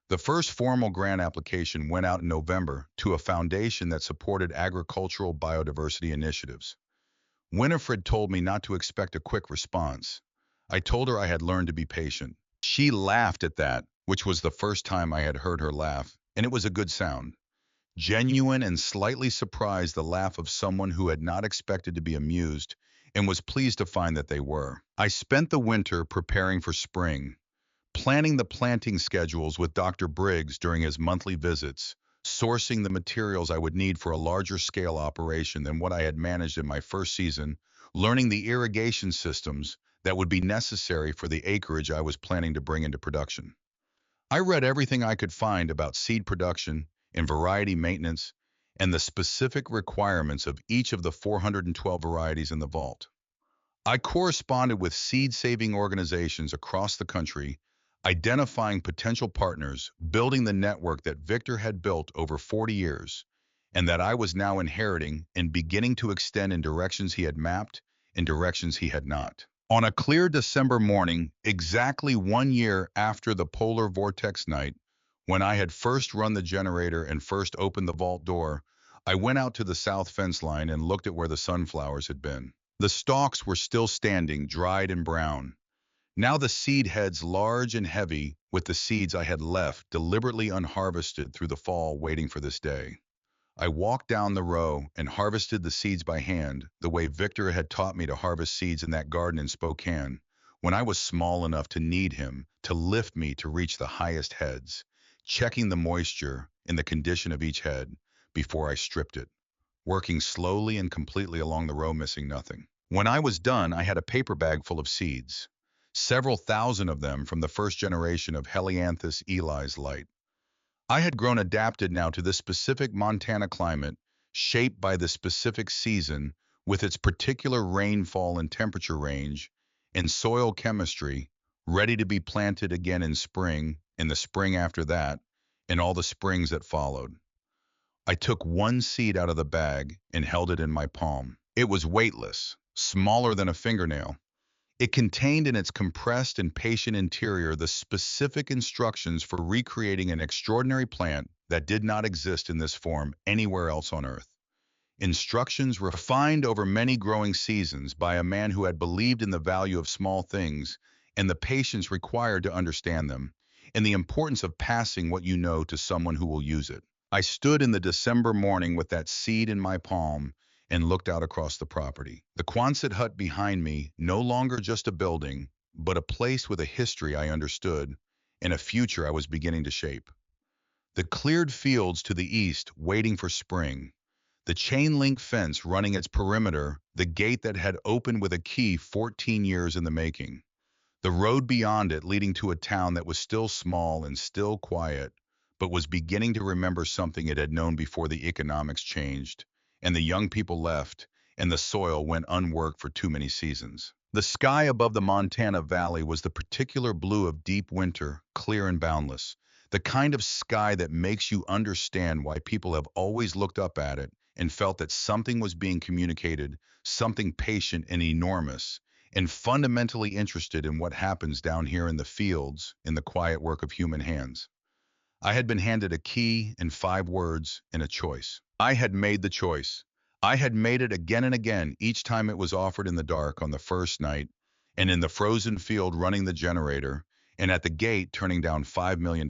The first formal grant application went out in November to a foundation that supported agricultural biodiversity initiatives. Winifred told me not to expect a quick response. I told her I had learned to be patient. She laughed at that, which was the first time I had heard her laugh, and it was a good sound. Genuine and slightly surprised, the laugh of someone who had not expected to be amused and was pleased to find that they were. I spent the winter preparing for spring, planning the planting schedules with Dr. Briggs during his monthly visits, sourcing the materials I would need for a larger scale operation than what I had managed in my first season, learning the irrigation systems that would be necessary for the acreage I was planning to bring into production. I read everything I could find about seed production and variety maintenance and the specific requirements of each of the 412 varieties in the vault. I corresponded with seed-saving organizations across the country, identifying potential partners, building the network that Victor had built over 40 years, and that I was now inheriting and beginning to extend in directions he had mapped and directions he had not. On a clear December morning, exactly 1 year after the polar vortex night, when I had first run the generator and first opened the vault door, I went out to the south fence line and looked at where the sunflowers had been. The stalks were still standing, dried and brown. Now the seed heads large and heavy with the seeds I had left deliberately unharvested through the fall, waiting for this day. I walked down the row and harvested the seeds by hand, the way Victor had taught me to harvest seeds in that garden in Spokane, when I was small enough to need him to lift me to reach the highest heads, checking the moisture and the condition of each head before I stripped it, working slowly and completely along the row, missing nothing. When I was done, I had a paper bag full of seeds, several thousand of them from the first generation of Helianthus Eli's light. I had grown adapted now to this specific Montana climate, shaped by the specific season, with its particular rainfall and temperature range, and soil chemistry, ready to be planted again in spring, in the spring after that, and all the springs that followed. I took one seed out of the bag and held it in my palm. It was weightless, smaller than a fingernail. It contained in its compressed and patient interior the specific instructions for recreating an extraordinary plant that did not exist in this form anywhere else on Earth. Instructions refined over many growing seasons by a man who had believed in the value of small things and the patience required to understand them, and the importance of passing what you know to someone who will use it. I stood in the December morning with that seed in my palm and looked out across the property. The Quonset hut behind me, no longer just a building, but a place with a history I understood and a future I was beginning to shape. The cleared fields to the east waiting for spring, the chain link fence running its perimeter, the gate that had opened with a key 14 years in the making, the road beyond it leading to a town that was still small and still quiet, but was beginning to remember something it had known before the economics changed, and the young people left, and the soil went unworked for too many seasons. The sky above the Montana Valley was the particular blue of deep winter, clear and boundless, the kind of sky that makes you understand why people have always looked up at it and felt that something was being communicated, something patient and enormous, and fundamentally interested in what happens down here in the fields, in the quiet work of human hands. I had been handed a key and 5 words and a choice. I had made the choice. I had made it again and again, each time it was offered in the dark on the first night, and in the frozen field running the generator, and at the gate turning down $5 million,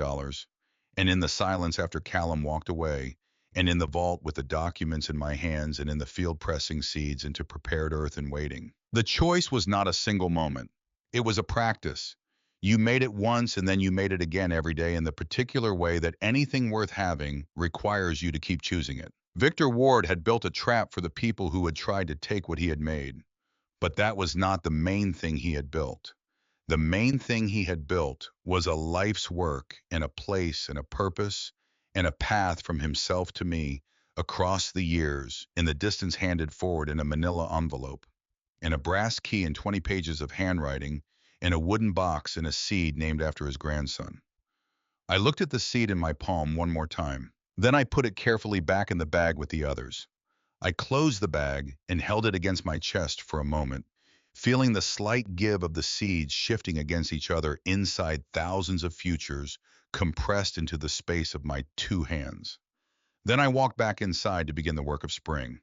and in the silence after Callum walked away, and in the vault with the documents in my hands, and in the field pressing seeds into prepared earth and waiting. The choice was not a single moment. It was a practice. You made it once and then you made it again every day in the particular way that anything worth having requires you to keep choosing it. Victor Ward had built a trap for the people who had tried to take what he had made, but that was not the main thing he had built. The main thing he had built was a life's work and a place and a purpose and a path from himself to me across the years in the distance handed forward in a manila envelope, and a brass key and 20 pages of handwriting, and a wooden box and a seed named after his grandson. I looked at the seed in my palm one more time. Then I put it carefully back in the bag with the others. I closed the bag and held it against my chest for a moment, feeling the slight give of the seeds shifting against each other inside thousands of futures compressed into the space of my 2 hands. Then I walked back inside to begin the work of spring.